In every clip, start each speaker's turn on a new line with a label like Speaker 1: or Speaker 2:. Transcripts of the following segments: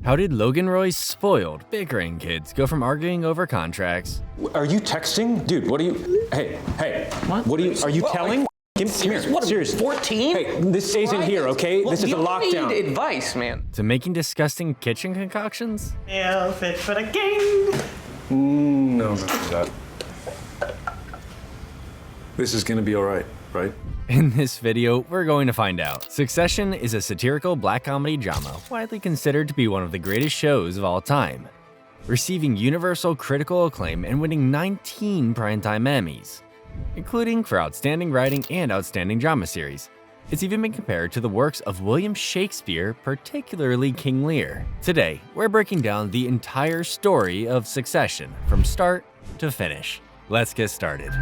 Speaker 1: How did Logan Roy's spoiled, bickering kids go from arguing over contracts?
Speaker 2: Are you texting? Dude, what are you... Hey. What are you... Are you telling?
Speaker 3: Serious? What,
Speaker 2: Serious.
Speaker 3: 14?
Speaker 2: Hey, this stays in here, okay?
Speaker 3: Well,
Speaker 2: this is a lockdown.
Speaker 3: You need advice, man.
Speaker 1: To making disgusting kitchen concoctions?
Speaker 4: Yeah, fit for the game.
Speaker 5: No, not that. This is gonna be all right?
Speaker 1: In this video, we're going to find out. Succession is a satirical black comedy drama widely considered to be one of the greatest shows of all time, receiving universal critical acclaim and winning 19 primetime Emmys, including for Outstanding Writing and Outstanding Drama Series. It's even been compared to the works of William Shakespeare, particularly King Lear. Today, we're breaking down the entire story of Succession from start to finish. Let's get started.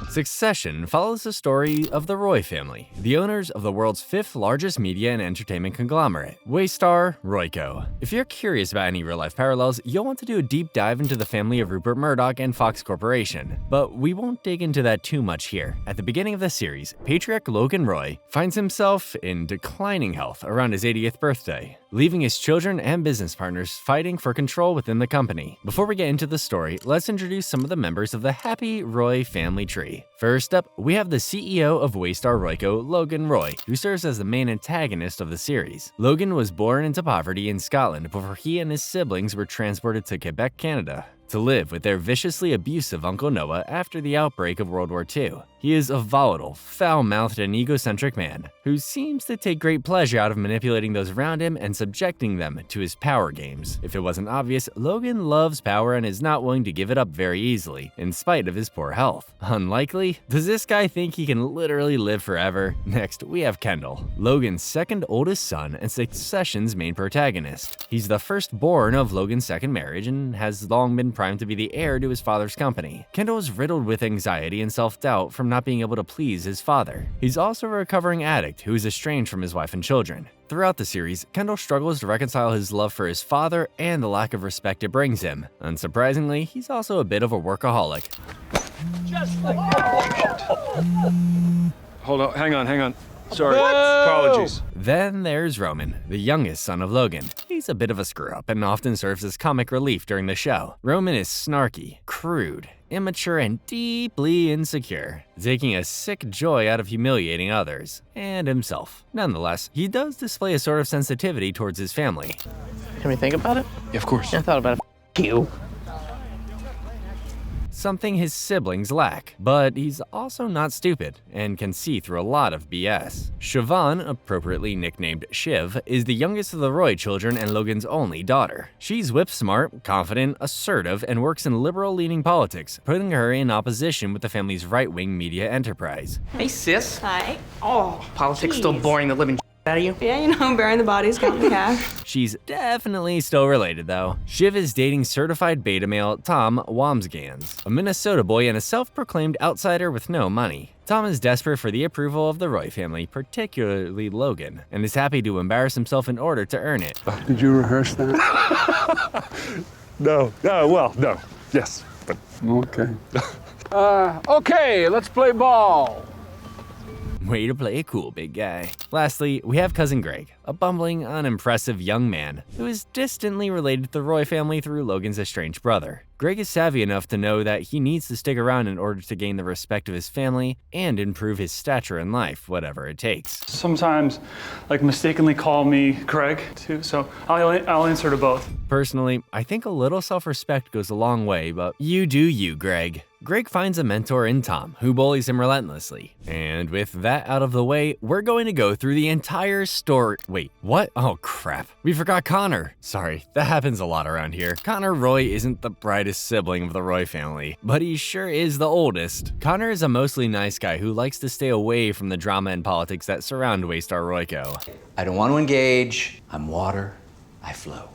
Speaker 1: Succession follows the story of the Roy family, the owners of the world's 5th largest media and entertainment conglomerate, Waystar Royco. If you're curious about any real-life parallels, you'll want to do a deep dive into the family of Rupert Murdoch and Fox Corporation, but we won't dig into that too much here. At the beginning of the series, patriarch Logan Roy finds himself in declining health around his 80th birthday, leaving his children and business partners fighting for control within the company. Before we get into the story, let's introduce some of the members of the happy Roy family tree. First up, we have the CEO of Waystar Royco, Logan Roy, who serves as the main antagonist of the series. Logan was born into poverty in Scotland before he and his siblings were transported to Quebec, Canada, to live with their viciously abusive Uncle Noah after the outbreak of World War II. He is a volatile, foul-mouthed, and egocentric man who seems to take great pleasure out of manipulating those around him and subjecting them to his power games. If it wasn't obvious, Logan loves power and is not willing to give it up very easily, in spite of his poor health. Unlikely? Does this guy think he can literally live forever? Next, we have Kendall, Logan's second oldest son and Succession's main protagonist. He's the firstborn of Logan's second marriage and has long been primed to be the heir to his father's company. Kendall is riddled with anxiety and self-doubt from not being able to please his father. He's also a recovering addict who is estranged from his wife and children. Throughout the series, Kendall struggles to reconcile his love for his father and the lack of respect it brings him. Unsurprisingly, he's also a bit of a workaholic.
Speaker 5: Hold on, hang on. Sorry, apologies.
Speaker 1: Then there's Roman, the youngest son of Logan. He's a bit of a screw-up and often serves as comic relief during the show. Roman is snarky, crude, immature, and deeply insecure, taking a sick joy out of humiliating others and himself. Nonetheless, he does display a sort of sensitivity towards his family.
Speaker 3: Can we think about it?
Speaker 5: Yeah, of course.
Speaker 3: I thought about it. You.
Speaker 1: Something his siblings lack, but he's also not stupid and can see through a lot of BS. Siobhan, appropriately nicknamed Shiv, is the youngest of the Roy children and Logan's only daughter. She's whip-smart, confident, assertive, and works in liberal-leaning politics, putting her in opposition with the family's right-wing media enterprise.
Speaker 3: Hey, sis.
Speaker 6: Hi.
Speaker 3: Oh, politics still
Speaker 6: Jeez.
Speaker 3: boring the living out of you?
Speaker 6: Yeah, you know, burying the bodies, counting the cash.
Speaker 1: She's definitely still related, though. Shiv is dating certified beta male Tom Wamsgans, a Minnesota boy and a self-proclaimed outsider with no money. Tom is desperate for the approval of the Roy family, particularly Logan, and is happy to embarrass himself in order to earn it.
Speaker 7: Did you rehearse that?
Speaker 5: No. No. Yes, but...
Speaker 7: Okay. Okay, let's play ball.
Speaker 1: Way to play it cool, big guy. Lastly, we have cousin Greg, a bumbling, unimpressive young man who is distantly related to the Roy family through Logan's estranged brother. Greg is savvy enough to know that he needs to stick around in order to gain the respect of his family and improve his stature in life, whatever it takes.
Speaker 8: Sometimes, mistakenly call me Greg, too, so I'll answer to both.
Speaker 1: Personally, I think a little self-respect goes a long way, but you do you, Greg. Greg finds a mentor in Tom, who bullies him relentlessly. And with that out of the way, we're going to go through the entire story. Wait, what? Oh crap, we forgot Connor. Sorry, that happens a lot around here. Connor Roy isn't the brightest sibling of the Roy family, but he sure is the oldest. Connor is a mostly nice guy who likes to stay away from the drama and politics that surround Waystar Royco.
Speaker 9: I don't want to engage. I'm water. I flow.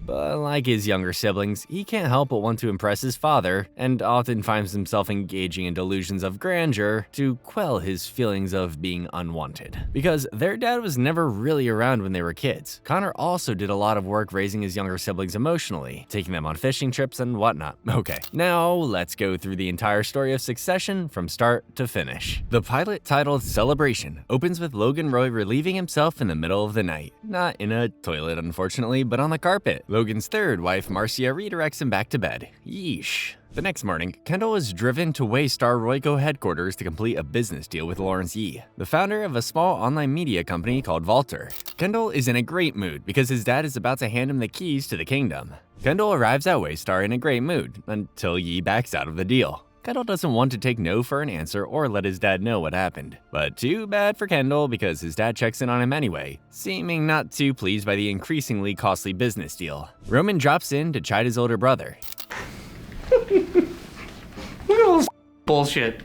Speaker 1: But like his younger siblings, he can't help but want to impress his father, and often finds himself engaging in delusions of grandeur to quell his feelings of being unwanted. Because their dad was never really around when they were kids, Connor also did a lot of work raising his younger siblings emotionally, taking them on fishing trips and whatnot. Okay, now let's go through the entire story of Succession from start to finish. The pilot, titled Celebration, opens with Logan Roy relieving himself in the middle of the night. Not in a toilet, unfortunately, but on the carpet. Logan's third wife, Marcia, redirects him back to bed. Yeesh. The next morning, Kendall is driven to Waystar Royco headquarters to complete a business deal with Lawrence Yee, the founder of a small online media company called Vaulter. Kendall is in a great mood because his dad is about to hand him the keys to the kingdom. Kendall arrives at Waystar in a great mood until Yee backs out of the deal. Kendall doesn't want to take no for an answer or let his dad know what happened. But too bad for Kendall because his dad checks in on him anyway, seeming not too pleased by the increasingly costly business deal. Roman drops in to chide his older brother.
Speaker 3: Look at all this bullshit.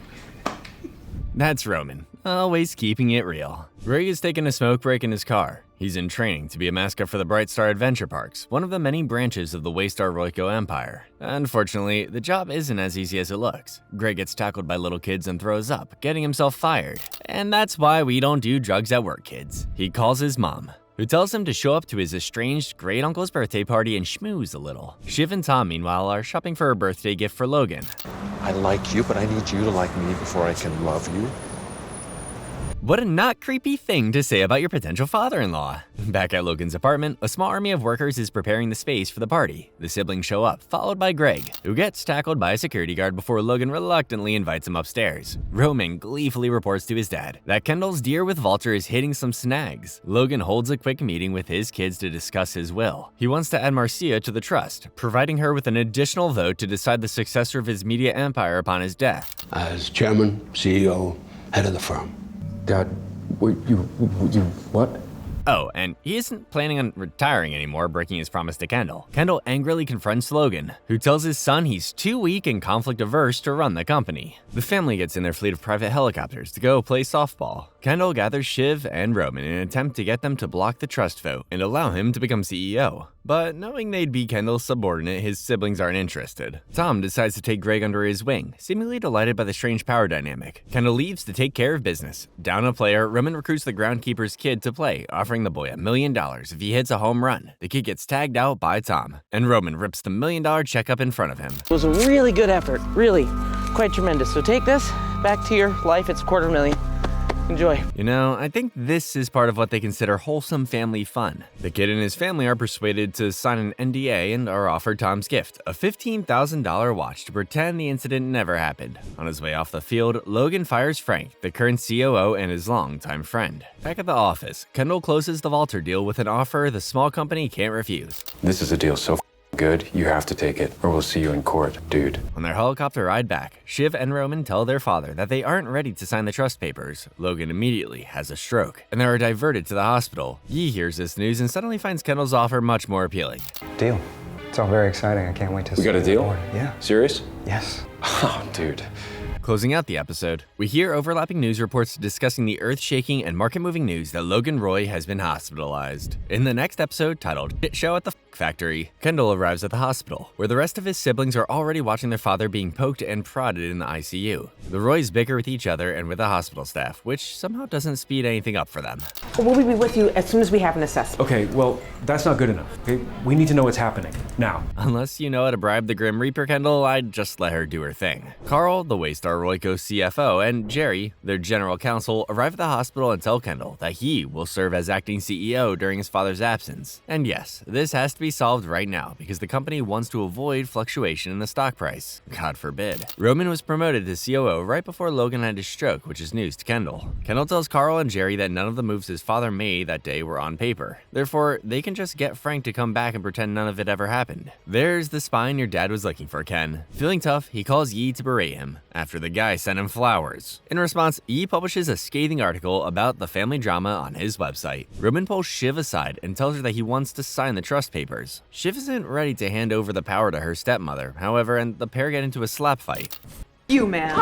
Speaker 1: That's Roman, always keeping it real. Ray is taking a smoke break in his car. He's in training to be a mascot for the Bright Star Adventure Parks, one of the many branches of the Waystar Royco empire. Unfortunately, the job isn't as easy as it looks. Greg gets tackled by little kids and throws up, getting himself fired. And that's why we don't do drugs at work, kids. He calls his mom, who tells him to show up to his estranged great uncle's birthday party and schmooze a little. Shiv and Tom, meanwhile, are shopping for a birthday gift for Logan.
Speaker 2: I like you, but I need you to like me before I can love you.
Speaker 1: What a not creepy thing to say about your potential father-in-law. Back at Logan's apartment, a small army of workers is preparing the space for the party. The siblings show up, followed by Greg, who gets tackled by a security guard before Logan reluctantly invites him upstairs. Roman gleefully reports to his dad that Kendall's deal with Vaulter is hitting some snags. Logan holds a quick meeting with his kids to discuss his will. He wants to add Marcia to the trust, providing her with an additional vote to decide the successor of his media empire upon his death.
Speaker 7: As chairman, CEO, head of the firm.
Speaker 2: Dad, you what?
Speaker 1: Oh, and he isn't planning on retiring anymore, breaking his promise to Kendall. Kendall angrily confronts Logan, who tells his son he's too weak and conflict-averse to run the company. The family gets in their fleet of private helicopters to go play softball. Kendall gathers Shiv and Roman in an attempt to get them to block the trust vote and allow him to become CEO. But knowing they'd be Kendall's subordinate, his siblings aren't interested. Tom decides to take Greg under his wing, seemingly delighted by the strange power dynamic. Kendall leaves to take care of business. Down a player, Roman recruits the groundskeeper's kid to play, offering the boy $1 million if he hits a home run. The kid gets tagged out by Tom, and Roman rips the $1 million check up in front of him.
Speaker 3: It was a really good effort, really. Quite tremendous. So take this back to your life. It's $250,000. Enjoy.
Speaker 1: You know, I think this is part of what they consider wholesome family fun. The kid and his family are persuaded to sign an NDA and are offered Tom's gift, a $15,000 watch to pretend the incident never happened. On his way off the field, Logan fires Frank, the current COO and his longtime friend. Back at the office, Kendall closes the Vaulter deal with an offer the small company can't refuse.
Speaker 2: This is a deal so good, you have to take it, or we'll see you in court, dude.
Speaker 1: On their helicopter ride back, Shiv and Roman tell their father that they aren't ready to sign the trust papers. Logan immediately has a stroke, and they are diverted to the hospital. Yee hears this news and suddenly finds Kendall's offer much more appealing.
Speaker 9: Deal. It's all very exciting. I can't wait to see
Speaker 2: We got a
Speaker 9: it
Speaker 2: deal?
Speaker 9: forward. Yeah.
Speaker 2: Serious?
Speaker 9: Yes.
Speaker 2: Oh, dude.
Speaker 1: Closing out the episode, we hear overlapping news reports discussing the earth-shaking and market-moving news that Logan Roy has been hospitalized. In the next episode, titled Shit Show at the Factory, Kendall arrives at the hospital, where the rest of his siblings are already watching their father being poked and prodded in the ICU. The Roys bicker with each other and with the hospital staff, which somehow doesn't speed anything up for them.
Speaker 3: We'll be with you as soon as we have an assessment.
Speaker 2: Okay, well, that's not good enough. Okay? We need to know what's happening, now.
Speaker 1: Unless you know how to bribe the Grim Reaper, Kendall, I'd just let her do her thing. Carl, the Waystar Royco CFO, and Jerry, their general counsel, arrive at the hospital and tell Kendall that he will serve as acting CEO during his father's absence. And yes, this has to be solved right now because the company wants to avoid fluctuation in the stock price. God forbid. Roman was promoted to COO right before Logan had his stroke, which is news to Kendall. Kendall tells Carl and Jerry that none of the moves his father made that day were on paper. Therefore, they can just get Frank to come back and pretend none of it ever happened. There's the spine your dad was looking for, Ken. Feeling tough, he calls Yee to berate him, after the guy sent him flowers. In response, Yee publishes a scathing article about the family drama on his website. Roman pulls Shiv aside and tells her that he wants to sign the trust papers. Shiv isn't ready to hand over the power to her stepmother, however, and the pair get into a slap fight.
Speaker 6: You, man.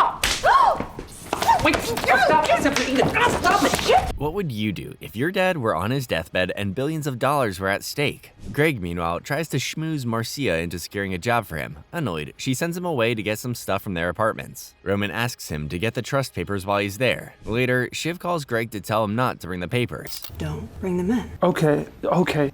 Speaker 3: Wait, stop it. Stop it.
Speaker 1: What would you do if your dad were on his deathbed and billions of dollars were at stake? Greg, meanwhile, tries to schmooze Marcia into securing a job for him. Annoyed, she sends him away to get some stuff from their apartments. Roman asks him to get the trust papers while he's there. Later, Shiv calls Greg to tell him not to bring the papers.
Speaker 6: Don't bring them in.
Speaker 8: Okay.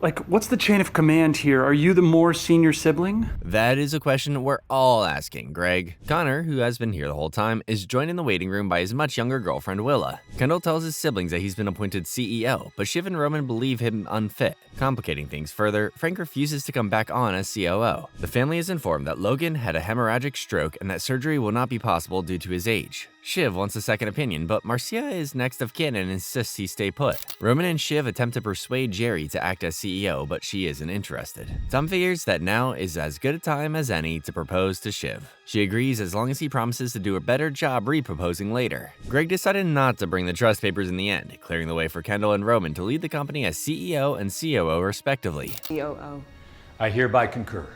Speaker 8: Like, what's the chain of command here? Are you the more senior sibling?
Speaker 1: That is a question we're all asking, Greg. Connor, who has been here the whole time, is joined in the waiting room by his much younger girlfriend, Willa. Kendall tells his siblings that he's been appointed CEO, but Shiv and Roman believe him unfit. Complicating things further, Frank refuses to come back on as COO. The family is informed that Logan had a hemorrhagic stroke and that surgery will not be possible due to his age. Shiv wants a second opinion, but Marcia is next of kin and insists he stay put. Roman and Shiv attempt to persuade Jerry to act as CEO, but she isn't interested. Tom figures that now is as good a time as any to propose to Shiv. She agrees as long as he promises to do a better job re-proposing later. Greg decided not to bring the trust papers in the end, clearing the way for Kendall and Roman to lead the company as CEO and COO respectively.
Speaker 6: COO.
Speaker 2: I hereby concur.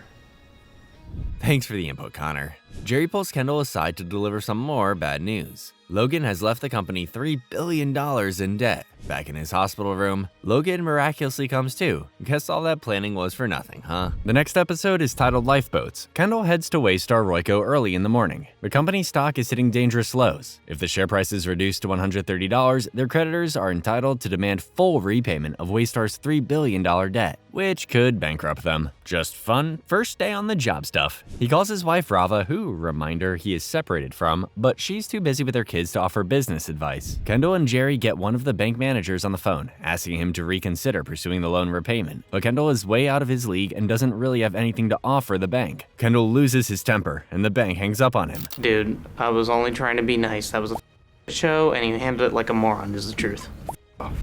Speaker 1: Thanks for the input, Connor. Jerry pulls Kendall aside to deliver some more bad news. Logan has left the company $3 billion in debt. Back in his hospital room, Logan miraculously comes to. Guess all that planning was for nothing, huh? The next episode is titled Lifeboats. Kendall heads to Waystar Royco early in the morning. The company's stock is hitting dangerous lows. If the share price is reduced to $130, their creditors are entitled to demand full repayment of Waystar's $3 billion debt, which could bankrupt them. Just fun, first day on the job stuff. He calls his wife Rava, who, reminder, he is separated from, but she's too busy with her kids to offer business advice. Kendall and Jerry get one of the bank managers on the phone, asking him to reconsider pursuing the loan repayment. But Kendall is way out of his league and doesn't really have anything to offer the bank. Kendall loses his temper, and the bank hangs up on him.
Speaker 3: Dude, I was only trying to be nice. That was a show, and you handled it like a moron, is the truth.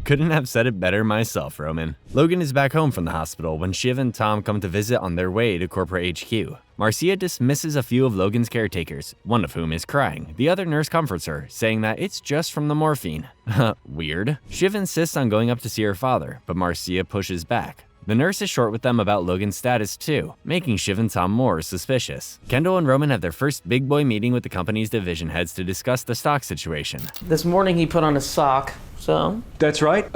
Speaker 1: Couldn't have said it better myself, Roman. Logan is back home from the hospital when Shiv and Tom come to visit on their way to corporate HQ. Marcia dismisses a few of Logan's caretakers, one of whom is crying. The other nurse comforts her, saying that it's just from the morphine. Weird. Shiv insists on going up to see her father, but Marcia pushes back. The nurse is short with them about Logan's status too, making Shiv and Tom more suspicious. Kendall and Roman have their first big boy meeting with the company's division heads to discuss the stock situation.
Speaker 3: This morning he put on a sock, so...
Speaker 2: That's right.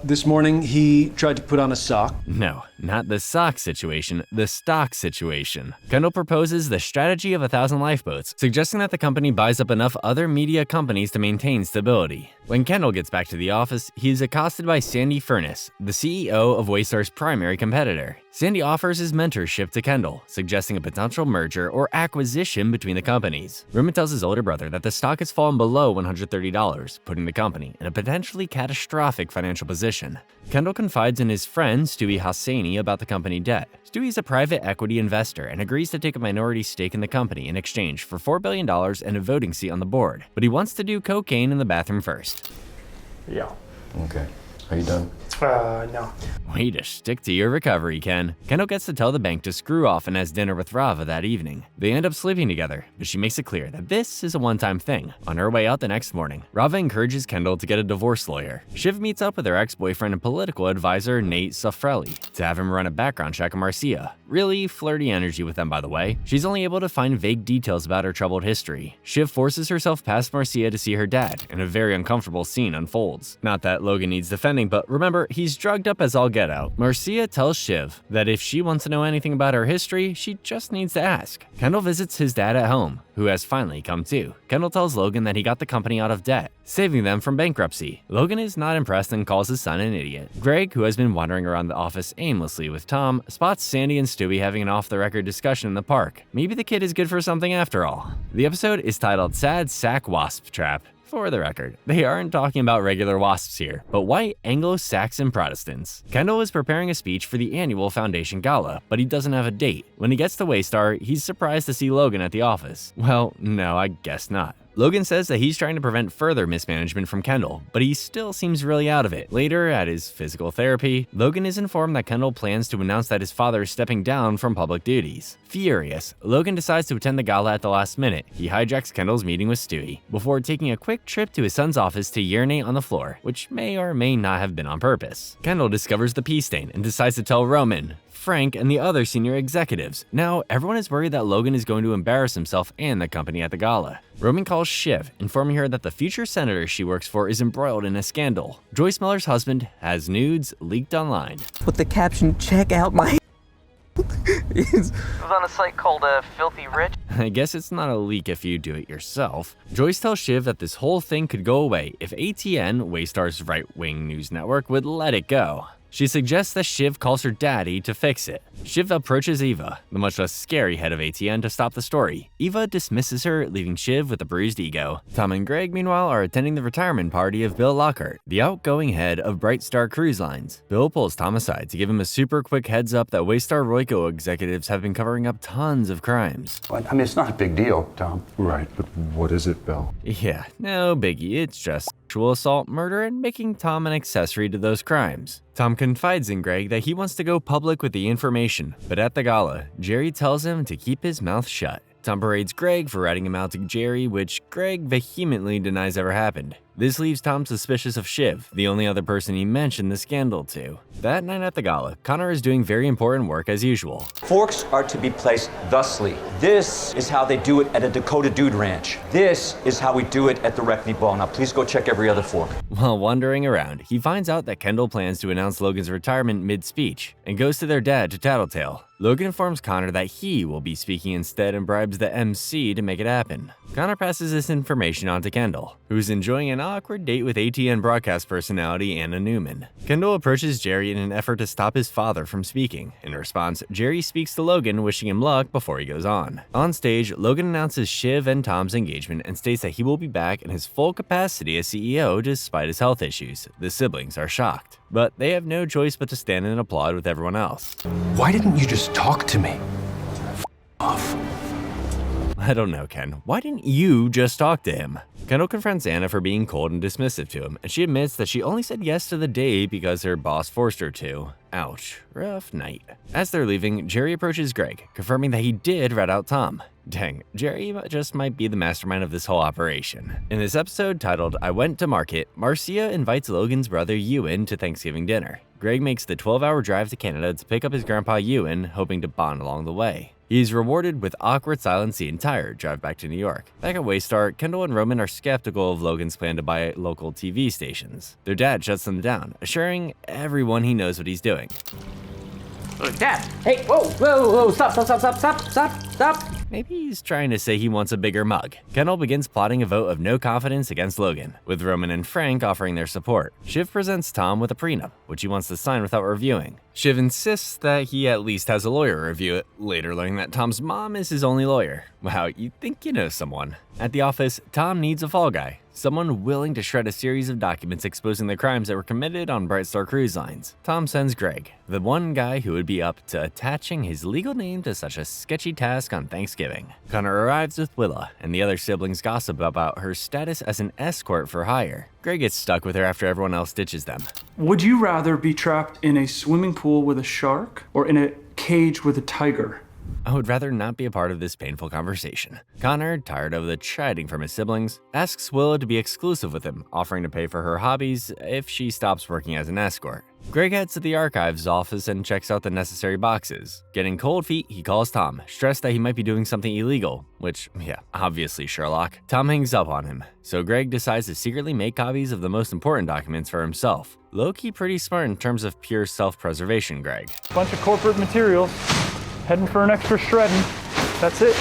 Speaker 2: This morning he tried to put on a sock.
Speaker 1: No, not the sock situation, the stock situation. Kendall proposes the strategy of 1,000 lifeboats, suggesting that the company buys up enough other media companies to maintain stability. When Kendall gets back to the office, he is accosted by Sandy Furness, the CEO of Waystar's primary competitor. Sandy offers his mentorship to Kendall, suggesting a potential merger or acquisition between the companies. Roman tells his older brother that the stock has fallen below $130, putting the company in a potentially catastrophic financial position. Kendall confides in his friend Stewie Hosseini about the company debt. Stewie is a private equity investor and agrees to take a minority stake in the company in exchange for $4 billion and a voting seat on the board, but he wants to do cocaine in the bathroom first.
Speaker 4: Yeah.
Speaker 2: Okay. Are you done?
Speaker 4: No.
Speaker 1: Way to stick to your recovery, Ken. Kendall gets to tell the bank to screw off and has dinner with Rava that evening. They end up sleeping together, but she makes it clear that this is a one-time thing. On her way out the next morning, Rava encourages Kendall to get a divorce lawyer. Shiv meets up with her ex-boyfriend and political advisor Nate Safrelli to have him run a background check on Marcia. Really flirty energy with them, by the way. She's only able to find vague details about her troubled history. Shiv forces herself past Marcia to see her dad, and a very uncomfortable scene unfolds. Not that Logan needs defending, but remember, he's drugged up as all get out. Marcia tells Shiv that if she wants to know anything about her history, she just needs to ask. Kendall visits his dad at home, who has finally come to. Kendall tells Logan that he got the company out of debt, saving them from bankruptcy. Logan is not impressed and calls his son an idiot. Greg, who has been wandering around the office aimlessly with Tom, spots Sandy and Stewie having an off-the-record discussion in the park. Maybe the kid is good for something after all. The episode is titled Sad Sack Wasp Trap. For the record, they aren't talking about regular wasps here, but white Anglo-Saxon Protestants. Kendall is preparing a speech for the annual Foundation Gala, but he doesn't have a date. When he gets to Waystar, he's surprised to see Logan at the office. Well, no, I guess not. Logan says that he's trying to prevent further mismanagement from Kendall, but he still seems really out of it. Later, at his physical therapy, Logan is informed that Kendall plans to announce that his father is stepping down from public duties. Furious, Logan decides to attend the gala at the last minute. He hijacks Kendall's meeting with Stewie, before taking a quick trip to his son's office to urinate on the floor, which may or may not have been on purpose. Kendall discovers the pee stain and decides to tell Roman. Frank, and the other senior executives. Now, everyone is worried that Logan is going to embarrass himself and the company at the gala. Roman calls Shiv, informing her that the future senator she works for is embroiled in a scandal. Joyce Miller's husband has nudes leaked online.
Speaker 3: With the caption, "Check out my." It was on a site called Filthy Rich.
Speaker 1: I guess it's not a leak if you do it yourself. Joyce tells Shiv that this whole thing could go away if ATN, Waystar's right-wing news network, would let it go. She suggests that Shiv calls her daddy to fix it. Shiv approaches Eva, the much less scary head of ATN, to stop the story. Eva dismisses her, leaving Shiv with a bruised ego. Tom and Greg, meanwhile, are attending the retirement party of Bill Lockhart, the outgoing head of Brightstar Cruise Lines. Bill pulls Tom aside to give him a super quick heads up that Waystar Royco executives have been covering up tons of crimes.
Speaker 7: I mean, it's not a big deal, Tom.
Speaker 5: Right, but what is it, Bill?
Speaker 1: Yeah, no biggie, it's just sexual assault, murder, and making Tom an accessory to those crimes. Tom confides in Greg that he wants to go public with the information, but at the gala, Jerry tells him to keep his mouth shut. Tom berates Greg for ratting him out to Jerry, which Greg vehemently denies ever happened. This leaves Tom suspicious of Shiv, the only other person he mentioned the scandal to. That night at the gala, Connor is doing very important work as usual.
Speaker 10: Forks are to be placed thusly. This is how they do it at a Dakota Dude Ranch. This is how we do it at the Reckney Ball. Now please go check every other fork.
Speaker 1: While wandering around, he finds out that Kendall plans to announce Logan's retirement mid-speech and goes to their dad to tattletale. Logan informs Connor that he will be speaking instead and bribes the MC to make it happen. Connor passes this information on to Kendall, who's enjoying an awkward date with ATN broadcast personality Anna Newman. Kendall approaches Jerry in an effort to stop his father from speaking. In response, Jerry speaks to Logan, wishing him luck before he goes on. On stage, Logan announces Shiv and Tom's engagement and states that he will be back in his full capacity as CEO despite his health issues. The siblings are shocked, but they have no choice but to stand and applaud with everyone else.
Speaker 2: Why didn't you just talk to me? Off.
Speaker 1: I don't know, Ken. Why didn't you just talk to him? Kendall confronts Anna for being cold and dismissive to him, and she admits that she only said yes to the date because her boss forced her to. Ouch, rough night. As they're leaving, Jerry approaches Greg, confirming that he did rat out Tom. Dang, Jerry just might be the mastermind of this whole operation. In this episode titled I Went to Market, Marcia invites Logan's brother Ewan to Thanksgiving dinner. Greg makes the 12-hour drive to Canada to pick up his grandpa Ewan, hoping to bond along the way. He's rewarded with awkward silence the entire drive back to New York. Back at Waystar, Kendall and Roman are skeptical of Logan's plan to buy local TV stations. Their dad shuts them down, assuring everyone he knows what he's doing.
Speaker 3: Dad! Hey, whoa, stop.
Speaker 1: Maybe he's trying to say he wants a bigger mug. Kendall begins plotting a vote of no confidence against Logan, with Roman and Frank offering their support. Shiv presents Tom with a prenup, which he wants to sign without reviewing. Shiv insists that he at least has a lawyer review it, later learning that Tom's mom is his only lawyer. Wow, you'd think you know someone. At the office, Tom needs a fall guy. Someone willing to shred a series of documents exposing the crimes that were committed on Brightstar Cruise Lines. Tom sends Greg, the one guy who would be up to attaching his legal name to such a sketchy task on Thanksgiving. Connor arrives with Willa, and the other siblings gossip about her status as an escort for hire. Greg gets stuck with her after everyone else ditches them.
Speaker 8: Would you rather be trapped in a swimming pool with a shark or in a cage with a tiger?
Speaker 1: I would rather not be a part of this painful conversation. Connor, tired of the chiding from his siblings, asks Willa to be exclusive with him, offering to pay for her hobbies if she stops working as an escort. Greg heads to the archives office and checks out the necessary boxes. Getting cold feet, he calls Tom, stressed that he might be doing something illegal, which, yeah, obviously Sherlock. Tom hangs up on him, so Greg decides to secretly make copies of the most important documents for himself. Low-key pretty smart in terms of pure self-preservation, Greg.
Speaker 8: Bunch of corporate materials. Heading for an extra shredding. That's it.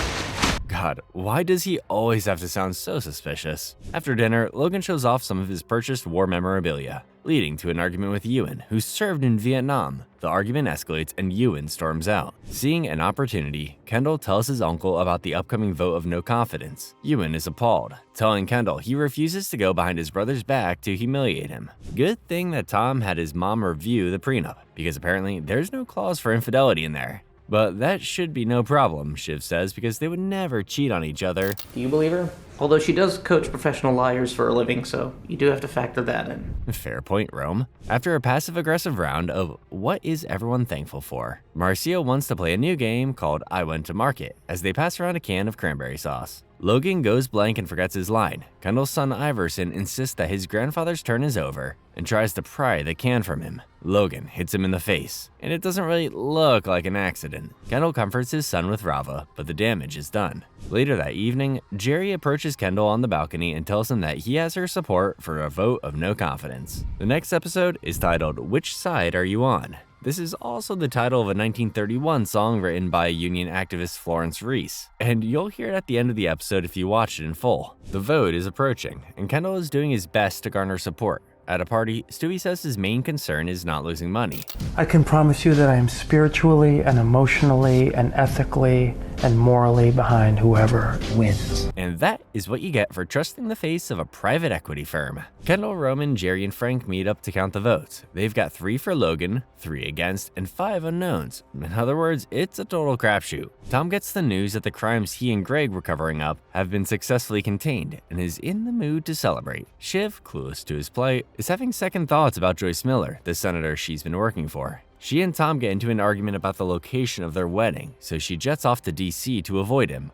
Speaker 1: God, why does he always have to sound so suspicious? After dinner, Logan shows off some of his purchased war memorabilia, leading to an argument with Ewan, who served in Vietnam. The argument escalates and Ewan storms out. Seeing an opportunity, Kendall tells his uncle about the upcoming vote of no confidence. Ewan is appalled, telling Kendall he refuses to go behind his brother's back to humiliate him. Good thing that Tom had his mom review the prenup, because apparently there's no clause for infidelity in there. But that should be no problem, Shiv says, because they would never cheat on each other.
Speaker 3: Do you believe her? Although she does coach professional liars for a living, so you do have to factor that in.
Speaker 1: Fair point, Rome. After a passive-aggressive round of what is everyone thankful for, Marcia wants to play a new game called I Went to Market, as they pass around a can of cranberry sauce. Logan goes blank and forgets his line. Kendall's son Iverson insists that his grandfather's turn is over, and tries to pry the can from him. Logan hits him in the face, and it doesn't really look like an accident. Kendall comforts his son with Rava, but the damage is done. Later that evening, Jerry approaches Kendall on the balcony and tells him that he has her support for a vote of no confidence. The next episode is titled, "Which Side Are You On?" This is also the title of a 1931 song written by union activist Florence Reese, and you'll hear it at the end of the episode if you watch it in full. The vote is approaching, and Kendall is doing his best to garner support. At a party, Stewie says his main concern is not losing money.
Speaker 4: I can promise you that I am spiritually and emotionally and ethically and morally behind whoever wins.
Speaker 1: And that is what you get for trusting the face of a private equity firm. Kendall, Roman, Jerry, and Frank meet up to count the votes. They've got 3 for Logan, 3 against, and 5 unknowns. In other words, it's a total crapshoot. Tom gets the news that the crimes he and Greg were covering up have been successfully contained and is in the mood to celebrate. Shiv, clueless to his plight, is having second thoughts about Joyce Miller, the senator she's been working for. She and Tom get into an argument about the location of their wedding, so she jets off to DC to avoid him.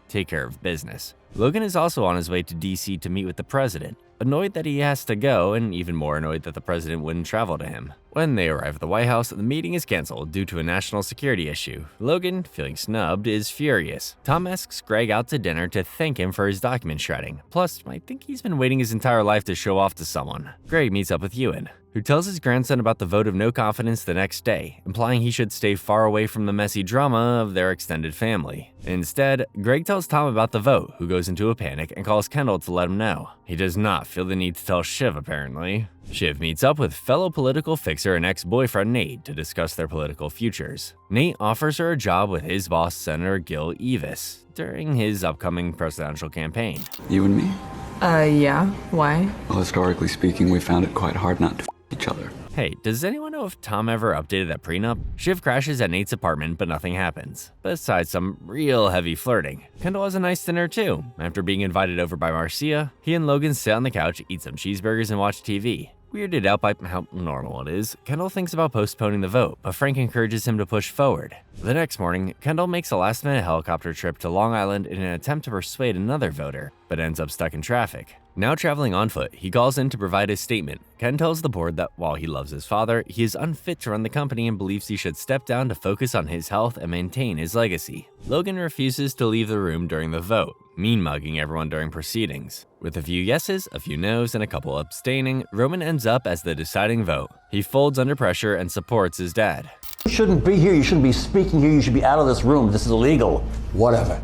Speaker 1: Take care of business. Logan is also on his way to DC to meet with the president, annoyed that he has to go and even more annoyed that the president wouldn't travel to him. When they arrive at the White House, the meeting is canceled due to a national security issue. Logan, feeling snubbed, is furious. Tom asks Greg out to dinner to thank him for his document shredding. Plus, I think he's been waiting his entire life to show off to someone. Greg meets up with Ewan, who tells his grandson about the vote of no confidence the next day, implying he should stay far away from the messy drama of their extended family. Instead, Greg tells Tom about the vote, who goes into a panic and calls Kendall to let him know. He does not feel the need to tell Shiv, apparently. Shiv meets up with fellow political fixer and ex-boyfriend Nate to discuss their political futures. Nate offers her a job with his boss, Senator Gil Evis, during his upcoming presidential campaign.
Speaker 11: You and me?
Speaker 6: Yeah. Why?
Speaker 11: Well, historically speaking, we found it quite hard not to each other.
Speaker 1: Hey, does anyone know if Tom ever updated that prenup? Shiv crashes at Nate's apartment, but nothing happens. Besides some real heavy flirting. Kendall has a nice dinner too. After being invited over by Marcia, he and Logan sit on the couch, eat some cheeseburgers, and watch TV. Weirded out by how normal it is, Kendall thinks about postponing the vote, but Frank encourages him to push forward. The next morning, Kendall makes a last-minute helicopter trip to Long Island in an attempt to persuade another voter, but ends up stuck in traffic. Now traveling on foot, he calls in to provide his statement. Ken tells the board that while he loves his father, he is unfit to run the company and believes he should step down to focus on his health and maintain his legacy. Logan refuses to leave the room during the vote, mean-mugging everyone during proceedings. With a few yeses, a few nos, and a couple abstaining, Roman ends up as the deciding vote. He folds under pressure and supports his dad.
Speaker 12: You shouldn't be here, you shouldn't be speaking here, you should be out of this room. This is illegal. Whatever.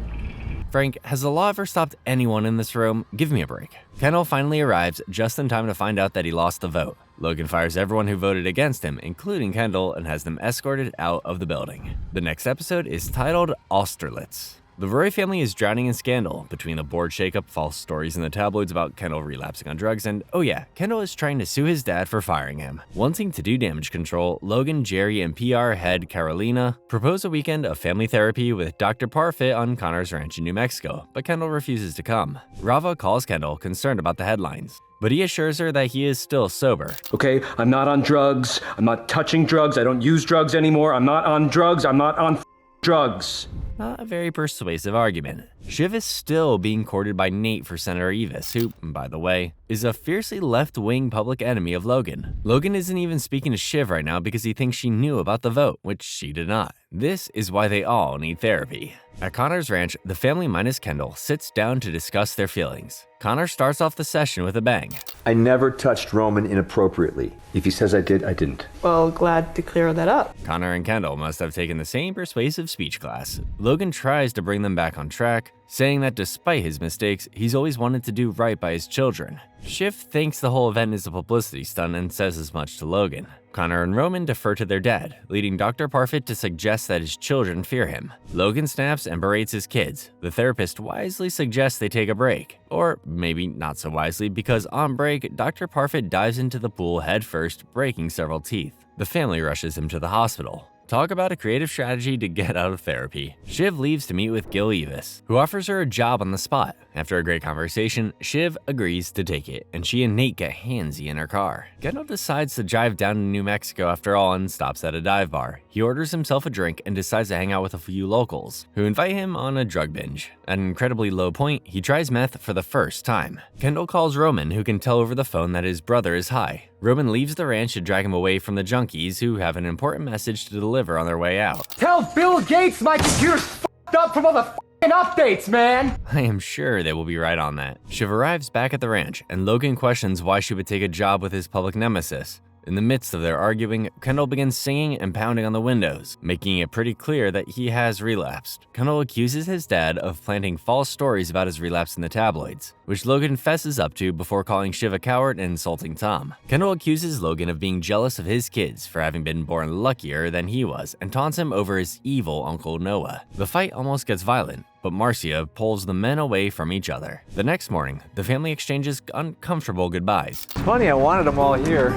Speaker 1: Frank, has the law ever stopped anyone in this room? Give me a break. Kendall finally arrives just in time to find out that he lost the vote. Logan fires everyone who voted against him, including Kendall, and has them escorted out of the building. The next episode is titled Austerlitz. The Roy family is drowning in scandal between the board shakeup, false stories in the tabloids about Kendall relapsing on drugs, and oh yeah, Kendall is trying to sue his dad for firing him. Wanting to do damage control, Logan, Jerry, and PR head Carolina propose a weekend of family therapy with Dr. Parfit on Connor's ranch in New Mexico, but Kendall refuses to come. Rava calls Kendall, concerned about the headlines, but he assures her that he is still sober.
Speaker 2: Okay, I'm not on drugs. I'm not touching drugs. I don't use drugs anymore. I'm not on drugs. I'm not on drugs.
Speaker 1: Not a very persuasive argument. Shiv is still being courted by Nate for Senator Evis, who, by the way, is a fiercely left-wing public enemy of Logan. Logan isn't even speaking to Shiv right now because he thinks she knew about the vote, which she did not. This is why they all need therapy. At Connor's ranch, the family minus Kendall sits down to discuss their feelings. Connor starts off the session with a bang.
Speaker 13: I never touched Roman inappropriately. If he says I did, I didn't.
Speaker 6: Well, glad to clear that up.
Speaker 1: Connor and Kendall must have taken the same persuasive speech class. Logan tries to bring them back on track, saying that despite his mistakes, he's always wanted to do right by his children. Shiv thinks the whole event is a publicity stunt and says as much to Logan. Connor and Roman defer to their dad, leading Dr. Parfit to suggest that his children fear him. Logan snaps and berates his kids. The therapist wisely suggests they take a break. Or maybe not so wisely, because on break, Dr. Parfit dives into the pool headfirst, breaking several teeth. The family rushes him to the hospital. Talk about a creative strategy to get out of therapy. Shiv leaves to meet with Gil Evis, who offers her a job on the spot. After a great conversation, Shiv agrees to take it, and she and Nate get handsy in her car. Kendall decides to drive down to New Mexico after all and stops at a dive bar. He orders himself a drink and decides to hang out with a few locals, who invite him on a drug binge. At an incredibly low point, he tries meth for the first time. Kendall calls Roman, who can tell over the phone that his brother is high. Roman leaves the ranch to drag him away from the junkies who have an important message to deliver on their way out.
Speaker 2: Tell Bill Gates my computer's f***ed up from all the f***ing updates, man!
Speaker 1: I am sure they will be right on that. Shiv arrives back at the ranch, and Logan questions why she would take a job with his public nemesis. In the midst of their arguing, Kendall begins singing and pounding on the windows, making it pretty clear that he has relapsed. Kendall accuses his dad of planting false stories about his relapse in the tabloids, which Logan fesses up to before calling Shiv a coward and insulting Tom. Kendall accuses Logan of being jealous of his kids for having been born luckier than he was and taunts him over his evil Uncle Noah. The fight almost gets violent, but Marcia pulls the men away from each other. The next morning, the family exchanges uncomfortable goodbyes.
Speaker 9: It's funny, I wanted them all here,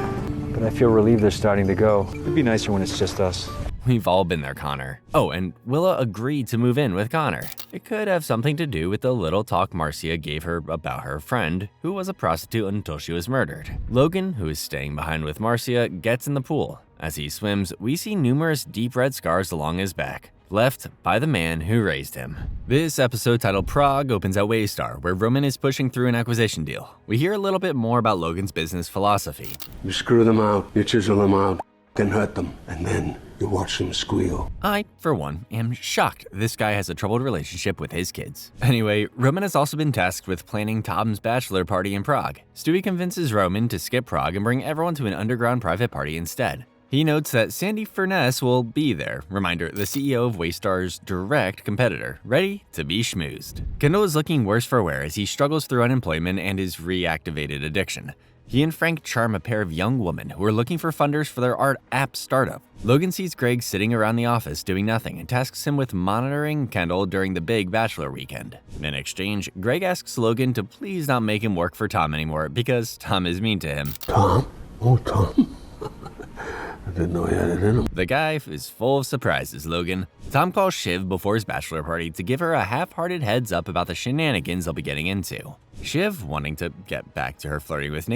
Speaker 9: but I feel relieved they're starting to go. It'd be nicer when it's just us.
Speaker 1: We've all been there, Connor. Oh, and Willa agreed to move in with Connor. It could have something to do with the little talk Marcia gave her about her friend, who was a prostitute until she was murdered. Logan, who is staying behind with Marcia, gets in the pool. As he swims, we see numerous deep red scars along his back, left by the man who raised him. This episode titled Prague opens at Waystar, where Roman is pushing through an acquisition deal. We hear a little bit more about Logan's business philosophy.
Speaker 14: You screw them out, you chisel them out, then hurt them, and then you watch them squeal.
Speaker 1: I, for one, am shocked this guy has a troubled relationship with his kids. Anyway, Roman has also been tasked with planning Tom's bachelor party in Prague. Stewie convinces Roman to skip Prague and bring everyone to an underground private party instead. He notes that Sandy Furness will be there, reminder, the CEO of Waystar's direct competitor, ready to be schmoozed. Kendall is looking worse for wear as he struggles through unemployment and his reactivated addiction. He and Frank charm a pair of young women who are looking for funders for their art app startup. Logan sees Greg sitting around the office doing nothing and tasks him with monitoring Kendall during the big bachelor weekend. In exchange, Greg asks Logan to please not make him work for Tom anymore because Tom is mean to him.
Speaker 14: Tom? Oh, Tom. I didn't know he had it in him.
Speaker 1: The guy is full of surprises, Logan. Tom calls Shiv before his bachelor party to give her a half-hearted heads up about the shenanigans they'll be getting into. Shiv, wanting to get back to her flirting with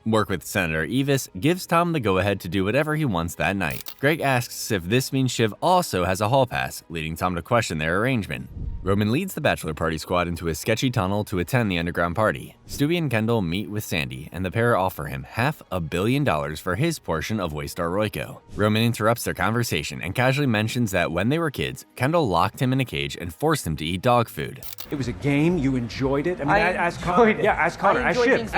Speaker 1: work with Senator Evis, gives Tom the go-ahead to do whatever he wants that night. Greg asks if this means Shiv also has a hall pass, leading Tom to question their arrangement. Roman leads the bachelor party squad into a sketchy tunnel to attend the underground party. Stewie and Kendall meet with Sandy, and the pair offer him $500 million for his portion of Waystar Royco. Roman interrupts their conversation and casually mentions that when they were kids, Kendall locked him in a cage and forced him to eat dog food.
Speaker 2: It was a game, you enjoyed it?
Speaker 3: Ask Connor.
Speaker 2: Yeah, ask Connor.
Speaker 3: I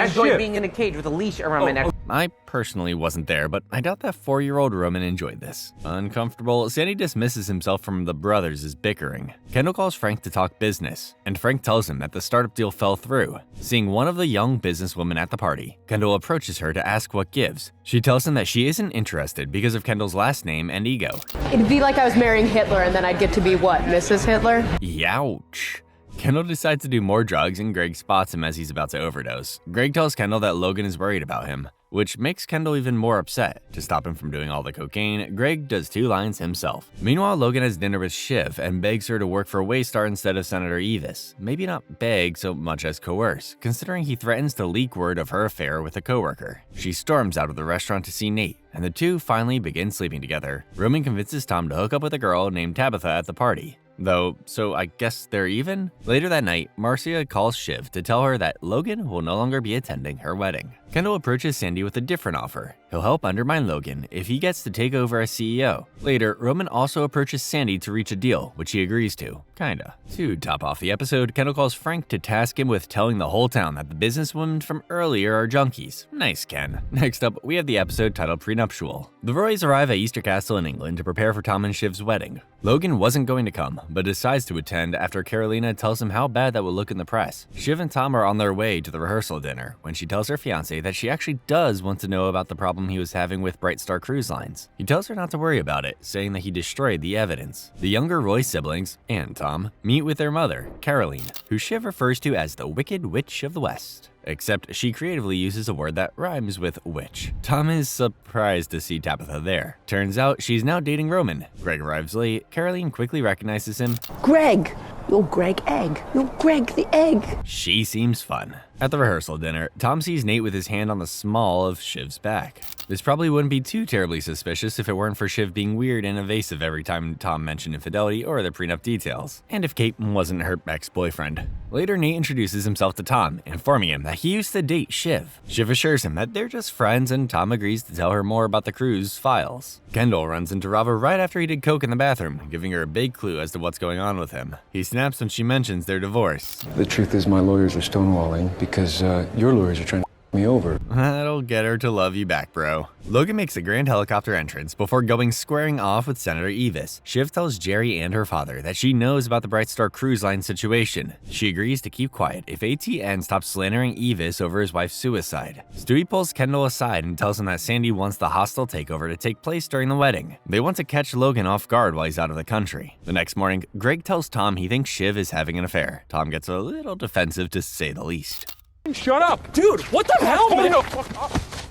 Speaker 3: enjoyed being in a cage with a leash around my neck.
Speaker 1: I personally wasn't there, but I doubt that 4-year-old Roman enjoyed this. Uncomfortable, Sandy dismisses himself from the brothers as bickering. Kendall calls Frank to talk business, and Frank tells him that the startup deal fell through. Seeing one of the young businesswomen at the party, Kendall approaches her to ask what gives. She tells him that she isn't interested because of Kendall's last name and ego.
Speaker 15: It'd be like I was marrying Hitler and then I'd get to be what, Mrs. Hitler?
Speaker 1: Youch. Kendall decides to do more drugs and Greg spots him as he's about to overdose. Greg tells Kendall that Logan is worried about him, which makes Kendall even more upset. To stop him from doing all the cocaine, Greg does 2 lines himself. Meanwhile, Logan has dinner with Shiv and begs her to work for Waystar instead of Senator Evis. Maybe not beg so much as coerce, considering he threatens to leak word of her affair with a coworker. She storms out of the restaurant to see Nate, and the two finally begin sleeping together. Roman convinces Tom to hook up with a girl named Tabitha at the party. Though, so I guess they're even? Later that night, Marcia calls Shiv to tell her that Logan will no longer be attending her wedding. Kendall approaches Sandy with a different offer. He'll help undermine Logan if he gets to take over as CEO. Later, Roman also approaches Sandy to reach a deal, which he agrees to. Kinda. To top off the episode, Kendall calls Frank to task him with telling the whole town that the businesswomen from earlier are junkies. Nice, Ken. Next up, we have the episode titled Prenuptial. The Roys arrive at Easter Castle in England to prepare for Tom and Shiv's wedding. Logan wasn't going to come, but decides to attend after Carolina tells him how bad that would look in the press. Shiv and Tom are on their way to the rehearsal dinner when she tells her fiancé that she actually does want to know about the problem he was having with Bright Star Cruise Lines. He tells her not to worry about it, saying that he destroyed the evidence. The younger Roy siblings, and Tom, meet with their mother, Caroline, who Shiv refers to as the Wicked Witch of the West. Except she creatively uses a word that rhymes with witch. Tom is surprised to see Tabitha there. Turns out she's now dating Roman. Greg arrives late. Caroline quickly recognizes him.
Speaker 15: Greg! You're Greg Egg. You're Greg the Egg.
Speaker 1: She seems fun. At the rehearsal dinner, Tom sees Nate with his hand on the small of Shiv's back. This probably wouldn't be too terribly suspicious if it weren't for Shiv being weird and evasive every time Tom mentioned infidelity or the prenup details, and if Kate wasn't her ex-boyfriend. Later, Nate introduces himself to Tom, informing him that he used to date Shiv. Shiv assures him that they're just friends, and Tom agrees to tell her more about the crew's files. Kendall runs into Rava right after he did coke in the bathroom, giving her a big clue as to what's going on with him. He snaps when she mentions their divorce.
Speaker 5: The truth is my lawyers are stonewalling because your lawyers are trying to me over.
Speaker 1: That'll get her to love you back, bro. Logan makes a grand helicopter entrance before going squaring off with Senator Evis. Shiv tells Jerry and her father that she knows about the Bright Star Cruise Line situation. She agrees to keep quiet if ATN stops slandering Evis over his wife's suicide. Stewie pulls Kendall aside and tells him that Sandy wants the hostile takeover to take place during the wedding. They want to catch Logan off guard while he's out of the country. The next morning, Greg tells Tom he thinks Shiv is having an affair. Tom gets a little defensive, to say the least.
Speaker 2: Shut up! Dude, what the hell, man?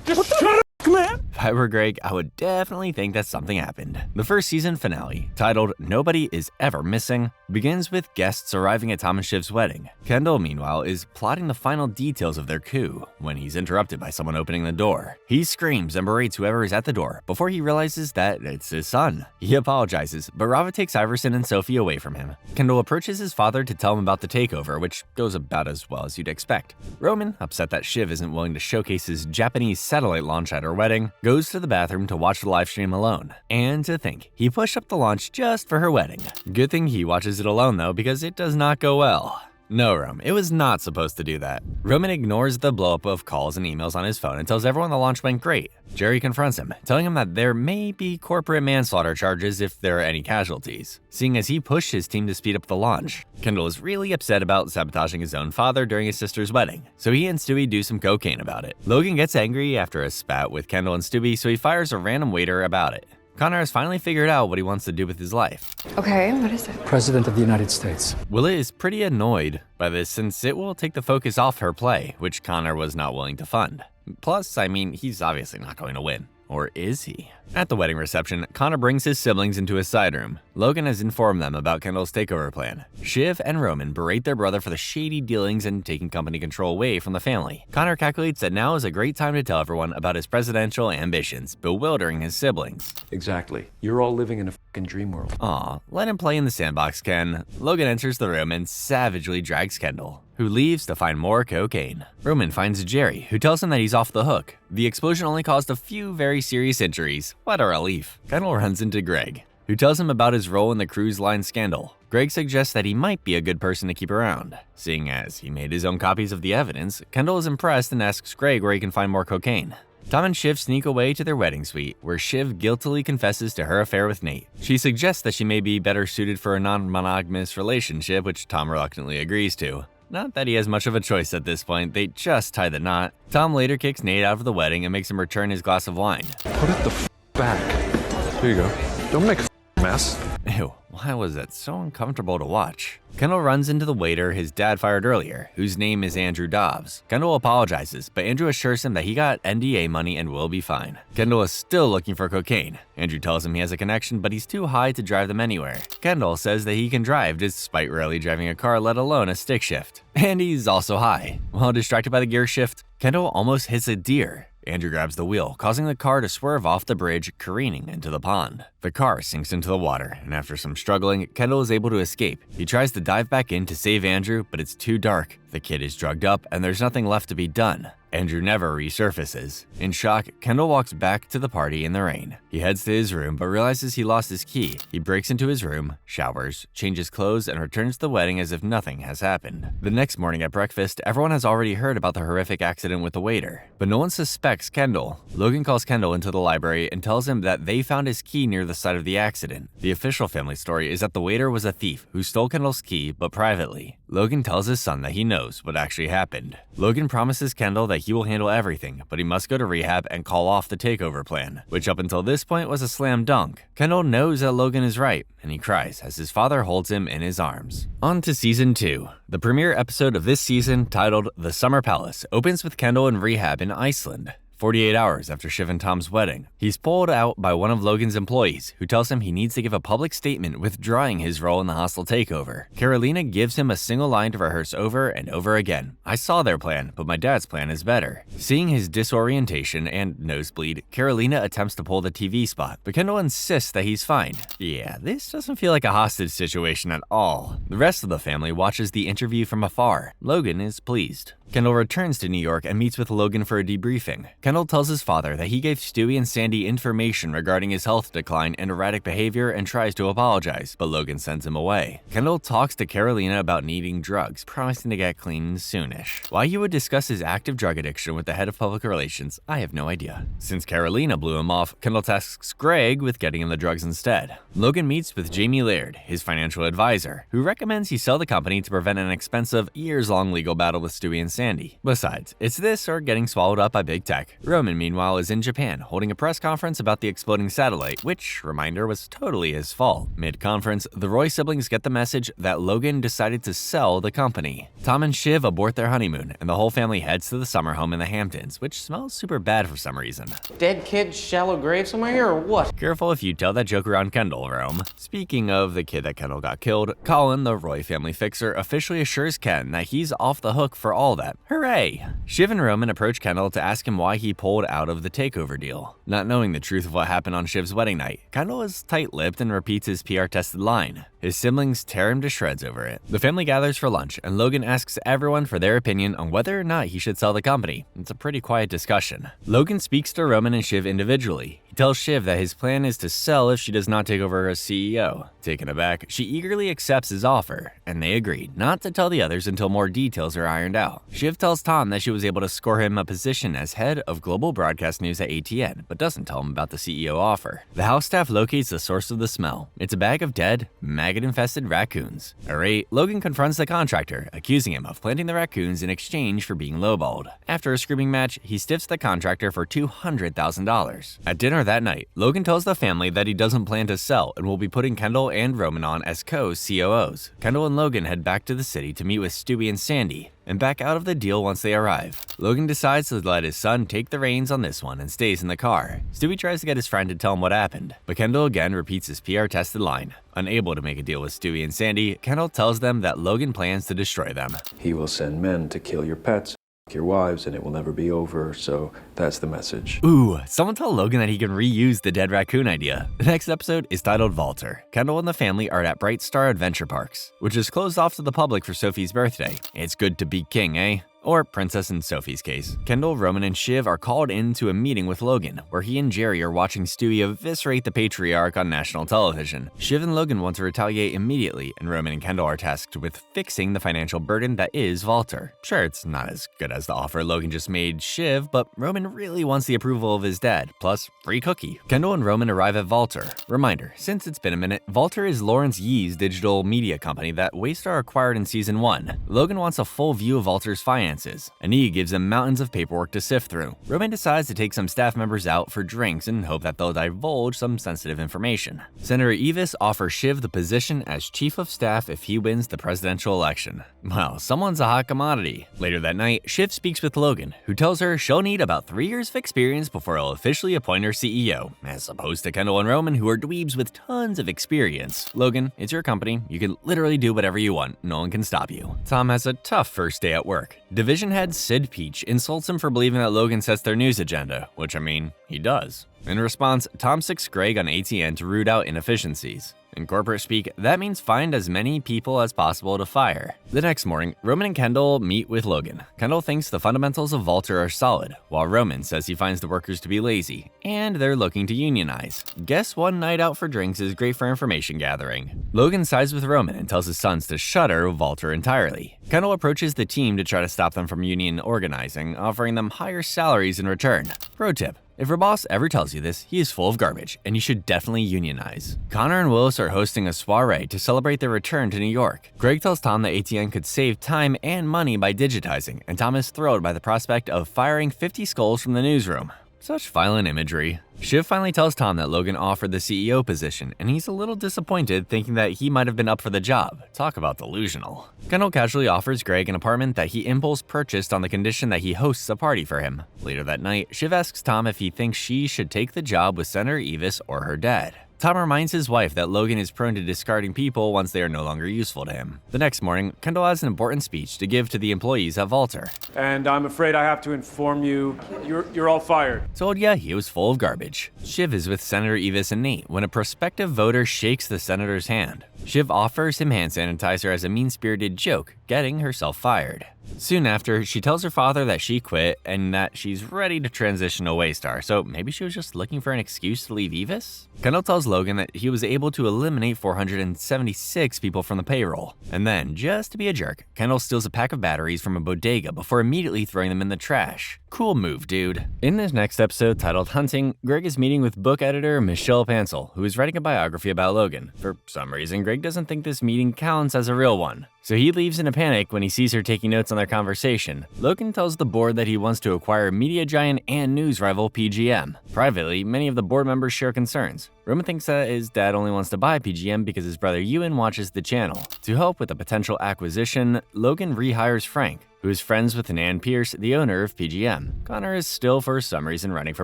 Speaker 2: Just shut up, man!
Speaker 1: If I were Greg, I would definitely think that something happened. The first season finale, titled Nobody Is Ever Missing, begins with guests arriving at Tom and Shiv's wedding. Kendall, meanwhile, is plotting the final details of their coup when he's interrupted by someone opening the door. He screams and berates whoever is at the door before he realizes that it's his son. He apologizes, but Rava takes Iverson and Sophie away from him. Kendall approaches his father to tell him about the takeover, which goes about as well as you'd expect. Roman, upset that Shiv isn't willing to showcase his Japanese satellite launch at her wedding, goes to the bathroom to watch the livestream alone. And to think, he pushed up the launch just for her wedding. Good thing he watches it alone though, because it does not go well. No, Rome, it was not supposed to do that. Roman ignores the blowup of calls and emails on his phone and tells everyone the launch went great. Jerry confronts him, telling him that there may be corporate manslaughter charges if there are any casualties, seeing as he pushed his team to speed up the launch. Kendall is really upset about sabotaging his own father during his sister's wedding, so he and Stewie do some cocaine about it. Logan gets angry after a spat with Kendall and Stewie, so he fires a random waiter about it. Connor has finally figured out what he wants to do with his life.
Speaker 15: Okay, what is it?
Speaker 4: President of the United States.
Speaker 1: Willa is pretty annoyed by this since it will take the focus off her play, which Connor was not willing to fund. Plus, I mean, he's obviously not going to win. Or is he? At the wedding reception, Connor brings his siblings into his side room. Logan has informed them about Kendall's takeover plan. Shiv and Roman berate their brother for the shady dealings and taking company control away from the family. Connor calculates that now is a great time to tell everyone about his presidential ambitions, bewildering his siblings.
Speaker 5: Exactly. You're all living in a fucking dream world.
Speaker 1: Aw, let him play in the sandbox, Ken. Logan enters the room and savagely drags Kendall, who leaves to find more cocaine. Roman finds Jerry, who tells him that he's off the hook. The explosion only caused a few very serious injuries. What a relief. Kendall runs into Greg, who tells him about his role in the cruise line scandal. Greg suggests that he might be a good person to keep around. Seeing as he made his own copies of the evidence, Kendall is impressed and asks Greg where he can find more cocaine. Tom and Shiv sneak away to their wedding suite, where Shiv guiltily confesses to her affair with Nate. She suggests that she may be better suited for a non-monogamous relationship, which Tom reluctantly agrees to. Not that he has much of a choice at this point, they just tie the knot. Tom later kicks Nate out of the wedding and makes him return his glass of wine.
Speaker 5: Put it the back. Here you go. Don't make a mess.
Speaker 1: Ew, why was that so uncomfortable to watch? Kendall runs into the waiter his dad fired earlier, whose name is Andrew Dobbs. Kendall apologizes, but Andrew assures him that he got NDA money and will be fine. Kendall is still looking for cocaine. Andrew tells him he has a connection, but he's too high to drive them anywhere. Kendall says that he can drive despite rarely driving a car, let alone a stick shift. And he's also high. While distracted by the gear shift, Kendall almost hits a deer. Andrew grabs the wheel, causing the car to swerve off the bridge, careening into the pond. The car sinks into the water, and after some struggling, Kendall is able to escape. He tries to dive back in to save Andrew, but it's too dark. The kid is drugged up, and there's nothing left to be done. Andrew never resurfaces. In shock, Kendall walks back to the party in the rain. He heads to his room, but realizes he lost his key. He breaks into his room, showers, changes clothes, and returns to the wedding as if nothing has happened. The next morning at breakfast, everyone has already heard about the horrific accident with the waiter, but no one suspects Kendall. Logan calls Kendall into the library and tells him that they found his key near the site of the accident. The official family story is that the waiter was a thief who stole Kendall's key, but privately. Logan tells his son that he knows what actually happened. Logan promises Kendall that he will handle everything, but he must go to rehab and call off the takeover plan, which up until this point was a slam dunk. Kendall knows that Logan is right, and he cries as his father holds him in his arms. On to Season 2. The premiere episode of this season, titled The Summer Palace, opens with Kendall in rehab in Iceland. 48 hours after Shiv and Tom's wedding, he's pulled out by one of Logan's employees, who tells him he needs to give a public statement withdrawing his role in the hostile takeover. Carolina gives him a single line to rehearse over and over again. "I saw their plan, but my dad's plan is better." Seeing his disorientation and nosebleed, Carolina attempts to pull the TV spot, but Kendall insists that he's fine. Yeah, this doesn't feel like a hostage situation at all. The rest of the family watches the interview from afar. Logan is pleased. Kendall returns to New York and meets with Logan for a debriefing. Kendall tells his father that he gave Stewie and Sandy information regarding his health decline and erratic behavior and tries to apologize, but Logan sends him away. Kendall talks to Carolina about needing drugs, promising to get clean soonish. Why he would discuss his active drug addiction with the head of public relations, I have no idea. Since Carolina blew him off, Kendall tasks Greg with getting him the drugs instead. Logan meets with Jamie Laird, his financial advisor, who recommends he sell the company to prevent an expensive, years-long legal battle with Stewie and Sandy. Besides, it's this or getting swallowed up by big tech. Roman, meanwhile, is in Japan, holding a press conference about the exploding satellite, which, reminder, was totally his fault. Mid-conference, the Roy siblings get the message that Logan decided to sell the company. Tom and Shiv abort their honeymoon, and the whole family heads to the summer home in the Hamptons, which smells super bad for some reason.
Speaker 3: Dead kid, shallow grave somewhere here, or what?
Speaker 1: Careful if you tell that joke around Kendall, Rome. Speaking of the kid that Kendall got killed, Colin, the Roy family fixer, officially assures Ken that he's off the hook for all that. Hooray! Shiv and Roman approach Kendall to ask him why he pulled out of the takeover deal. Not knowing the truth of what happened on Shiv's wedding night, Kendall is tight-lipped and repeats his PR-tested line. His siblings tear him to shreds over it. The family gathers for lunch, and Logan asks everyone for their opinion on whether or not he should sell the company. It's a pretty quiet discussion. Logan speaks to Roman and Shiv individually. He tells Shiv that his plan is to sell if she does not take over as CEO. Taken aback, she eagerly accepts his offer, and they agree not to tell the others until more details are ironed out. Shiv tells Tom that she was able to score him a position as head of global broadcast news at ATN, but doesn't tell him about the CEO offer. The house staff locates the source of the smell. It's a bag of dead, maggot-infested raccoons. Irate, Logan confronts the contractor, accusing him of planting the raccoons in exchange for being lowballed. After a screaming match, he stiffs the contractor for $200,000. At dinner that night, Logan tells the family that he doesn't plan to sell and will be putting Kendall and Roman on as co-COOs. Kendall and Logan head back to the city to meet with Stewie and Sandy, and back out of the deal once they arrive. Logan decides to let his son take the reins on this one and stays in the car. Stewie tries to get his friend to tell him what happened, but Kendall again repeats his PR-tested line. Unable to make a deal with Stewie and Sandy, Kendall tells them that Logan plans to destroy them.
Speaker 5: He will send men to kill your pets, your wives, and it will never be over, so that's the message.
Speaker 1: Ooh, someone tell Logan that he can reuse the dead raccoon idea. The next episode is titled Walter. Kendall and the family are at Bright Star Adventure Parks, which is closed off to the public for Sophie's birthday. It's good to be king, eh? Or princess in Sophie's case. Kendall, Roman, and Shiv are called into a meeting with Logan, where he and Jerry are watching Stewie eviscerate the patriarch on national television. Shiv and Logan want to retaliate immediately, and Roman and Kendall are tasked with fixing the financial burden that is Walter. Sure, it's not as good as the offer Logan just made Shiv, but Roman really wants the approval of his dad, plus free cookie. Kendall and Roman arrive at Walter. Reminder, since it's been a minute, Walter is Lawrence Yee's digital media company that Waystar acquired in Season 1. Logan wants a full view of Walter's finances, and he gives them mountains of paperwork to sift through. Roman decides to take some staff members out for drinks and hope that they'll divulge some sensitive information. Senator Evis offers Shiv the position as chief of staff if he wins the presidential election. Well, someone's a hot commodity. Later that night, Shiv speaks with Logan, who tells her she'll need about 3 years of experience before he'll officially appoint her CEO, as opposed to Kendall and Roman, who are dweebs with tons of experience. Logan, it's your company. You can literally do whatever you want. No one can stop you. Tom has a tough first day at work. Division head Sid Peach insults him for believing that Logan sets their news agenda, which I mean, he does. In response, Tom sicks Greg on ATN to root out inefficiencies. In corporate speak, that means find as many people as possible to fire. The next morning, Roman and Kendall meet with Logan. Kendall thinks the fundamentals of Walter are solid, while Roman says he finds the workers to be lazy, and they're looking to unionize. Guess one night out for drinks is great for information gathering. Logan sides with Roman and tells his sons to shutter Walter entirely. Kendall approaches the team to try to stop them from union organizing, offering them higher salaries in return. Pro tip: if your boss ever tells you this, he is full of garbage, and you should definitely unionize. Connor and Willis are hosting a soiree to celebrate their return to New York. Greg tells Tom that ATN could save time and money by digitizing, and Tom is thrilled by the prospect of firing 50 skulls from the newsroom. Such violent imagery. Shiv finally tells Tom that Logan offered the CEO position, and he's a little disappointed, thinking that he might have been up for the job. Talk about delusional. Kendall casually offers Greg an apartment that he impulse purchased on the condition that he hosts a party for him. Later that night, Shiv asks Tom if he thinks she should take the job with Senator Evis or her dad. Tom reminds his wife that Logan is prone to discarding people once they are no longer useful to him. The next morning, Kendall has an important speech to give to the employees at Valter.
Speaker 2: And I'm afraid I have to inform you, you're all fired.
Speaker 1: Told ya he was full of garbage. Shiv is with Senator Evis and Nate when a prospective voter shakes the senator's hand. Shiv offers him hand sanitizer as a mean-spirited joke, getting herself fired. Soon after, she tells her father that she quit and that she's ready to transition to Waystar, so maybe she was just looking for an excuse to leave Evis? Kendall tells Logan that he was able to eliminate 476 people from the payroll. And then, just to be a jerk, Kendall steals a pack of batteries from a bodega before immediately throwing them in the trash. Cool move, dude. In this next episode titled Hunting, Greg is meeting with book editor Michelle Pansel, who is writing a biography about Logan. For some reason, Greg doesn't think this meeting counts as a real one, so he leaves in a panic when he sees her taking notes on their conversation. Logan tells the board that he wants to acquire media giant and news rival PGM. Privately, many of the board members share concerns. Roman thinks that his dad only wants to buy PGM because his brother Ewan watches the channel. To help with the potential acquisition, Logan rehires Frank, who is friends with Nan Pierce, the owner of PGM. Connor is still for some reason running for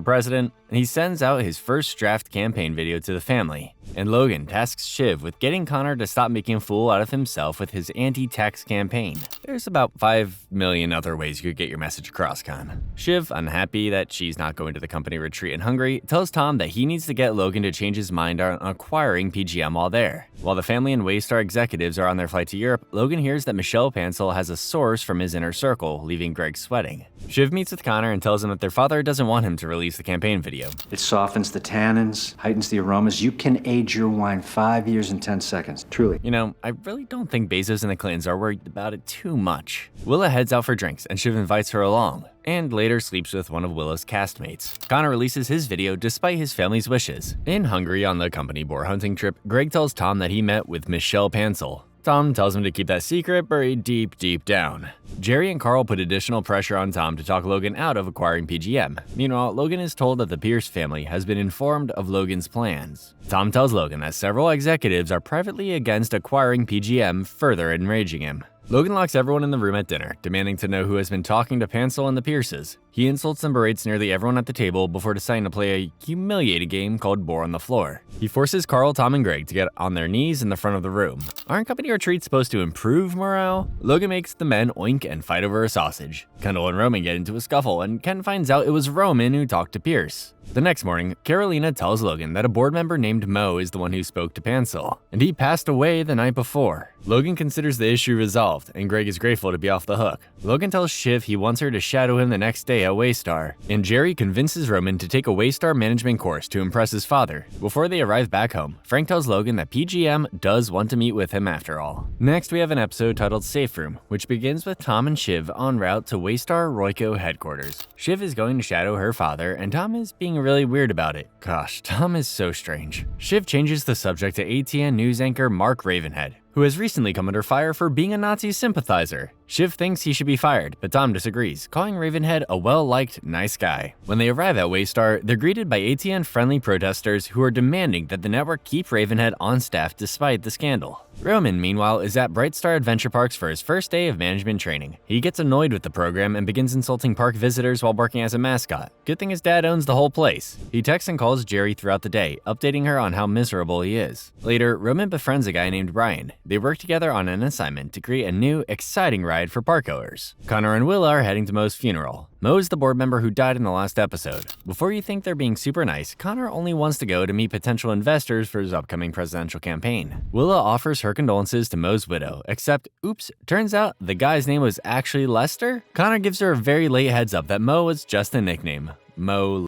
Speaker 1: president, and he sends out his first draft campaign video to the family. And Logan tasks Shiv with getting Connor to stop making a fool out of himself with his anti-tax campaign. There's about 5 million other ways you could get your message across, Con. Shiv, unhappy that she's not going to the company retreat in Hungary, tells Tom that he needs to get Logan to change his mind on acquiring PGM while there. While the family and Waystar executives are on their flight to Europe, Logan hears that Michelle Pansel has a source from his inner circle, leaving Greg sweating. Shiv meets with Connor and tells him that their father doesn't want him to release the campaign video.
Speaker 16: It softens the tannins, heightens the aromas. You can age your wine 5 years and 10 seconds, truly.
Speaker 1: You know, I really don't think Bezos and the Clintons are worried about it too much. Willa heads out for drinks and Shiv invites her along, and later sleeps with one of Willa's castmates. Connor releases his video despite his family's wishes. In Hungary on the company boar hunting trip, Greg tells Tom that he met with Michelle Pansel. Tom tells him to keep that secret buried deep, deep down. Jerry and Carl put additional pressure on Tom to talk Logan out of acquiring PGM. Meanwhile, Logan is told that the Pierce family has been informed of Logan's plans. Tom tells Logan that several executives are privately against acquiring PGM, further enraging him. Logan locks everyone in the room at dinner, demanding to know who has been talking to Pansel and the Pierces. He insults and berates nearly everyone at the table before deciding to play a humiliating game called Boar on the Floor. He forces Carl, Tom, and Greg to get on their knees in the front of the room. Aren't company retreats supposed to improve morale? Logan makes the men oink and fight over a sausage. Kendall and Roman get into a scuffle, and Ken finds out it was Roman who talked to Pierce. The next morning, Carolina tells Logan that a board member named Mo is the one who spoke to Pansel, and he passed away the night before. Logan considers the issue resolved, and Greg is grateful to be off the hook. Logan tells Shiv he wants her to shadow him the next day at Waystar, and Jerry convinces Roman to take a Waystar management course to impress his father. Before they arrive back home, Frank tells Logan that PGM does want to meet with him after all. Next, we have an episode titled Safe Room, which begins with Tom and Shiv en route to Waystar Royco headquarters. Shiv is going to shadow her father, and Tom is being really weird about it. Gosh, Tom is so strange. Shiv changes the subject to ATN news anchor Mark Ravenhead, who has recently come under fire for being a Nazi sympathizer. Shiv thinks he should be fired, but Tom disagrees, calling Ravenhead a well-liked, nice guy. When they arrive at Waystar, they're greeted by ATN-friendly protesters who are demanding that the network keep Ravenhead on staff despite the scandal. Roman, meanwhile, is at Brightstar Adventure Parks for his first day of management training. He gets annoyed with the program and begins insulting park visitors while barking as a mascot. Good thing his dad owns the whole place. He texts and calls Jerry throughout the day, updating her on how miserable he is. Later, Roman befriends a guy named Brian. They work together on an assignment to create a new, exciting ride for parkgoers. Connor and Willa are heading to Mo's funeral. Mo is the board member who died in the last episode. Before you think they're being super nice, Connor only wants to go to meet potential investors for his upcoming presidential campaign. Willa offers her condolences to Mo's widow, except, oops, turns out the guy's name was actually Lester? Connor gives her a very late heads up that Mo was just a nickname. Mo.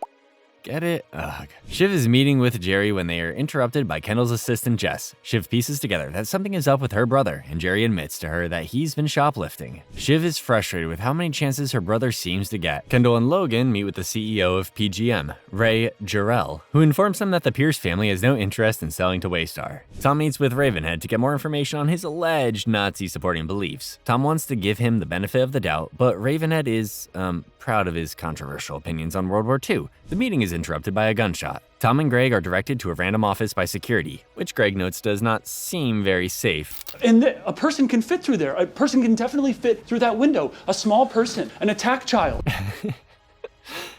Speaker 1: Get it? Ugh. Shiv is meeting with Jerry when they are interrupted by Kendall's assistant Jess. Shiv pieces together that something is up with her brother, and Jerry admits to her that he's been shoplifting. Shiv is frustrated with how many chances her brother seems to get. Kendall and Logan meet with the CEO of PGM, Ray Jarrell, who informs them that the Pierce family has no interest in selling to Waystar. Tom meets with Ravenhead to get more information on his alleged Nazi-supporting beliefs. Tom wants to give him the benefit of the doubt, but Ravenhead is, proud of his controversial opinions on World War II. The meeting is interrupted by a gunshot. Tom and Greg are directed to a random office by security, which Greg notes does not seem very safe.
Speaker 8: And a person can fit through there. A person can definitely fit through that window. A small person, an attack child.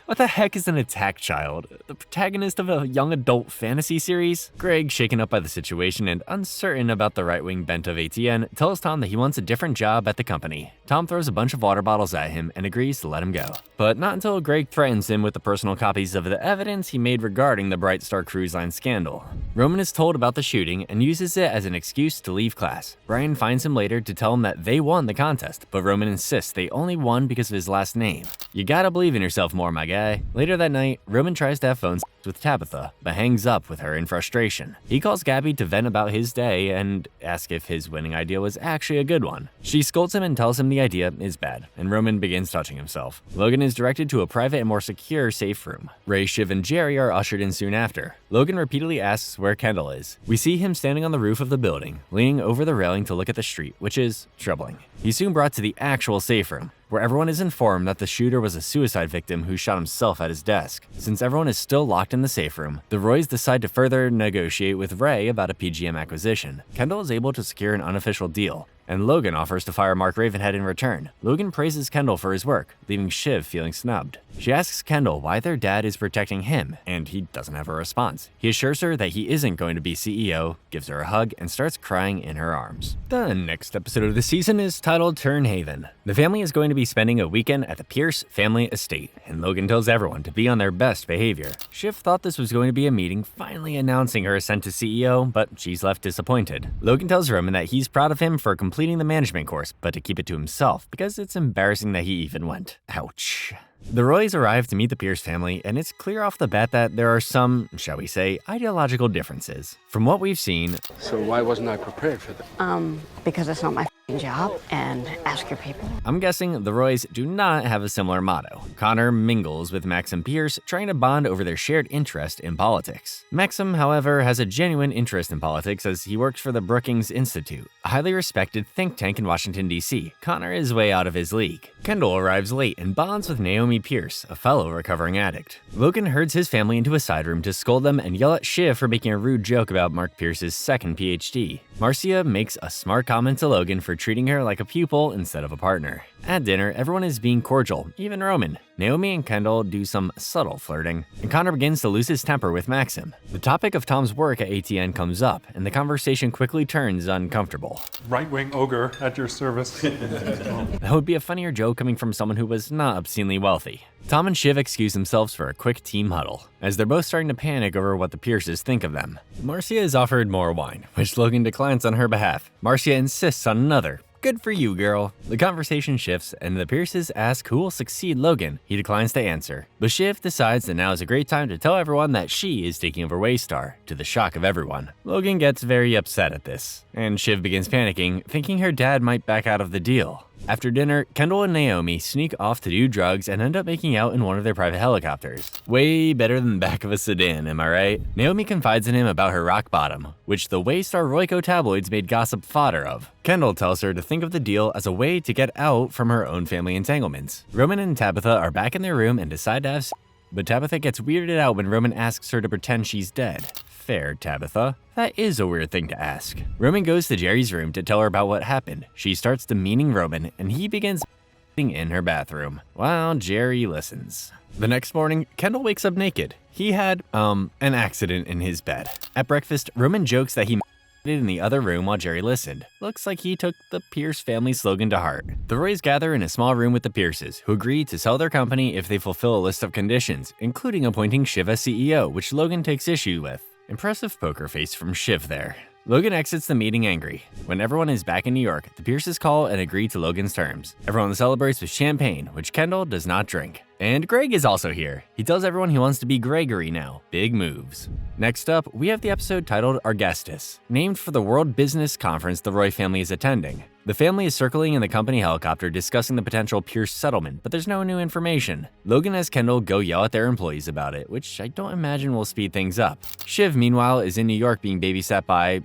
Speaker 1: What the heck is an attack child? The protagonist of a young adult fantasy series? Greg, shaken up by the situation and uncertain about the right-wing bent of ATN, tells Tom that he wants a different job at the company. Tom throws a bunch of water bottles at him and agrees to let him go. But not until Greg threatens him with the personal copies of the evidence he made regarding the Bright Star Cruise Line scandal. Roman is told about the shooting and uses it as an excuse to leave class. Brian finds him later to tell him that they won the contest, but Roman insists they only won because of his last name. You gotta believe in yourself more, my guy. Later that night, Roman tries to have phone sex with Tabitha, but hangs up with her in frustration. He calls Gabby to vent about his day and asks if his winning idea was actually a good one. She scolds him and tells him the idea is bad, and Roman begins touching himself. Logan is directed to a private and more secure safe room. Ray, Shiv, and Jerry are ushered in soon after. Logan repeatedly asks where Kendall is. We see him standing on the roof of the building, leaning over the railing to look at the street, which is troubling. He's soon brought to the actual safe room, where everyone is informed that the shooter was a suicide victim who shot himself at his desk. Since everyone is still locked in the safe room, the Roys decide to further negotiate with Ray about a PGM acquisition. Kendall is able to secure an unofficial deal, and Logan offers to fire Mark Ravenhead in return. Logan praises Kendall for his work, leaving Shiv feeling snubbed. She asks Kendall why their dad is protecting him, and he doesn't have a response. He assures her that he isn't going to be CEO, gives her a hug, and starts crying in her arms. The next episode of the season is titled Turnhaven. The family is going to be spending a weekend at the Pierce family estate, and Logan tells everyone to be on their best behavior. Shiv thought this was going to be a meeting finally announcing her ascent to CEO, but she's left disappointed. Logan tells Roman that he's proud of him for completing the management course, but to keep it to himself because it's embarrassing that he even went. Ouch. The Roys arrive to meet the Pierce family, and it's clear off the bat that there are some, shall we say, ideological differences. From what we've seen...
Speaker 14: So why wasn't I prepared for that?
Speaker 17: Because it's not my job, and ask your people.
Speaker 1: I'm guessing the Roys do not have a similar motto. Connor mingles with Maxim Pierce, trying to bond over their shared interest in politics. Maxim, however, has a genuine interest in politics as he works for the Brookings Institute, a highly respected think tank in Washington, D.C. Connor is way out of his league. Kendall arrives late and bonds with Naomi Pierce, a fellow recovering addict. Logan herds his family into a side room to scold them and yell at Shiv for making a rude joke about Mark Pierce's second PhD. Marcia makes a smart comment to Logan for treating her like a pupil instead of a partner. At dinner, everyone is being cordial, even Roman. Naomi and Kendall do some subtle flirting, and Connor begins to lose his temper with Maxim. The topic of Tom's work at ATN comes up, and the conversation quickly turns uncomfortable.
Speaker 18: Right-wing ogre at your service.
Speaker 1: That would be a funnier joke coming from someone who was not obscenely wealthy. Tom and Shiv excuse themselves for a quick team huddle, as they're both starting to panic over what the Pierces think of them. Marcia is offered more wine, which Logan declines on her behalf. Marcia insists on another. Good for you, girl. The conversation shifts, and the Pierces ask who will succeed Logan. He declines to answer. But Shiv decides that now is a great time to tell everyone that she is taking over Waystar, to the shock of everyone. Logan gets very upset at this, and Shiv begins panicking, thinking her dad might back out of the deal. After dinner, Kendall and Naomi sneak off to do drugs and end up making out in one of their private helicopters. Way better than the back of a sedan, am I right? Naomi confides in him about her rock bottom, which the Waystar Royco tabloids made gossip fodder of. Kendall tells her to think of the deal as a way to get out from her own family entanglements. Roman and Tabitha are back in their room and decide to have sex, but Tabitha gets weirded out when Roman asks her to pretend she's dead. Fair, Tabitha. That is a weird thing to ask. Roman goes to Jerry's room to tell her about what happened. She starts demeaning Roman, and he begins in her bathroom, while Jerry listens. The next morning, Kendall wakes up naked. He had, an accident in his bed. At breakfast, Roman jokes that he in the other room while Jerry listened. Looks like he took the Pierce family slogan to heart. The Roys gather in a small room with the Pierces, who agree to sell their company if they fulfill a list of conditions, including appointing Shiv as CEO, which Logan takes issue with. Impressive poker face from Shiv there. Logan exits the meeting angry. When everyone is back in New York, the Pierces call and agree to Logan's terms. Everyone celebrates with champagne, which Kendall does not drink. And Greg is also here. He tells everyone he wants to be Gregory now. Big moves. Next up, we have the episode titled Argestis, named for the World Business Conference the Roy family is attending. The family is circling in the company helicopter discussing the potential Pierce settlement, but there's no new information. Logan has Kendall go yell at their employees about it, which I don't imagine will speed things up. Shiv, meanwhile, is in New York being babysat by,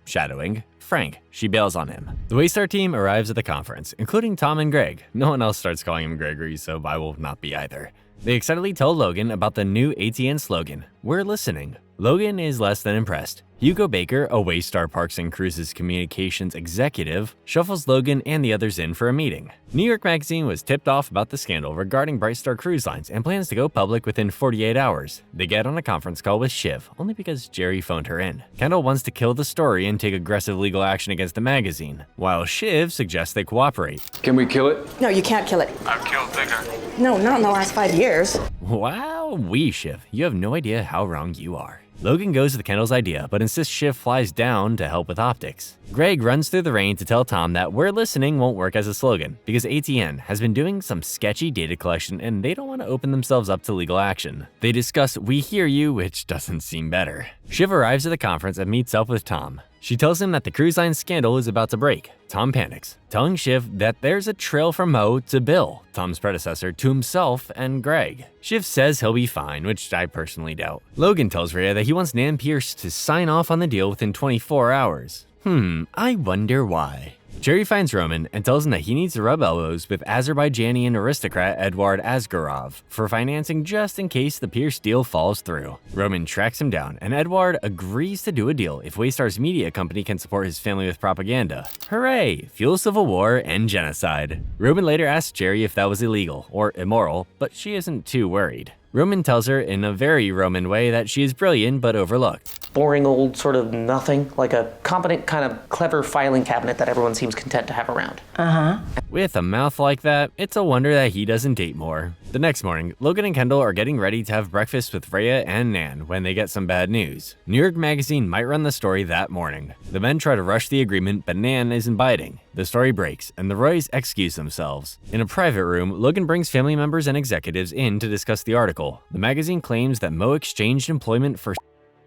Speaker 1: shadowing, Frank. She bails on him. The Waystar team arrives at the conference, including Tom and Greg. No one else starts calling him Gregory, so I will not be either. They excitedly tell Logan about the new ATN slogan, "We're listening." Logan is less than impressed. Hugo Baker, a Waystar Parks and Cruises communications executive, shuffles Logan and the others in for a meeting. New York Magazine was tipped off about the scandal regarding Brightstar Cruise Lines and plans to go public within 48 hours. They get on a conference call with Shiv, only because Jerry phoned her in. Kendall wants to kill the story and take aggressive legal action against the magazine, while Shiv suggests they cooperate.
Speaker 5: Can we kill it?
Speaker 19: No, you can't kill it.
Speaker 18: I've killed bigger.
Speaker 19: No, not in the last 5 years.
Speaker 1: Wow, Shiv, you have no idea how wrong you are. Logan goes with Kendall's idea, but insists Shiv flies down to help with optics. Greg runs through the rain to tell Tom that "We're listening" won't work as a slogan, because ATN has been doing some sketchy data collection and they don't want to open themselves up to legal action. They discuss "We hear you," which doesn't seem better. Shiv arrives at the conference and meets up with Tom. She tells him that the cruise line scandal is about to break. Tom panics, telling Shiv that there's a trail from Mo to Bill, Tom's predecessor, to himself and Greg. Shiv says he'll be fine, which I personally doubt. Logan tells Rhea that he wants Nan Pierce to sign off on the deal within 24 hours. I wonder why. Jerry finds Roman and tells him that he needs to rub elbows with Azerbaijani aristocrat Eduard Asgarov for financing just in case the Pierce deal falls through. Roman tracks him down, and Eduard agrees to do a deal if Waystar's media company can support his family with propaganda. Hooray! Fuel civil war and genocide. Roman later asks Jerry if that was illegal or immoral, but she isn't too worried. Roman tells her in a very Roman way that she is brilliant but overlooked.
Speaker 3: Boring old sort of nothing, like a competent kind of clever filing cabinet that everyone seems content to have around.
Speaker 1: With a mouth like that, it's a wonder that he doesn't date more. The next morning, Logan and Kendall are getting ready to have breakfast with Rhea and Nan when they get some bad news. New York Magazine might run the story that morning. The men try to rush the agreement, but Nan isn't biting. The story breaks, and the Roys excuse themselves. In a private room, Logan brings family members and executives in to discuss the article. The magazine claims that Mo exchanged employment for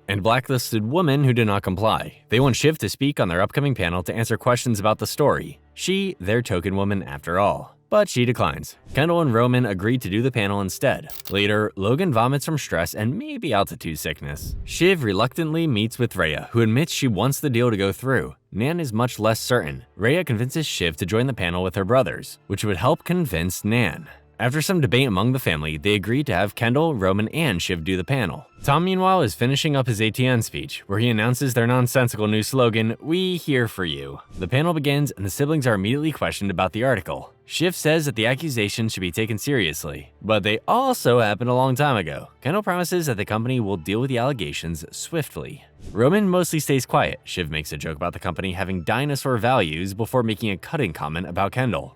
Speaker 1: and blacklisted women who did not comply. They want Shiv to speak on their upcoming panel to answer questions about the story. She, their token woman after all. But she declines. Kendall and Roman agree to do the panel instead. Later, Logan vomits from stress and maybe altitude sickness. Shiv reluctantly meets with Rhea, who admits she wants the deal to go through. Nan is much less certain. Rhea convinces Shiv to join the panel with her brothers, which would help convince Nan. After some debate among the family, they agree to have Kendall, Roman, and Shiv do the panel. Tom, meanwhile, is finishing up his ATN speech, where he announces their nonsensical new slogan, "We here for you." The panel begins, and the siblings are immediately questioned about the article. Shiv says that the accusations should be taken seriously, but they also happened a long time ago. Kendall promises that the company will deal with the allegations swiftly. Roman mostly stays quiet. Shiv makes a joke about the company having dinosaur values before making a cutting comment about Kendall.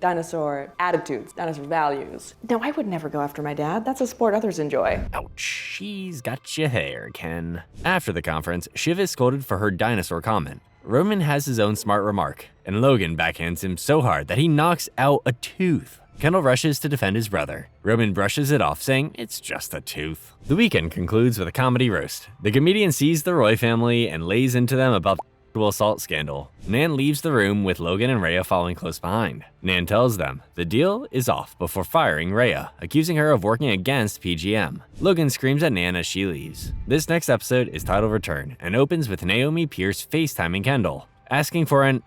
Speaker 6: Dinosaur attitudes, dinosaur values. No, I would never go after my dad. That's a sport others enjoy.
Speaker 1: Ouch, she's got your hair, Ken. After the conference, Shiv is scolded for her dinosaur comment. Roman has his own smart remark, and Logan backhands him so hard that he knocks out a tooth. Kendall rushes to defend his brother. Roman brushes it off, saying it's just a tooth. The weekend concludes with a comedy roast. The comedian sees the Roy family and lays into them about the sexual assault scandal. Nan leaves the room with Logan and Rhea following close behind. Nan tells them the deal is off before firing Rhea, accusing her of working against PGM. Logan screams at Nan as she leaves. This next episode is titled Return and opens with Naomi Pierce FaceTiming Kendall, asking for an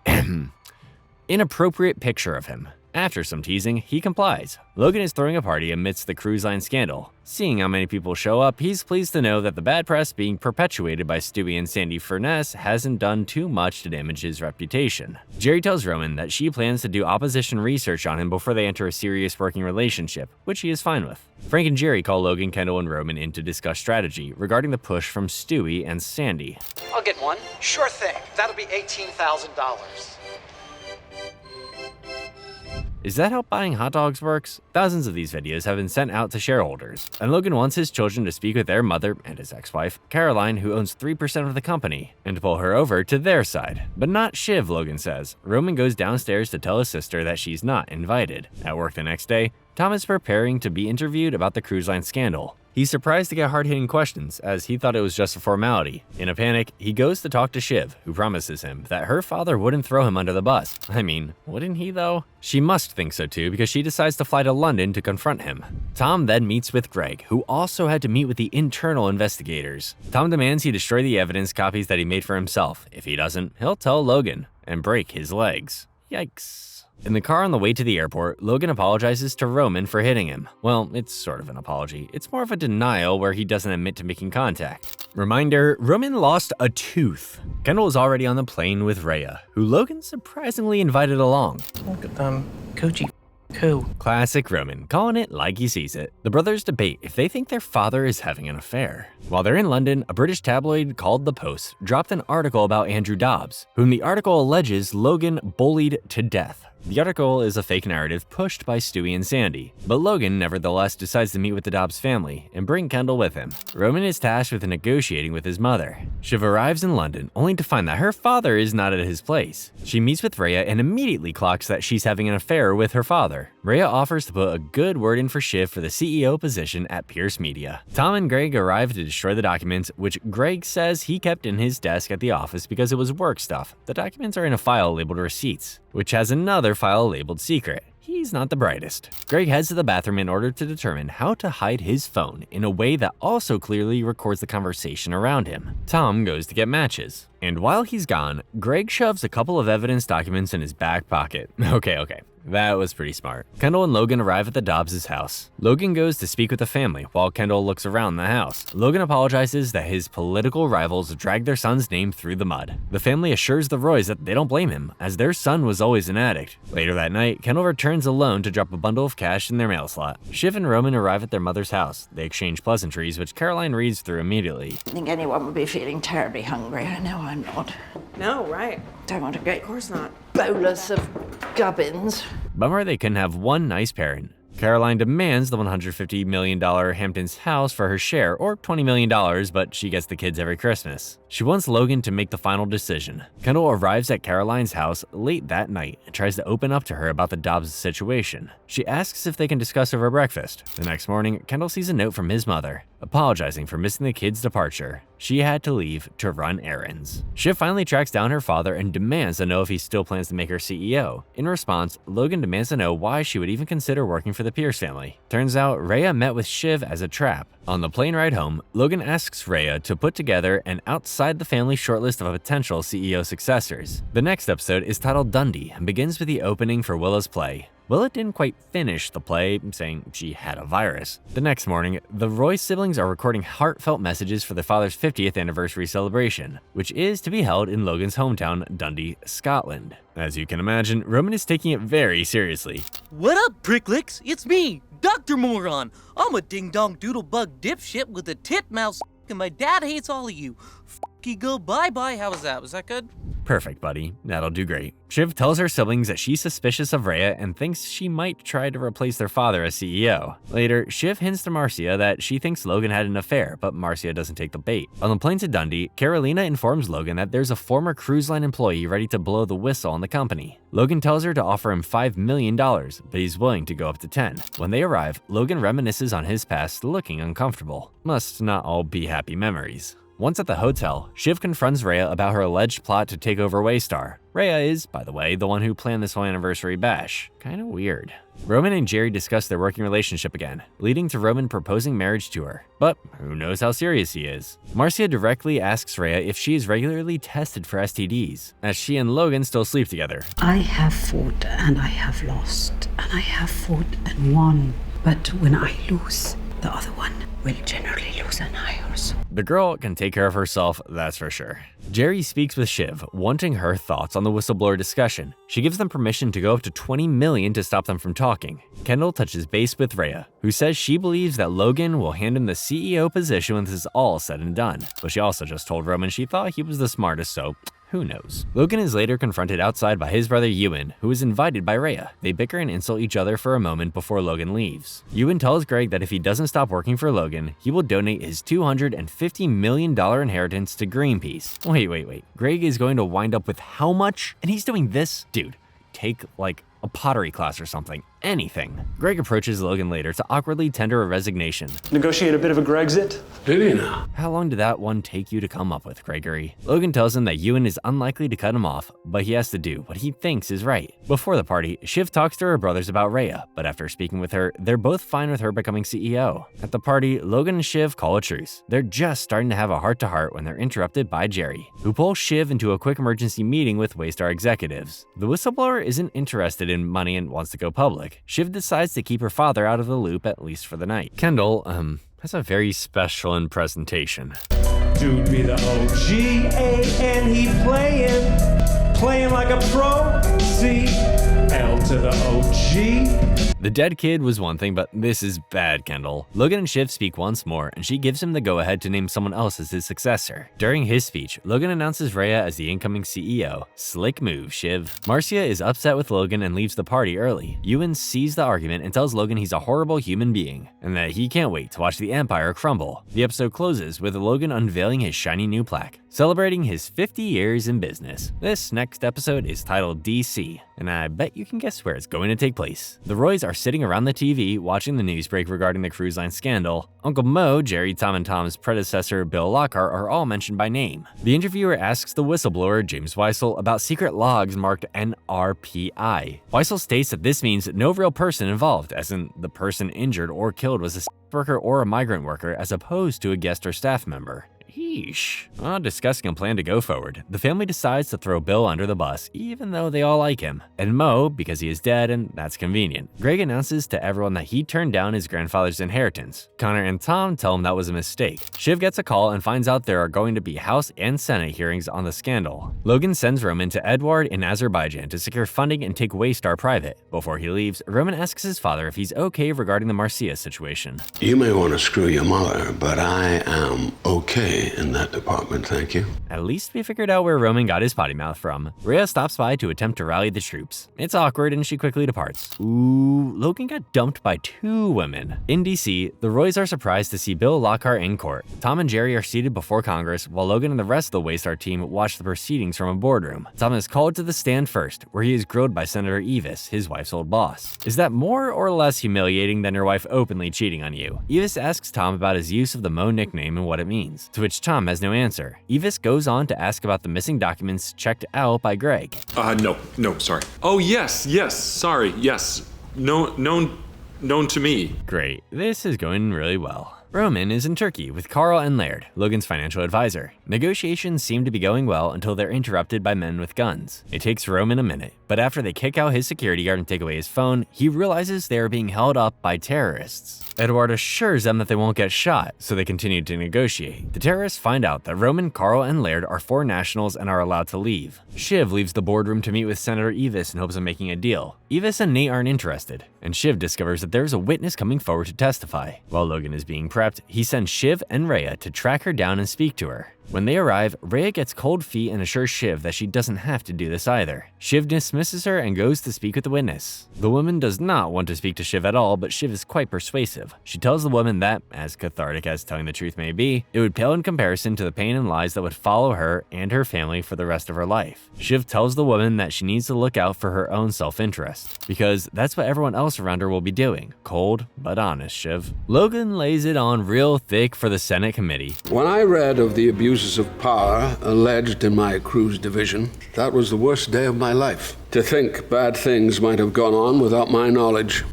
Speaker 1: inappropriate picture of him. After some teasing, he complies. Logan is throwing a party amidst the cruise line scandal. Seeing how many people show up, he's pleased to know that the bad press being perpetuated by Stewie and Sandy Furness hasn't done too much to damage his reputation. Jerry tells Roman that she plans to do opposition research on him before they enter a serious working relationship, which he is fine with. Frank and Jerry call Logan, Kendall, and Roman in to discuss strategy regarding the push from Stewie and Sandy.
Speaker 20: I'll get one. Sure thing. That'll be $18,000.
Speaker 1: Is that how buying hot dogs works? Thousands of these videos have been sent out to shareholders, and Logan wants his children to speak with their mother and his ex-wife, Caroline, who owns 3% of the company, and to pull her over to their side. But not Shiv, Logan says. Roman goes downstairs to tell his sister that she's not invited. At work the next day, Tom is preparing to be interviewed about the cruise line scandal. He's surprised to get hard-hitting questions, as he thought it was just a formality. In a panic, he goes to talk to Shiv, who promises him that her father wouldn't throw him under the bus. I mean, wouldn't he though? She must think so too, because she decides to fly to London to confront him. Tom then meets with Greg, who also had to meet with the internal investigators. Tom demands he destroy the evidence copies that he made for himself. If he doesn't, he'll tell Logan and break his legs. Yikes. In the car on the way to the airport, Logan apologizes to Roman for hitting him. Well, it's sort of an apology. It's more of a denial where he doesn't admit to making contact. Reminder, Roman lost a tooth. Kendall is already on the plane with Rhea, who Logan surprisingly invited along.
Speaker 3: Look at them. Coochie. Cool.
Speaker 1: Classic Roman, calling it like he sees it. The brothers debate if they think their father is having an affair. While they're in London, a British tabloid called The Post dropped an article about Andrew Dobbs, whom the article alleges Logan bullied to death. The article is a fake narrative pushed by Stewie and Sandy, but Logan nevertheless decides to meet with the Dobbs family and bring Kendall with him. Roman is tasked with negotiating with his mother. Shiv arrives in London only to find that her father is not at his place. She meets with Rhea and immediately clocks that she's having an affair with her father. Rhea offers to put a good word in for Shiv for the CEO position at Pierce Media. Tom and Greg arrive to destroy the documents, which Greg says he kept in his desk at the office because it was work stuff. The documents are in a file labeled receipts, which has another file labeled secret. He's not the brightest. Greg heads to the bathroom in order to determine how to hide his phone in a way that also clearly records the conversation around him. Tom goes to get matches. And while he's gone, Greg shoves a couple of evidence documents in his back pocket. Okay. That was pretty smart. Kendall and Logan arrive at the Dobbs' house. Logan goes to speak with the family while Kendall looks around the house. Logan apologizes that his political rivals dragged their son's name through the mud. The family assures the Roys that they don't blame him, as their son was always an addict. Later that night, Kendall returns alone to drop a bundle of cash in their mail slot. Shiv and Roman arrive at their mother's house. They exchange pleasantries, which Caroline reads through immediately.
Speaker 17: I think anyone would be feeling terribly hungry. I know I'm not.
Speaker 6: No, right.
Speaker 17: Don't want to get
Speaker 6: Of course not.
Speaker 17: bolus of gubbins.
Speaker 1: Bummer they couldn't have one nice parent. Caroline demands the $150 million Hamptons house for her share, or $20 million, but she gets the kids every Christmas. She wants Logan to make the final decision. Kendall arrives at Caroline's house late that night and tries to open up to her about the Dobbs situation. She asks if they can discuss over breakfast. The next morning, Kendall sees a note from his mother, apologizing for missing the kids' departure. She had to leave to run errands. Shiv finally tracks down her father and demands to know if he still plans to make her CEO. In response, Logan demands to know why she would even consider working for the Pierce family. Turns out, Rhea met with Shiv as a trap. On the plane ride home, Logan asks Rhea to put together an outside the family shortlist of potential CEO successors. The next episode is titled Dundee and begins with the opening for Willa's play. Willa didn't quite finish the play, saying she had a virus. The next morning, the Roy siblings are recording heartfelt messages for their father's 50th anniversary celebration, which is to be held in Logan's hometown, Dundee, Scotland. As you can imagine, Roman is taking it very seriously.
Speaker 21: What up, pricklicks? It's me, Dr. Moron. I'm a ding-dong doodle-bug dipshit with a tit-mouse and my dad hates all of you. F***y go bye-bye. How was that? Was that good?
Speaker 1: Perfect, buddy. That'll do great. Shiv tells her siblings that she's suspicious of Rhea and thinks she might try to replace their father as CEO. Later, Shiv hints to Marcia that she thinks Logan had an affair, but Marcia doesn't take the bait. On the plane to Dundee, Carolina informs Logan that there's a former cruise line employee ready to blow the whistle on the company. Logan tells her to offer him $5 million, but he's willing to go up to 10. When they arrive, Logan reminisces on his past, looking uncomfortable. Must not all be happy memories. Once at the hotel, Shiv confronts Rhea about her alleged plot to take over Waystar. Rhea is, by the way, the one who planned this whole anniversary bash. Kinda weird. Roman and Jerry discuss their working relationship again, leading to Roman proposing marriage to her. But who knows how serious he is? Marcia directly asks Rhea if she is regularly tested for STDs, as she and Logan still sleep together.
Speaker 22: I have fought and I have lost, and I have fought and won. But when I lose, the other one will generally lose an eye or so.
Speaker 1: The girl can take care of herself, that's for sure. Jerry speaks with Shiv, wanting her thoughts on the whistleblower discussion. She gives them permission to go up to $20 million to stop them from talking. Kendall touches base with Rhea, who says she believes that Logan will hand him the CEO position when this is all said and done. But she also just told Roman she thought he was the smartest, so who knows? Logan is later confronted outside by his brother Ewan, who is invited by Rhea. They bicker and insult each other for a moment before Logan leaves. Ewan tells Greg that if he doesn't stop working for Logan, he will donate his $250 million inheritance to Greenpeace. Wait. Greg is going to wind up with how much? And he's doing this? Dude, take like a pottery class or something. anything. Greg approaches Logan later to awkwardly tender a resignation.
Speaker 8: Negotiate a bit of a Grexit?
Speaker 14: Did he now?
Speaker 1: How long did that one take you to come up with, Gregory? Logan tells him that Ewan is unlikely to cut him off, but he has to do what he thinks is right. Before the party, Shiv talks to her brothers about Rhea, but after speaking with her, they're both fine with her becoming CEO. At the party, Logan and Shiv call a truce. They're just starting to have a heart-to-heart when they're interrupted by Jerry, who pulls Shiv into a quick emergency meeting with Waystar executives. The whistleblower isn't interested in money and wants to go public. Shiv decides to keep her father out of the loop, at least for the night. Kendall, has a very special presentation.
Speaker 7: Dude be the OG, and he playing like a pro. C, L to the OG.
Speaker 1: The dead kid was one thing, but this is bad, Kendall. Logan and Shiv speak once more, and she gives him the go-ahead to name someone else as his successor. During his speech, Logan announces Rhea as the incoming CEO. Slick move, Shiv. Marcia is upset with Logan and leaves the party early. Ewan sees the argument and tells Logan he's a horrible human being, and that he can't wait to watch the Empire crumble. The episode closes with Logan unveiling his shiny new plaque, celebrating his 50 years in business. This next episode is titled DC, and I bet you can guess where it's going to take place. The Roys are sitting around the TV watching the news break regarding the cruise line scandal. Uncle Mo, Jerry, Tom, and Tom's predecessor, Bill Lockhart, are all mentioned by name. The interviewer asks the whistleblower, James Weissel, about secret logs marked NRPI. Weissel states that this means no real person involved, as in the person injured or killed was a worker or a migrant worker, as opposed to a guest or staff member. Yeesh. While discussing a plan to go forward, the family decides to throw Bill under the bus, even though they all like him. And Mo, because he is dead, and that's convenient. Greg announces to everyone that he turned down his grandfather's inheritance. Connor and Tom tell him that was a mistake. Shiv gets a call and finds out there are going to be House and Senate hearings on the scandal. Logan sends Roman to Edward in Azerbaijan to secure funding and take Waystar private. Before he leaves, Roman asks his father if he's okay regarding the Marcia situation.
Speaker 14: You may want to screw your mother, but I am okay in that department, thank you.
Speaker 1: At least we figured out where Roman got his potty mouth from. Rhea stops by to attempt to rally the troops. It's awkward and she quickly departs. Ooh, Logan got dumped by 2 women. In DC, the Roys are surprised to see Bill Lockhart in court. Tom and Jerry are seated before Congress, while Logan and the rest of the Waystar team watch the proceedings from a boardroom. Tom is called to the stand first, where he is grilled by Senator Evis, his wife's old boss. Is that more or less humiliating than your wife openly cheating on you? Evis asks Tom about his use of the Mo nickname and what it means, to which Tom has no answer. Evis goes on to ask about the missing documents checked out by Greg.
Speaker 10: No, sorry. Oh, yes, sorry, yes. Known to me.
Speaker 1: Great, this is going really well. Roman is in Turkey with Carl and Laird, Logan's financial advisor. Negotiations seem to be going well until they're interrupted by men with guns. It takes Roman a minute, but after they kick out his security guard and take away his phone, he realizes they are being held up by terrorists. Edward assures them that they won't get shot, so they continue to negotiate. The terrorists find out that Roman, Carl, and Laird are foreign nationals and are allowed to leave. Shiv leaves the boardroom to meet with Senator Evis in hopes of making a deal. Evis and Nate aren't interested, and Shiv discovers that there's a witness coming forward to testify. While Logan is being prepped, he sends Shiv and Rhea to track her down and speak to her. When they arrive, Rhea gets cold feet and assures Shiv that she doesn't have to do this either. Shiv dismisses her and goes to speak with the witness. The woman does not want to speak to Shiv at all, but Shiv is quite persuasive. She tells the woman that, as cathartic as telling the truth may be, it would pale in comparison to the pain and lies that would follow her and her family for the rest of her life. Shiv tells the woman that she needs to look out for her own self-interest, because that's what everyone else around her will be doing. Cold, but honest, Shiv. Logan lays it on real thick for the Senate committee.
Speaker 14: When I read of the abuses of power alleged in my cruise division, that was the worst day of my life. To think bad things might have gone on without my knowledge.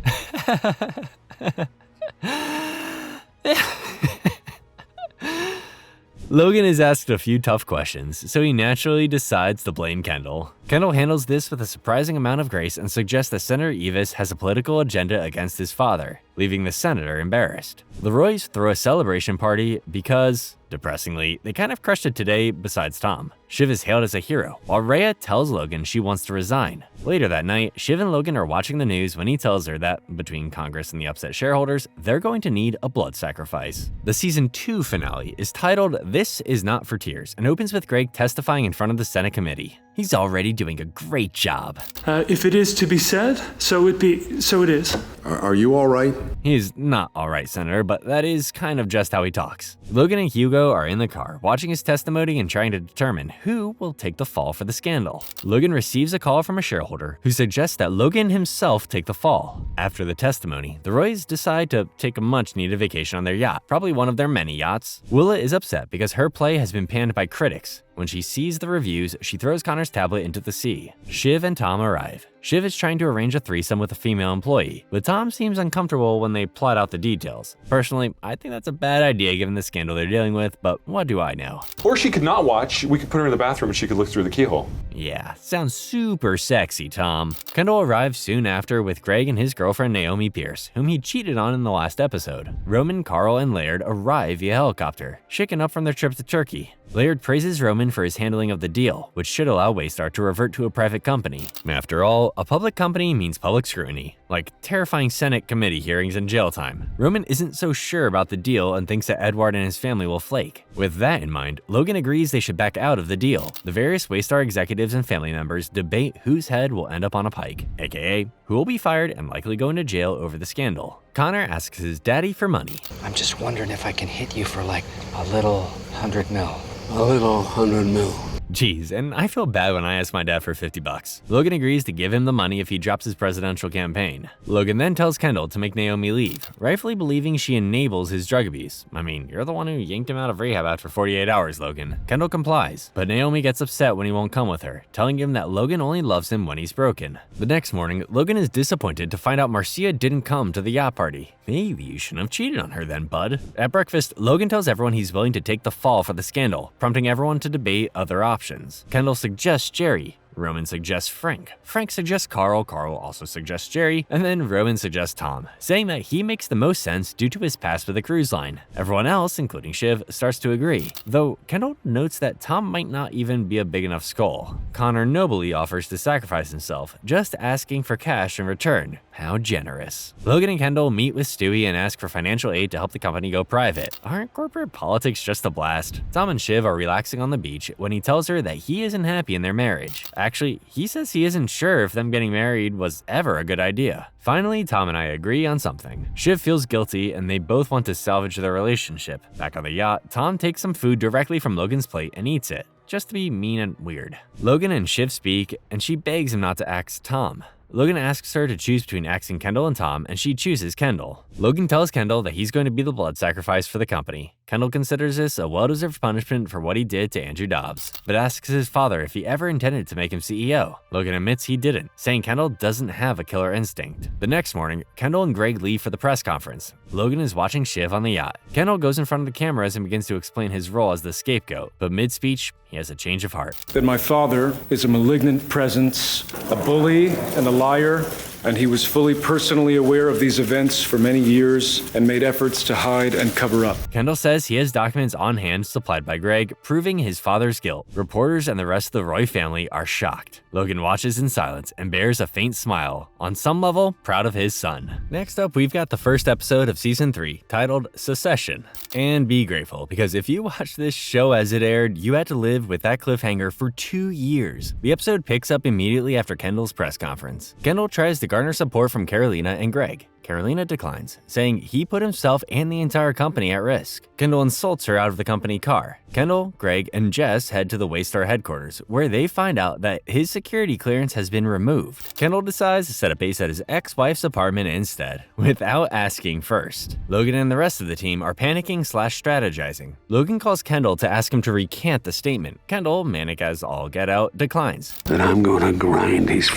Speaker 1: Logan is asked a few tough questions, so he naturally decides to blame Kendall. Kendall handles this with a surprising amount of grace and suggests that Senator Evis has a political agenda against his father, leaving the senator embarrassed. The Roys throw a celebration party because, depressingly, they kind of crushed it today besides Tom. Shiv is hailed as a hero, while Rhea tells Logan she wants to resign. Later that night, Shiv and Logan are watching the news when he tells her that, between Congress and the upset shareholders, they're going to need a blood sacrifice. The Season 2 finale is titled This Is Not for Tears and opens with Greg testifying in front of the Senate committee. He's already doing a great job.
Speaker 8: If it is to be said, so it is.
Speaker 11: Are you all right?
Speaker 1: He's not all right, Senator, but that is kind of just how he talks. Logan and Hugo are in the car, watching his testimony and trying to determine who will take the fall for the scandal. Logan receives a call from a shareholder who suggests that Logan himself take the fall. After the testimony, the Roys decide to take a much-needed vacation on their yacht, probably one of their many yachts. Willa is upset because her play has been panned by critics. When she sees the reviews, she throws Connor's tablet into the sea. Shiv and Tom arrive. Shiv is trying to arrange a threesome with a female employee, but Tom seems uncomfortable when they plot out the details. Personally, I think that's a bad idea given the scandal they're dealing with, but what do I know?
Speaker 10: Or she could not watch. We could put her in the bathroom and she could look through the keyhole.
Speaker 1: Yeah, sounds super sexy, Tom. Kendall arrives soon after with Greg and his girlfriend Naomi Pierce, whom he cheated on in the last episode. Roman, Carl, and Laird arrive via helicopter, shaken up from their trip to Turkey. Laird praises Roman for his handling of the deal, which should allow Waystar to revert to a private company. After all, a public company means public scrutiny, like terrifying Senate committee hearings and jail time. Roman isn't so sure about the deal and thinks that Edward and his family will flake. With that in mind, Logan agrees they should back out of the deal. The various Waystar executives and family members debate whose head will end up on a pike, aka who will be fired and likely go into jail over the scandal. Connor asks his daddy for money.
Speaker 12: I'm just wondering if I can hit you for like a little 100 mil.
Speaker 14: A little 100 mil.
Speaker 1: Geez, and I feel bad when I ask my dad for $50. Logan agrees to give him the money if he drops his presidential campaign. Logan then tells Kendall to make Naomi leave, rightfully believing she enables his drug abuse. I mean, you're the one who yanked him out of rehab after 48 hours, Logan. Kendall complies, but Naomi gets upset when he won't come with her, telling him that Logan only loves him when he's broken. The next morning, Logan is disappointed to find out Marcia didn't come to the yacht party. Maybe you shouldn't have cheated on her then, bud. At breakfast, Logan tells everyone he's willing to take the fall for the scandal, prompting everyone to debate other options. Kendall suggests Jerry. Roman suggests Frank. Frank suggests Carl. Carl also suggests Jerry. And then Roman suggests Tom, saying that he makes the most sense due to his past with the cruise line. Everyone else, including Shiv, starts to agree, though Kendall notes that Tom might not even be a big enough skull. Connor nobly offers to sacrifice himself, just asking for cash in return. How generous. Logan and Kendall meet with Stewie and ask for financial aid to help the company go private. Aren't corporate politics just a blast? Tom and Shiv are relaxing on the beach when he tells her that he isn't happy in their marriage. Actually, he says he isn't sure if them getting married was ever a good idea. Finally, Tom and I agree on something. Shiv feels guilty and they both want to salvage their relationship. Back on the yacht, Tom takes some food directly from Logan's plate and eats it, just to be mean and weird. Logan and Shiv speak and she begs him not to axe Tom. Logan asks her to choose between axing Kendall and Tom, and she chooses Kendall. Logan tells Kendall that he's going to be the blood sacrifice for the company. Kendall considers this a well-deserved punishment for what he did to Andrew Dobbs, but asks his father if he ever intended to make him CEO. Logan admits he didn't, saying Kendall doesn't have a killer instinct. The next morning, Kendall and Greg leave for the press conference. Logan is watching Shiv on the yacht. Kendall goes in front of the cameras and begins to explain his role as the scapegoat, but mid-speech, he has a change of heart.
Speaker 2: That my father is a malignant presence, a bully and a liar, and he was fully personally aware of these events for many years and made efforts to hide and cover up.
Speaker 1: Kendall says he has documents on hand supplied by Greg proving his father's guilt. Reporters and the rest of the Roy family are shocked. Logan watches in silence and bears a faint smile, on some level proud of his son. Next up, we've got the first episode of season 3 titled Secession. And be grateful, because if you watched this show as it aired, you had to live with that cliffhanger for 2 years. The episode picks up immediately after Kendall's press conference. Kendall tries to garner support from Carolina and Greg. Carolina declines, saying he put himself and the entire company at risk. Kendall insults her out of the company car. Kendall, Greg, and Jess head to the Waystar headquarters, where they find out that his security clearance has been removed. Kendall decides to set up base at his ex-wife's apartment instead, without asking first. Logan and the rest of the team are panicking/strategizing. Logan calls Kendall to ask him to recant the statement. Kendall, manic as all get out, declines.
Speaker 14: That I'm gonna grind these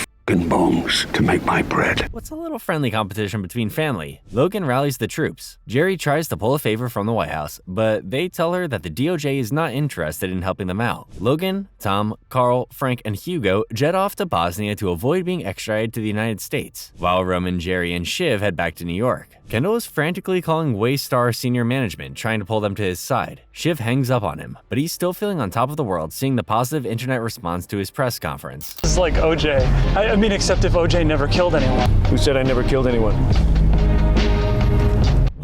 Speaker 14: bones to make my bread.
Speaker 1: What's a little friendly competition between family? Logan rallies the troops. Jerry tries to pull a favor from the White House, but they tell her that the DOJ is not interested in helping them out. Logan, Tom, Carl, Frank, and Hugo jet off to Bosnia to avoid being extradited to the United States, while Roman, Jerry, and Shiv head back to New York. Kendall is frantically calling Waystar senior management, trying to pull them to his side. Shiv hangs up on him, but he's still feeling on top of the world, seeing the positive internet response to his press conference.
Speaker 8: It's like OJ. I mean, except if OJ never killed anyone.
Speaker 2: Who said I never killed anyone?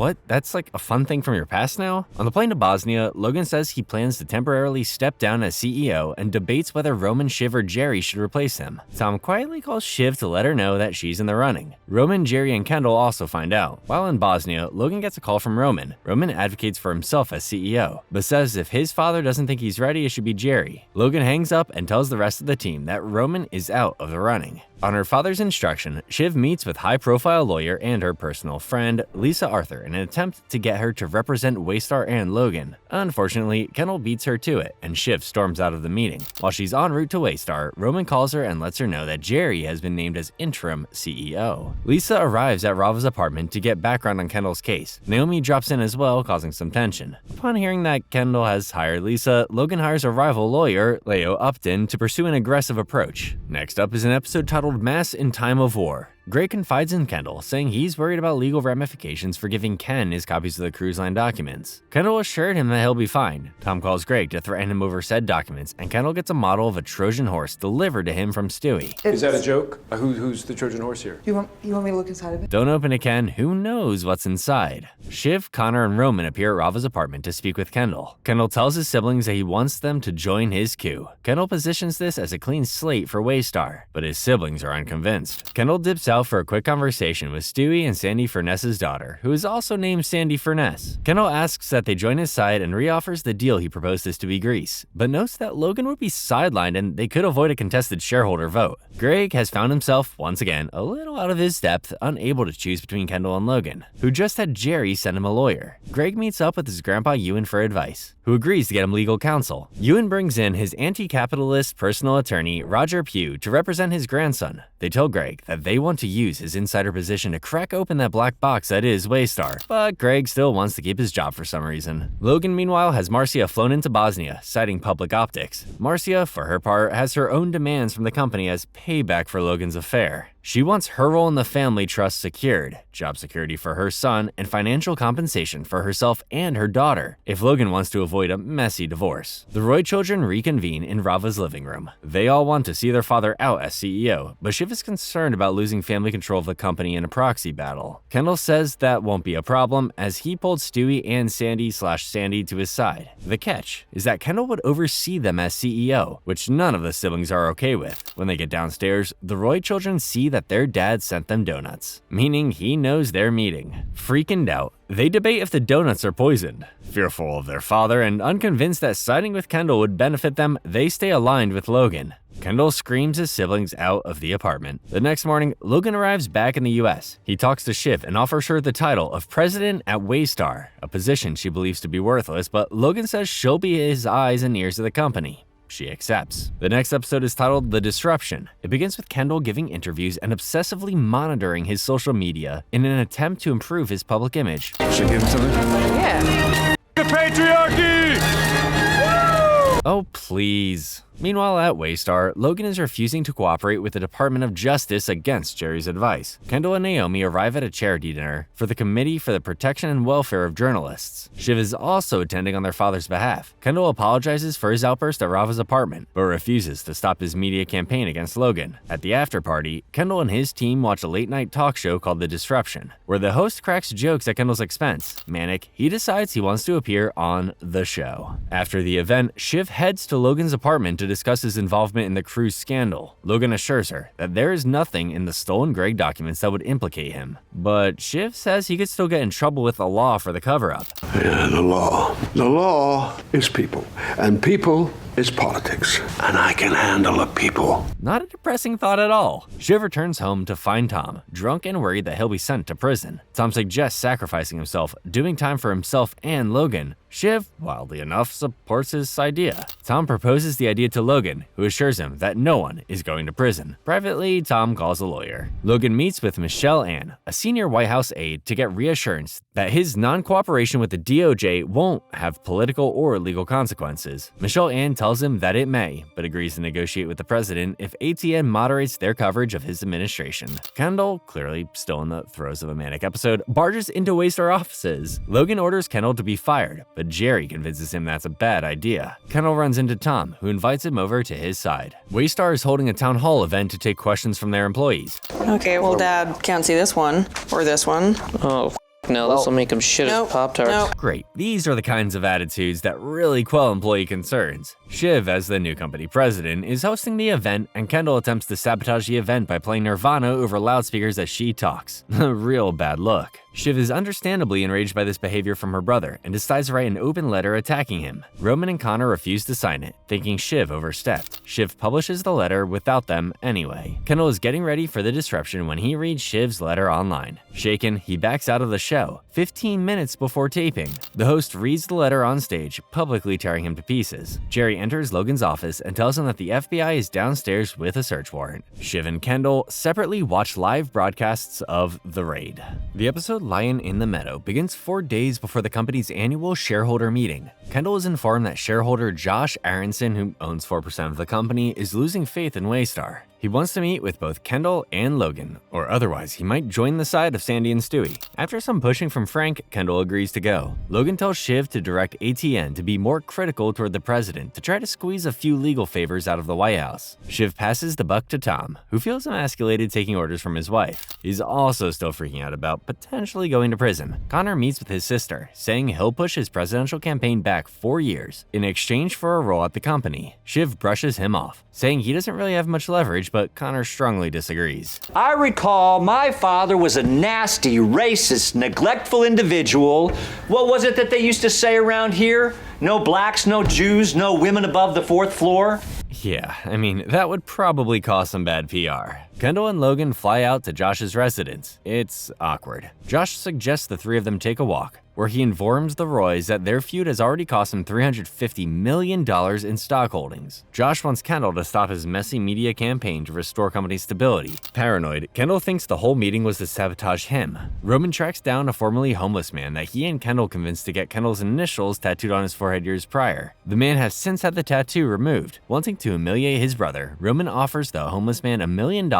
Speaker 1: what? That's like a fun thing from your past now? On the plane to Bosnia, Logan says he plans to temporarily step down as CEO and debates whether Roman, Shiv, or Jerry should replace him. Tom quietly calls Shiv to let her know that she's in the running. Roman, Jerry, and Kendall also find out. While in Bosnia, Logan gets a call from Roman. Roman advocates for himself as CEO, but says if his father doesn't think he's ready, it should be Jerry. Logan hangs up and tells the rest of the team that Roman is out of the running. On her father's instruction, Shiv meets with high-profile lawyer and her personal friend, Lisa Arthur, in an attempt to get her to represent Waystar and Logan. Unfortunately, Kendall beats her to it, and Shiv storms out of the meeting. While she's en route to Waystar, Roman calls her and lets her know that Jerry has been named as interim CEO. Lisa arrives at Rava's apartment to get background on Kendall's case. Naomi drops in as well, causing some tension. Upon hearing that Kendall has hired Lisa, Logan hires a rival lawyer, Leo Upton, to pursue an aggressive approach. Next up is an episode titled Mass in Time of War. Greg confides in Kendall, saying he's worried about legal ramifications for giving Ken his copies of the cruise line documents. Kendall assured him that he'll be fine. Tom calls Greg to threaten him over said documents, and Kendall gets a model of a Trojan horse delivered to him from Stewie.
Speaker 2: Is that a joke? Who's the Trojan horse here?
Speaker 6: You want me to look inside of it?
Speaker 1: Don't open it, Ken. Who knows what's inside? Shiv, Connor, and Roman appear at Rava's apartment to speak with Kendall. Kendall tells his siblings that he wants them to join his coup. Kendall positions this as a clean slate for Waystar, but his siblings are unconvinced. Kendall dips out for a quick conversation with Stewie and Sandy Furness's daughter, who is also named Sandy Furness. Kendall asks that they join his side and reoffers the deal he proposed to Stewie Grease, but notes that Logan would be sidelined and they could avoid a contested shareholder vote. Greg has found himself, once again, a little out of his depth, unable to choose between Kendall and Logan, who just had Jerry send him a lawyer. Greg meets up with his grandpa Ewan for advice, who agrees to get him legal counsel. Ewan brings in his anti-capitalist personal attorney, Roger Pugh, to represent his grandson. They tell Greg that they want to use his insider position to crack open that black box that is Waystar, but Greg still wants to keep his job for some reason. Logan, meanwhile, has Marcia flown into Bosnia, citing public optics. Marcia, for her part, has her own demands from the company as payback for Logan's affair. She wants her role in the family trust secured, job security for her son, and financial compensation for herself and her daughter, if Logan wants to avoid a messy divorce. The Roy children reconvene in Rava's living room. They all want to see their father out as CEO, but Shiv is concerned about losing family control of the company in a proxy battle. Kendall says that won't be a problem, as he pulled Stewie and Sandy to his side. The catch is that Kendall would oversee them as CEO, which none of the siblings are okay with. When they get downstairs, the Roy children see that their dad sent them donuts, meaning he knows they're meeting. Freaking out, they debate if the donuts are poisoned. Fearful of their father and unconvinced that siding with Kendall would benefit them, they stay aligned with Logan. Kendall screams his siblings out of the apartment. The next morning, Logan arrives back in the US. He talks to Shiv and offers her the title of president at Waystar, a position she believes to be worthless, but Logan says she'll be his eyes and ears of the company. She accepts. The next episode is titled The Disruption. It begins with Kendall giving interviews and obsessively monitoring his social media in an attempt to improve his public image.
Speaker 2: Should I give him something?
Speaker 6: Yeah.
Speaker 2: The patriarchy!
Speaker 1: Oh, please. Meanwhile, at Waystar, Logan is refusing to cooperate with the Department of Justice against Jerry's advice. Kendall and Naomi arrive at a charity dinner for the Committee for the Protection and Welfare of Journalists. Shiv is also attending on their father's behalf. Kendall apologizes for his outburst at Rava's apartment, but refuses to stop his media campaign against Logan. At the after-party, Kendall and his team watch a late-night talk show called The Disruption, where the host cracks jokes at Kendall's expense. Manic, he decides he wants to appear on the show. After the event, Shiv heads to Logan's apartment to discuss his involvement in the cruise scandal. Logan assures her that there is nothing in the stolen Greg documents that would implicate him, but Shiv says he could still get in trouble with the law for the cover-up.
Speaker 14: Yeah, the law. The law is people, and people is politics, and I can handle a people.
Speaker 1: Not a depressing thought at all. Shiv returns home to find Tom, drunk and worried that he'll be sent to prison. Tom suggests sacrificing himself, doing time for himself and Logan. Shiv, wildly enough, supports his idea. Tom proposes the idea to Logan, who assures him that no one is going to prison. Privately, Tom calls a lawyer. Logan meets with Michelle Ann, a senior White House aide, to get reassurance that his non-cooperation with the DOJ won't have political or legal consequences. Michelle Ann tells him that it may, but agrees to negotiate with the president if ATN moderates their coverage of his administration. Kendall, clearly still in the throes of a manic episode, barges into Waystar offices. Logan orders Kendall to be fired, but Jerry convinces him that's a bad idea. Kendall runs into Tom, who invites him over to his side. Waystar is holding a town hall event to take questions from their employees.
Speaker 6: Okay, well, Dad can't see this one or this one. Oh,
Speaker 3: no, this will make him shit his Pop-Tarts.
Speaker 1: Great. These are the kinds of attitudes that really quell employee concerns. Shiv, as the new company president, is hosting the event, and Kendall attempts to sabotage the event by playing Nirvana over loudspeakers as she talks. A real bad look. Shiv is understandably enraged by this behavior from her brother and decides to write an open letter attacking him. Roman and Connor refuse to sign it, thinking Shiv overstepped. Shiv publishes the letter without them anyway. Kendall is getting ready for the disruption when he reads Shiv's letter online. Shaken, he backs out of the show, 15 minutes before taping. The host reads the letter on stage, publicly tearing him to pieces. Jerry enters Logan's office and tells him that the FBI is downstairs with a search warrant. Shiv and Kendall separately watch live broadcasts of the raid. The episode Lion in the Meadow begins 4 days before the company's annual shareholder meeting. Kendall is informed that shareholder Josh Aronson, who owns 4% of the company, is losing faith in Waystar. He wants to meet with both Kendall and Logan, or otherwise he might join the side of Sandy and Stewie. After some pushing from Frank, Kendall agrees to go. Logan tells Shiv to direct ATN to be more critical toward the president to try to squeeze a few legal favors out of the White House. Shiv passes the buck to Tom, who feels emasculated taking orders from his wife. He's also still freaking out about potentially going to prison. Connor meets with his sister, saying he'll push his presidential campaign back 4 years in exchange for a role at the company. Shiv brushes him off, saying he doesn't really have much leverage, but Connor strongly disagrees.
Speaker 16: I recall my father was a nasty, racist, neglectful individual. What was it that they used to say around here? No blacks, no Jews, no women above the 4th floor?
Speaker 1: Yeah, I mean, that would probably cause some bad PR. Kendall and Logan fly out to Josh's residence. It's awkward. Josh suggests the three of them take a walk, where he informs the Roys that their feud has already cost him $350 million in stock holdings. Josh wants Kendall to stop his messy media campaign to restore company stability. Paranoid, Kendall thinks the whole meeting was to sabotage him. Roman tracks down a formerly homeless man that he and Kendall convinced to get Kendall's initials tattooed on his forehead years prior. The man has since had the tattoo removed. Wanting to humiliate his brother, Roman offers the homeless man $1 million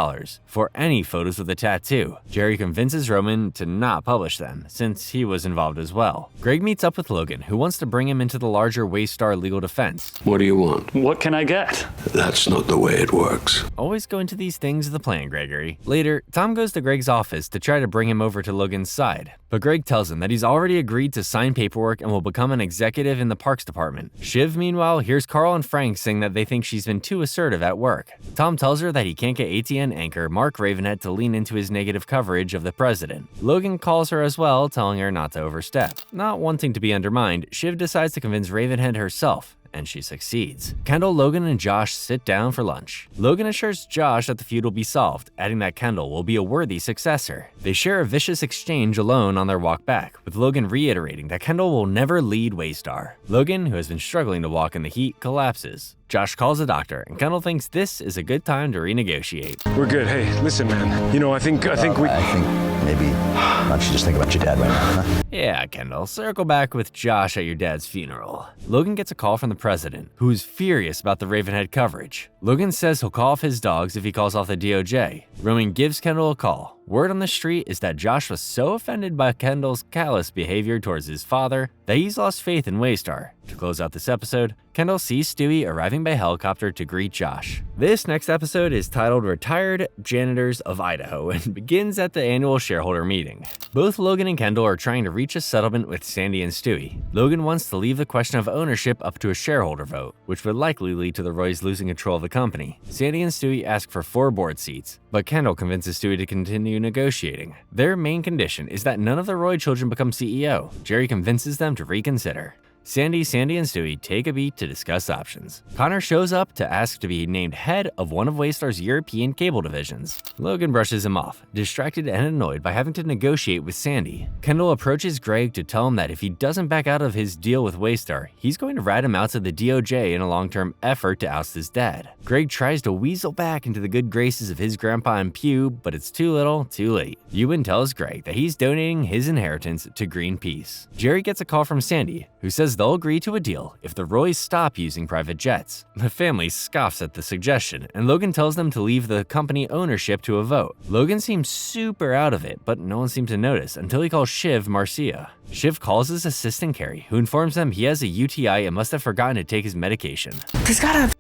Speaker 1: for any photos of the tattoo. Jerry convinces Roman to not publish them, since he was involved as well. Greg meets up with Logan, who wants to bring him into the larger Waystar legal defense.
Speaker 14: What do you want?
Speaker 8: What can I get?
Speaker 14: That's not the way it works.
Speaker 1: Always go into these things the plan, Gregory. Later, Tom goes to Greg's office to try to bring him over to Logan's side, but Greg tells him that he's already agreed to sign paperwork and will become an executive in the parks department. Shiv, meanwhile, hears Carl and Frank saying that they think she's been too assertive at work. Tom tells her that he can't get ATN anchor Mark Ravenhead to lean into his negative coverage of the president. Logan calls her as well, telling her not to overstep. Not wanting to be undermined, Shiv decides to convince Ravenhead herself, and she succeeds. Kendall, Logan, and Josh sit down for lunch. Logan assures Josh that the feud will be solved, adding that Kendall will be a worthy successor. They share a vicious exchange alone on their walk back, with Logan reiterating that Kendall will never lead Waystar. Logan, who has been struggling to walk in the heat, collapses. Josh calls a doctor, and Kendall thinks this is a good time to renegotiate.
Speaker 2: We're good. Hey, listen, man. You know, I think
Speaker 11: maybe why don't you just think about your dad right now, huh?
Speaker 1: Yeah, Kendall, circle back with Josh at your dad's funeral. Logan gets a call from the president, who's furious about the Ravenhead coverage. Logan says he'll call off his dogs if he calls off the DOJ. Roman gives Kendall a call. Word on the street is that Josh was so offended by Kendall's callous behavior towards his father that he's lost faith in Waystar. To close out this episode, Kendall sees Stewie arriving by helicopter to greet Josh. This next episode is titled Retired Janitors of Idaho and begins at the annual shareholder meeting. Both Logan and Kendall are trying to reach a settlement with Sandy and Stewie. Logan wants to leave the question of ownership up to a shareholder vote, which would likely lead to the Roys losing control of the company. Sandy and Stewie ask for 4 board seats, but Kendall convinces Stewie to continue negotiating. Their main condition is that none of the Roy children become CEO. Jerry convinces them to reconsider. Sandy, and Stewie take a beat to discuss options. Connor shows up to ask to be named head of one of Waystar's European cable divisions. Logan brushes him off, distracted and annoyed by having to negotiate with Sandy. Kendall approaches Greg to tell him that if he doesn't back out of his deal with Waystar, he's going to rat him out to the DOJ in a long-term effort to oust his dad. Greg tries to weasel back into the good graces of his grandpa and Pew, but it's too little, too late. Ewan tells Greg that he's donating his inheritance to Greenpeace. Jerry gets a call from Sandy, who says they'll agree to a deal if the Roys stop using private jets. The family scoffs at the suggestion, and Logan tells them to leave the company ownership to a vote. Logan seems super out of it, but no one seems to notice until he calls Shiv Marcia. Shiv calls his assistant Carrie, who informs them he has a UTI and must have forgotten to take his medication.
Speaker 19: He's got a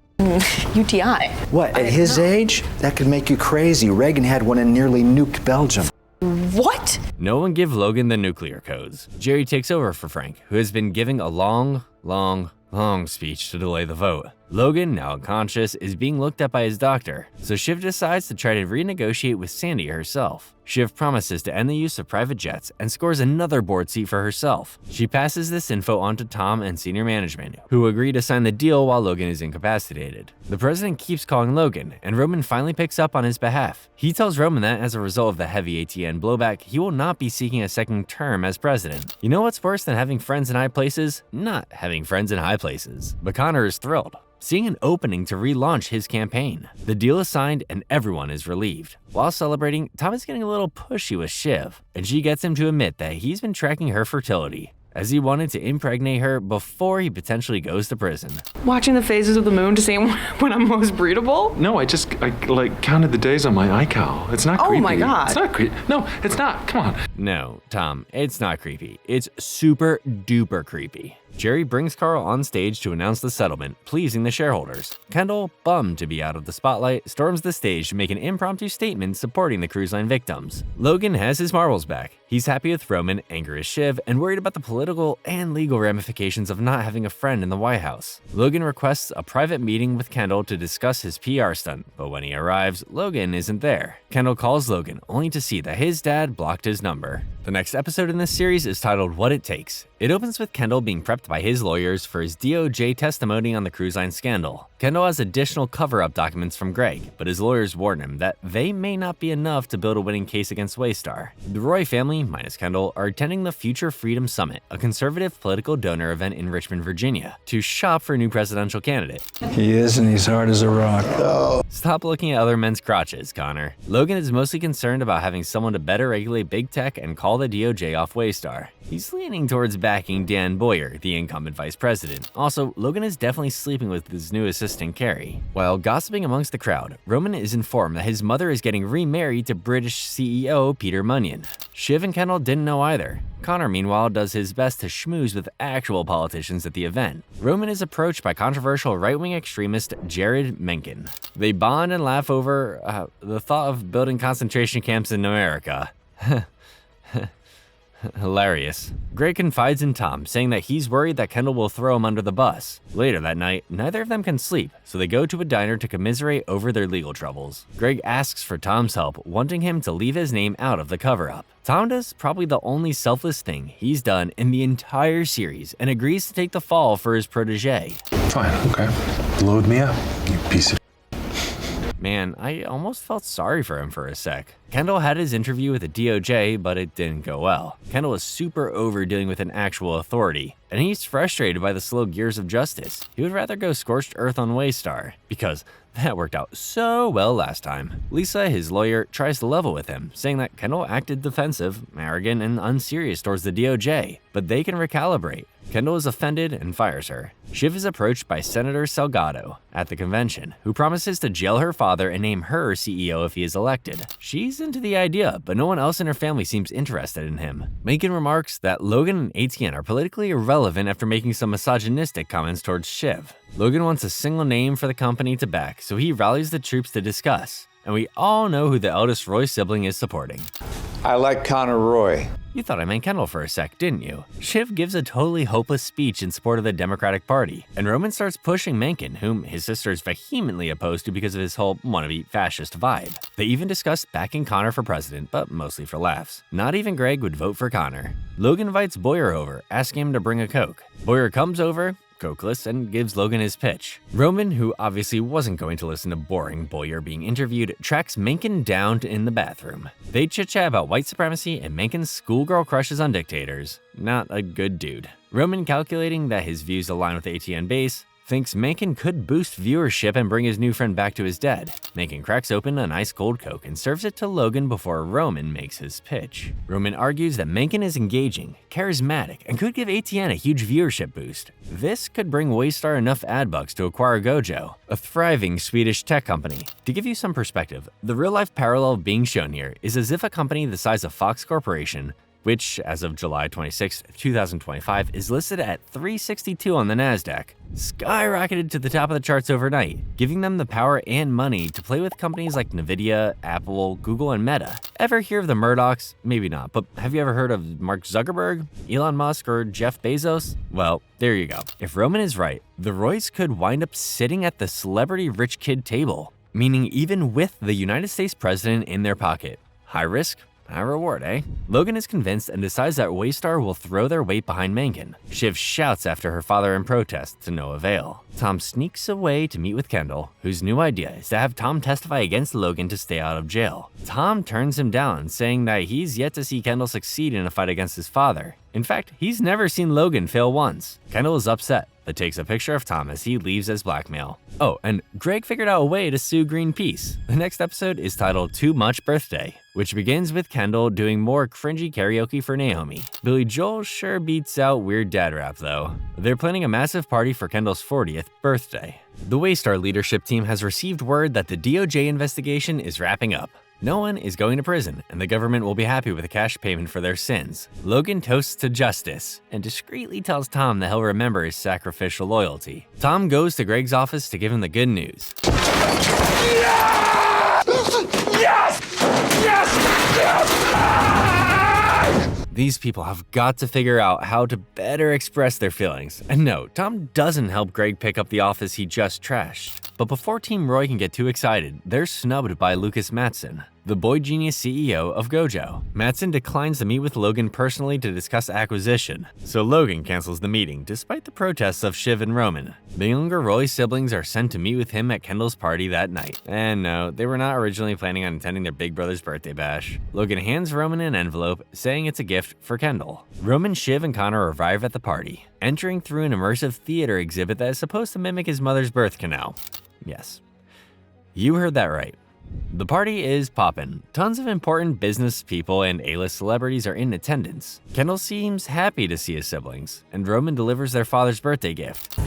Speaker 19: UTI.
Speaker 11: What, at his age? That could make you crazy. Reagan had one and nearly nuked Belgium.
Speaker 19: What?
Speaker 1: No one give Logan the nuclear codes. Jerry takes over for Frank, who has been giving a long speech to delay the vote. Logan, now unconscious, is being looked at by his doctor, so Shiv decides to try to renegotiate with Sandy herself. Shiv promises to end the use of private jets and scores another board seat for herself. She passes this info on to Tom and senior management, who agree to sign the deal while Logan is incapacitated. The president keeps calling Logan, and Roman finally picks up on his behalf. He tells Roman that as a result of the heavy ATN blowback, he will not be seeking a second term as president. You know what's worse than having friends in high places? Not having friends in high places. But Connor is thrilled, seeing an opening to relaunch his campaign. The deal is signed and everyone is relieved. While celebrating, Tom is getting a little pushy with Shiv, and she gets him to admit that he's been tracking her fertility, as he wanted to impregnate her before he potentially goes to prison.
Speaker 6: Watching the phases of the moon to see when I'm most breedable?
Speaker 10: No, I like counted the days on my iCal. It's not creepy.
Speaker 6: Oh my God.
Speaker 10: It's not creepy. No, it's not. Come on.
Speaker 1: No, Tom, it's not creepy. It's super duper creepy. Jerry brings Carl on stage to announce the settlement, pleasing the shareholders. Kendall, bummed to be out of the spotlight, storms the stage to make an impromptu statement supporting the cruise line victims. Logan has his marbles back. He's happy with Roman, angry as Shiv, and worried about the political and legal ramifications of not having a friend in the White House. Logan requests a private meeting with Kendall to discuss his PR stunt, but when he arrives, Logan isn't there. Kendall calls Logan, only to see that his dad blocked his number. The next episode in this series is titled What It Takes. It opens with Kendall being prepped by his lawyers for his DOJ testimony on the cruise line scandal. Kendall has additional cover-up documents from Greg, but his lawyers warn him that they may not be enough to build a winning case against Waystar. The Roy family, minus Kendall, are attending the Future Freedom Summit, a conservative political donor event in Richmond, Virginia, to shop for a new presidential candidate.
Speaker 9: He is, and he's hard as a rock. Oh.
Speaker 1: Stop looking at other men's crotches, Connor. Logan is mostly concerned about having someone to better regulate big tech and call the DOJ off Waystar. He's leaning towards backing Dan Boyer, the incumbent vice president. Also, Logan is definitely sleeping with his new assistant, Carrie. While gossiping amongst the crowd, Roman is informed that his mother is getting remarried to British CEO Peter Munyon. Shiv and Kendall didn't know either. Connor, meanwhile, does his best to schmooze with actual politicians at the event. Roman is approached by controversial right-wing extremist Jared Mencken. They bond and laugh over the thought of building concentration camps in America. Hilarious. Greg confides in Tom, saying that he's worried that Kendall will throw him under the bus. Later that night, neither of them can sleep, so they go to a diner to commiserate over their legal troubles. Greg asks for Tom's help, wanting him to leave his name out of the cover-up. Tom does probably the only selfless thing he's done in the entire series and agrees to take the fall for his protege.
Speaker 9: Fine, okay. Load me up, you piece of...
Speaker 1: Man, I almost felt sorry for him for a sec. Kendall had his interview with the DOJ, but it didn't go well. Kendall is super over dealing with an actual authority, and he's frustrated by the slow gears of justice. He would rather go scorched earth on Waystar, because that worked out so well last time. Lisa, his lawyer, tries to level with him, saying that Kendall acted defensive, arrogant, and unserious towards the DOJ, but they can recalibrate. Kendall is offended and fires her. Shiv is approached by Senator Salgado at the convention, who promises to jail her father and name her CEO if he is elected. She's into the idea, but no one else in her family seems interested in him. Mencken remarks that Logan and ATN are politically irrelevant after making some misogynistic comments towards Shiv. Logan wants a single name for the company to back, so he rallies the troops to discuss. And we all know who the eldest Roy sibling is supporting.
Speaker 9: I like Connor Roy.
Speaker 1: You thought I meant Kendall for a sec, didn't you? Shiv gives a totally hopeless speech in support of the Democratic Party, and Roman starts pushing Mencken, whom his sister is vehemently opposed to because of his whole wannabe fascist vibe. They even discuss backing Connor for president, but mostly for laughs. Not even Greg would vote for Connor. Logan invites Boyer over, asking him to bring a Coke. Boyer comes over, Cokeless, and gives Logan his pitch. Roman, who obviously wasn't going to listen to boring Boyer being interviewed, tracks Mencken down in the bathroom. They chit-chat about white supremacy and Mencken's schoolgirl crushes on dictators. Not a good dude. Roman, calculating that his views align with ATN base, thinks Mencken could boost viewership and bring his new friend back to his dad. Mencken cracks open an ice cold Coke and serves it to Logan before Roman makes his pitch. Roman argues that Mencken is engaging, charismatic, and could give ATN a huge viewership boost. This could bring Waystar enough ad bucks to acquire Gojo, a thriving Swedish tech company. To give you some perspective, the real-life parallel being shown here is as if a company the size of Fox Corporation which, as of July 26, 2025, is listed at $362 on the NASDAQ, skyrocketed to the top of the charts overnight, giving them the power and money to play with companies like Nvidia, Apple, Google, and Meta. Ever hear of the Murdochs? Maybe not, but have you ever heard of Mark Zuckerberg, Elon Musk, or Jeff Bezos? Well, there you go. If Roman is right, the Roys could wind up sitting at the celebrity rich kid table, meaning even with the United States president in their pocket. High risk, high reward, eh? Logan is convinced and decides that Waystar will throw their weight behind Mencken. Shiv shouts after her father in protest, to no avail. Tom sneaks away to meet with Kendall, whose new idea is to have Tom testify against Logan to stay out of jail. Tom turns him down, saying that he's yet to see Kendall succeed in a fight against his father. In fact, he's never seen Logan fail once. Kendall is upset, but takes a picture of Tom as he leaves as blackmail. Oh, and Greg figured out a way to sue Greenpeace. The next episode is titled Too Much Birthday, which begins with Kendall doing more cringy karaoke for Naomi. Billy Joel sure beats out weird dad rap though. They're planning a massive party for Kendall's 40th birthday. The Waystar leadership team has received word that the DOJ investigation is wrapping up. No one is going to prison, and the government will be happy with a cash payment for their sins. Logan toasts to justice and discreetly tells Tom that he'll remember his sacrificial loyalty. Tom goes to Greg's office to give him the good news.
Speaker 7: Yes! Yes! Yes! Yes!
Speaker 1: These people have got to figure out how to better express their feelings. And no, Tom doesn't help Greg pick up the office he just trashed. But before Team Roy can get too excited, they're snubbed by Lucas Matson, the boy genius CEO of Gojo. Matson declines to meet with Logan personally to discuss acquisition, so Logan cancels the meeting despite the protests of Shiv and Roman. The younger Roy siblings are sent to meet with him at Kendall's party that night. And no, they were not originally planning on attending their big brother's birthday bash. Logan hands Roman an envelope, saying it's a gift for Kendall. Roman, Shiv, and Connor arrive at the party, entering through an immersive theater exhibit that is supposed to mimic his mother's birth canal. Yes, you heard that right. The party is poppin'. Tons of important business people and A-list celebrities are in attendance. Kendall seems happy to see his siblings, and Roman delivers their father's birthday gift.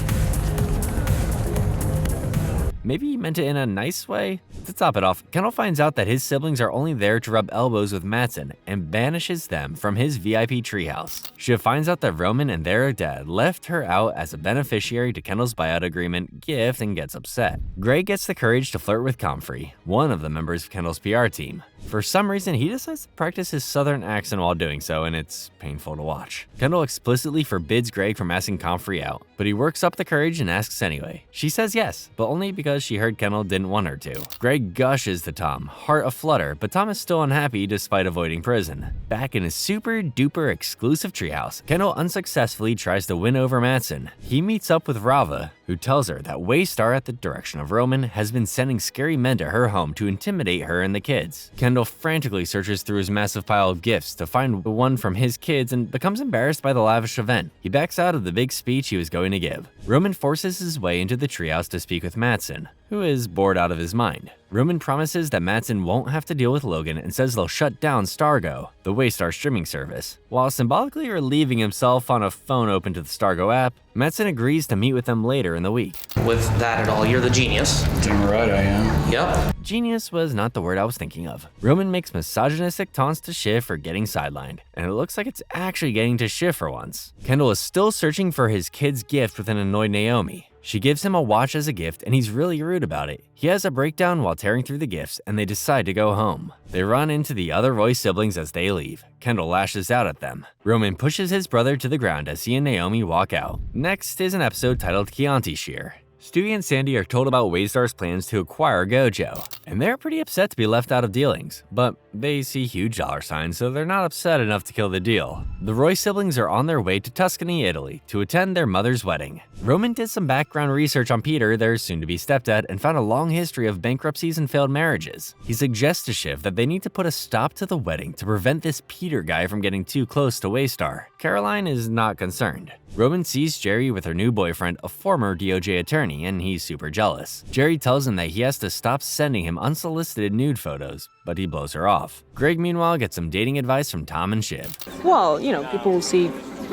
Speaker 1: Maybe he meant it in a nice way? To top it off, Kendall finds out that his siblings are only there to rub elbows with Matson and banishes them from his VIP treehouse. Shiv finds out that Roman and their dad left her out as a beneficiary to Kendall's buyout agreement gift and gets upset. Greg gets the courage to flirt with Comfrey, one of the members of Kendall's PR team. For some reason, he decides to practice his southern accent while doing so, and it's painful to watch. Kendall explicitly forbids Greg from asking Comfrey out, but he works up the courage and asks anyway. She says yes, but only because she heard Kendall didn't want her to. Greg gushes to Tom, heart aflutter, but Tom is still unhappy despite avoiding prison. Back in his super duper exclusive treehouse, Kendall unsuccessfully tries to win over Matson. He meets up with Rava, who tells her that Waystar, at the direction of Roman, has been sending scary men to her home to intimidate her and the kids. Kendall frantically searches through his massive pile of gifts to find the one from his kids and becomes embarrassed by the lavish event. He backs out of the big speech he was going to give. Roman forces his way into the treehouse to speak with Matson, who is bored out of his mind. Roman promises that Matson won't have to deal with Logan and says they'll shut down Stargo, the Waystar streaming service. While symbolically relieving himself on a phone open to the Stargo app, Matson agrees to meet with them later in the week.
Speaker 21: With that at all, you're the genius.
Speaker 9: Damn right I am.
Speaker 21: Yep.
Speaker 1: Genius was not the word I was thinking of. Roman makes misogynistic taunts to Shiv for getting sidelined, and it looks like it's actually getting to Shiv for once. Kendall is still searching for his kid's gift with an annoyed Naomi. She gives him a watch as a gift, and he's really rude about it. He has a breakdown while tearing through the gifts, and they decide to go home. They run into the other Roy siblings as they leave. Kendall lashes out at them. Roman pushes his brother to the ground as he and Naomi walk out. Next is an episode titled Chianti Shear. Stewie and Sandy are told about Waystar's plans to acquire Gojo, and they're pretty upset to be left out of dealings, but they see huge dollar signs, so they're not upset enough to kill the deal. The Roy siblings are on their way to Tuscany, Italy, to attend their mother's wedding. Roman did some background research on Peter, their soon-to-be stepdad, and found a long history of bankruptcies and failed marriages. He suggests to Shiv that they need to put a stop to the wedding to prevent this Peter guy from getting too close to Waystar. Caroline is not concerned. Roman sees Jerry with her new boyfriend, a former DOJ attorney, and he's super jealous. Jerry tells him that he has to stop sending him unsolicited nude photos, but he blows her off. Greg, meanwhile, gets some dating advice from Tom and Shiv.
Speaker 6: Well, you know, people will see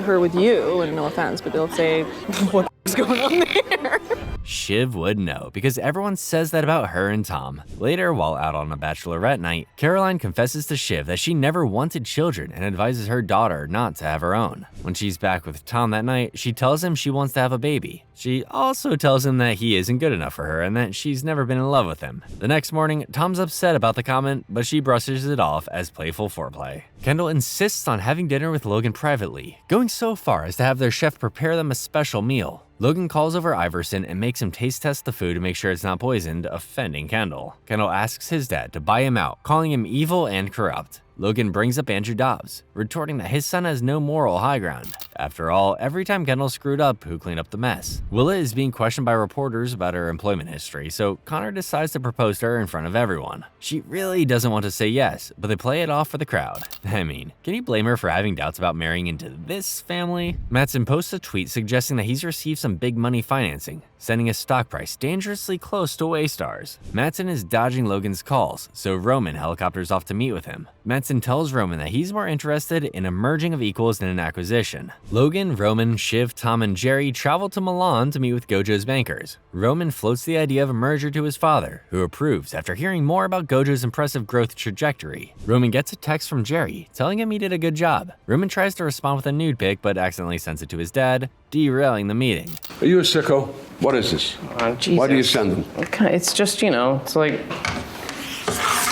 Speaker 6: her with you, and no offense, but they'll say, what is going on there?
Speaker 1: Shiv would know, because everyone says that about her and Tom. Later, while out on a bachelorette night, Caroline confesses to Shiv that she never wanted children and advises her daughter not to have her own. When she's back with Tom that night, she tells him she wants to have a baby. She also tells him that he isn't good enough for her and that she's never been in love with him. The next morning, Tom's upset about the comment, but she brushes it off as playful foreplay. Kendall insists on having dinner with Logan privately, going so far as to have their chef prepare them a special meal. Logan calls over Iverson and makes him taste test the food to make sure it's not poisoned, offending Kendall. Kendall asks his dad to buy him out, calling him evil and corrupt. Logan brings up Andrew Dobbs, retorting that his son has no moral high ground. After all, every time Kendall screwed up, who cleaned up the mess? Willa is being questioned by reporters about her employment history, so Connor decides to propose to her in front of everyone. She really doesn't want to say yes, but they play it off for the crowd. I mean, can you blame her for having doubts about marrying into this family? Mattson posts a tweet suggesting that he's received some big money financing, sending his stock price dangerously close to Waystar's. Mattson is dodging Logan's calls, so Roman helicopters off to meet with him. Mattson tells Roman that he's more interested in a merging of equals than an acquisition. Logan, Roman, Shiv, Tom, and Jerry travel to Milan to meet with Gojo's bankers. Roman floats the idea of a merger to his father, who approves after hearing more about Gojo's impressive growth trajectory. Roman gets a text from Jerry telling him he did a good job. Roman tries to respond with a nude pic but accidentally sends it to his dad, derailing the meeting.
Speaker 14: Are you a sicko? What is this?
Speaker 3: Jesus.
Speaker 14: Why do you send them?
Speaker 3: It's just, it's like,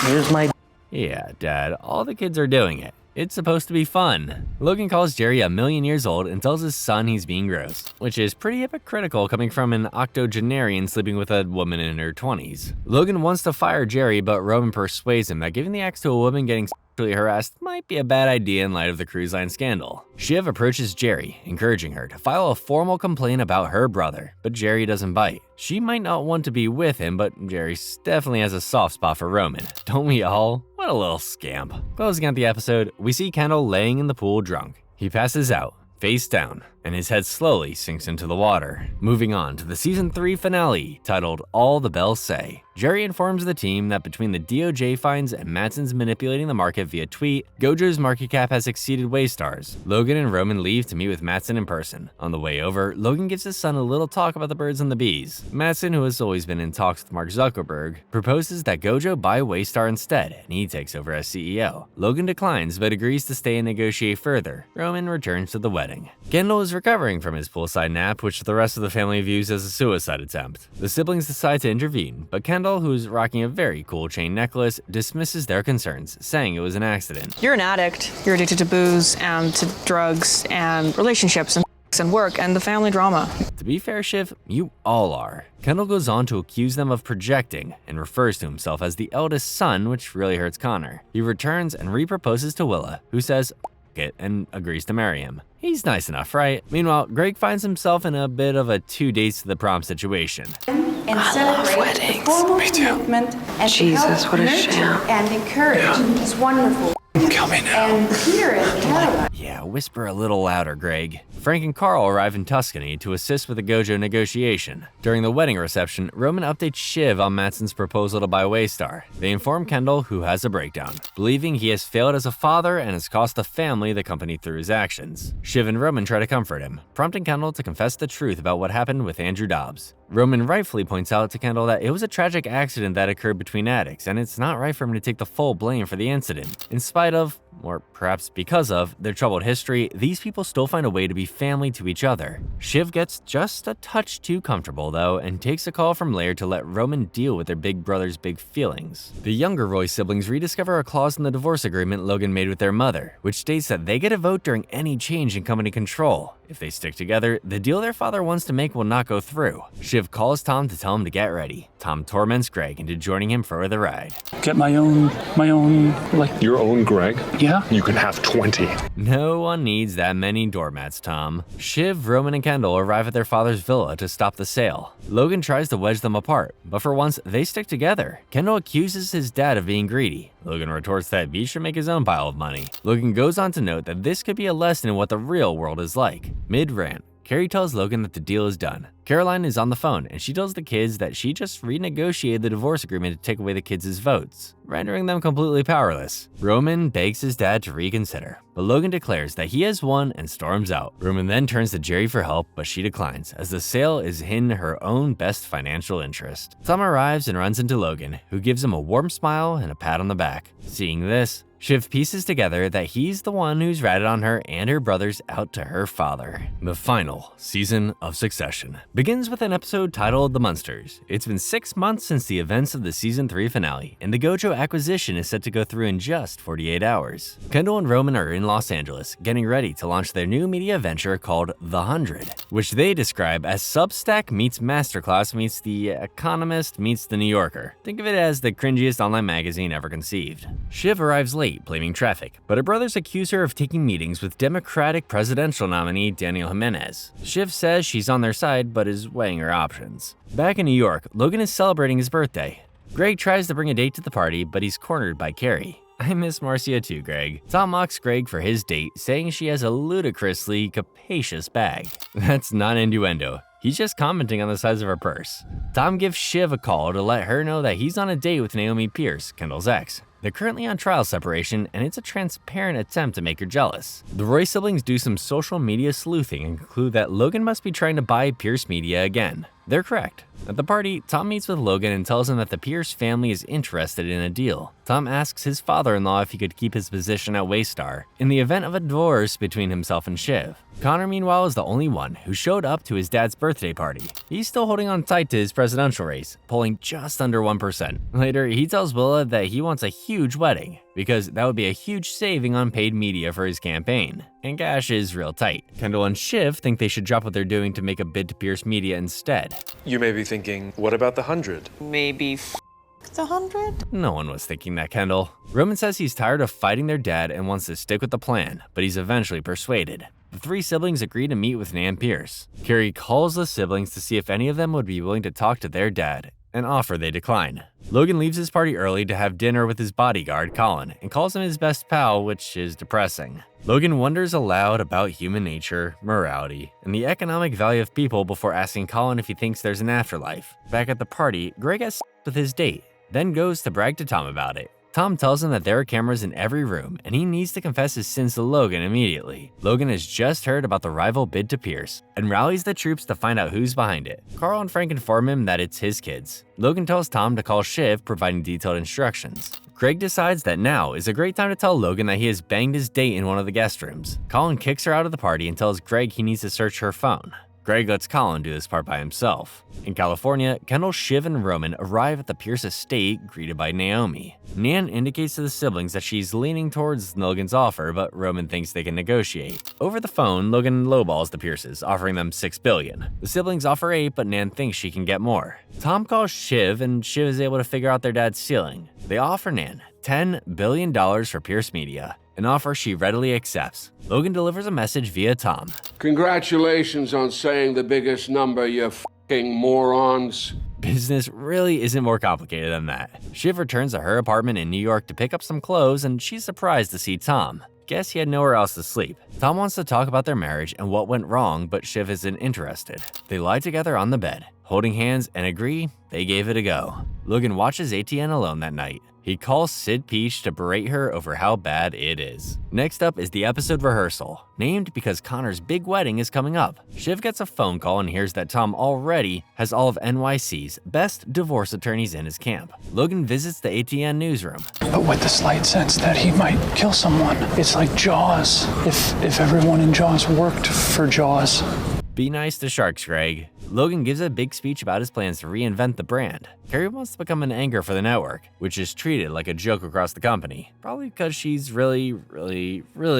Speaker 3: here's my.
Speaker 1: Yeah, Dad, all the kids are doing it. It's supposed to be fun. Logan calls Jerry 1,000,000 years old and tells his son he's being gross, which is pretty hypocritical coming from an octogenarian sleeping with a woman in her 20s. Logan wants to fire Jerry, but Roman persuades him that giving the axe to a woman getting sexually harassed might be a bad idea in light of the cruise line scandal. Shiv approaches Jerry, encouraging her to file a formal complaint about her brother, but Jerry doesn't bite. She might not want to be with him, but Jerry definitely has a soft spot for Roman. Don't we all? What a little scamp. Closing out the episode, we see Kendall laying in the pool drunk. He passes out, face down, and his head slowly sinks into the water. Moving on to the Season 3 finale, titled All the Bells Say. Jerry informs the team that between the DOJ fines and Mattson's manipulating the market via tweet, Gojo's market cap has exceeded Waystar's. Logan and Roman leave to meet with Mattson in person. On the way over, Logan gives his son a little talk about the birds and the bees. Mattson, who has always been in talks with Mark Zuckerberg, proposes that Gojo buy Waystar instead, and he takes over as CEO. Logan declines, but agrees to stay and negotiate further. Roman returns to the wedding. Kendall is recovering from his poolside nap, which the rest of the family views as a suicide attempt. The siblings decide to intervene, but Kendall, who's rocking a very cool chain necklace, dismisses their concerns, saying it was an accident.
Speaker 19: You're an addict. You're addicted to booze and to drugs and relationships and work and the family drama.
Speaker 1: To be fair, Shiv, you all are. Kendall goes on to accuse them of projecting and refers to himself as the eldest son, which really hurts Connor. He returns and reproposes to Willa, who says it and agrees to marry him. He's nice enough, right? Meanwhile, Greg finds himself in a bit of a 2 days to the prom situation.
Speaker 13: And celebrate the formal commitment and
Speaker 3: Jesus, what a sham.
Speaker 13: And encourage this wonderful.
Speaker 9: Kill me now.
Speaker 13: And here in Caroline.
Speaker 1: Yeah, whisper a little louder, Greg. Frank and Carl arrive in Tuscany to assist with the Gojo negotiation. During the wedding reception, Roman updates Shiv on Mattson's proposal to buy Waystar. They inform Kendall, who has a breakdown, believing he has failed as a father and has cost the family the company through his actions. Shiv and Roman try to comfort him, prompting Kendall to confess the truth about what happened with Andrew Dobbs. Roman rightfully points out to Kendall that it was a tragic accident that occurred between addicts, and it's not right for him to take the full blame for the incident. In spite of, or perhaps because of, their troubled history, these people still find a way to be family to each other. Shiv gets just a touch too comfortable though, and takes a call from Laird to let Roman deal with their big brother's big feelings. The younger Roy siblings rediscover a clause in the divorce agreement Logan made with their mother, which states that they get a vote during any change in company control. If they stick together, the deal their father wants to make will not go through. Shiv calls Tom to tell him to get ready. Tom torments Greg into joining him for the ride.
Speaker 8: Get my own, like...
Speaker 18: Your own Greg?
Speaker 8: Yeah?
Speaker 18: You can have 20.
Speaker 1: No one needs that many doormats, Tom. Shiv, Roman, and Kendall arrive at their father's villa to stop the sale. Logan tries to wedge them apart, but for once, they stick together. Kendall accuses his dad of being greedy. Logan retorts that he should make his own pile of money. Logan goes on to note that this could be a lesson in what the real world is like. Mid-rant, Carrie tells Logan that the deal is done. Caroline is on the phone and she tells the kids that she just renegotiated the divorce agreement to take away the kids' votes, rendering them completely powerless. Roman begs his dad to reconsider, but Logan declares that he has won and storms out. Roman then turns to Jerry for help, but she declines, as the sale is in her own best financial interest. Tom arrives and runs into Logan, who gives him a warm smile and a pat on the back. Seeing this, Shiv pieces together that he's the one who's ratted on her and her brothers out to her father. The final season of Succession begins with an episode titled The Munsters. It's been 6 months since the events of the season 3 finale, and the Gojo acquisition is set to go through in just 48 hours. Kendall and Roman are in Los Angeles, getting ready to launch their new media venture called The 100, which they describe as Substack meets Masterclass meets The Economist meets The New Yorker. Think of it as the cringiest online magazine ever conceived. Shiv arrives late, blaming traffic, but her brothers accuse her of taking meetings with Democratic presidential nominee Daniel Jimenez. Shiv says she's on their side, but is weighing her options. Back in New York, Logan is celebrating his birthday. Greg tries to bring a date to the party, but he's cornered by Carrie. I miss Marcia too, Greg. Tom mocks Greg for his date, saying she has a ludicrously capacious bag. That's not innuendo. He's just commenting on the size of her purse. Tom gives Shiv a call to let her know that he's on a date with Naomi Pierce, Kendall's ex. They're currently on trial separation, and it's a transparent attempt to make her jealous. The Roy siblings do some social media sleuthing and conclude that Logan must be trying to buy Pierce Media again. They're correct. At the party, Tom meets with Logan and tells him that the Pierce family is interested in a deal. Tom asks his father-in-law if he could keep his position at Waystar in the event of a divorce between himself and Shiv. Connor, meanwhile, is the only one who showed up to his dad's birthday party. He's still holding on tight to his presidential race, polling just under 1%. Later, he tells Willa that he wants a huge wedding, because that would be a huge saving on paid media for his campaign, and cash is real tight. Kendall and Shiv think they should drop what they're doing to make a bid to Pierce Media instead.
Speaker 5: You may be thinking, what about the 100?
Speaker 6: Maybe the 100?
Speaker 1: No one was thinking that, Kendall. Roman says he's tired of fighting their dad and wants to stick with the plan, but he's eventually persuaded. The three siblings agree to meet with Nan Pierce. Carrie calls the siblings to see if any of them would be willing to talk to their dad, an offer they decline. Logan leaves his party early to have dinner with his bodyguard, Colin, and calls him his best pal, which is depressing. Logan wonders aloud about human nature, morality, and the economic value of people before asking Colin if he thinks there's an afterlife. Back at the party, Greg has sex with his date, then goes to brag to Tom about it. Tom tells him that there are cameras in every room and he needs to confess his sins to Logan immediately. Logan has just heard about the rival bid to Pierce and rallies the troops to find out who's behind it. Carl and Frank inform him that it's his kids. Logan tells Tom to call Shiv, providing detailed instructions. Greg decides that now is a great time to tell Logan that he has banged his date in one of the guest rooms. Colin kicks her out of the party and tells Greg he needs to search her phone. Greg lets Colin do this part by himself. In California, Kendall, Shiv, and Roman arrive at the Pierce estate, greeted by Naomi. Nan indicates to the siblings that she's leaning towards Logan's offer, but Roman thinks they can negotiate. Over the phone, Logan lowballs the Pierces, offering them $6 billion. The siblings offer $8, but Nan thinks she can get more. Tom calls Shiv, and Shiv is able to figure out their dad's ceiling. They offer Nan $10 billion for Pierce Media, an offer she readily accepts. Logan delivers a message via Tom.
Speaker 14: Congratulations on saying the biggest number, you f***ing morons.
Speaker 1: Business really isn't more complicated than that. Shiv returns to her apartment in New York to pick up some clothes, and she's surprised to see Tom. Guess he had nowhere else to sleep. Tom wants to talk about their marriage and what went wrong, but Shiv isn't interested. They lie together on the bed, holding hands, and agree they gave it a go. Logan watches ATN alone that night. He calls Sid Peach to berate her over how bad it is. Next up is the episode rehearsal, named because Connor's big wedding is coming up. Shiv gets a phone call and hears that Tom already has all of NYC's best divorce attorneys in his camp. Logan visits the ATN newsroom.
Speaker 4: But with the slight sense that he might kill someone. It's like Jaws, if everyone in Jaws worked for Jaws.
Speaker 1: Be nice to sharks, Greg. Logan gives a big speech about his plans to reinvent the brand. Carrie wants to become an anchor for the network, which is treated like a joke across the company. Probably because she's really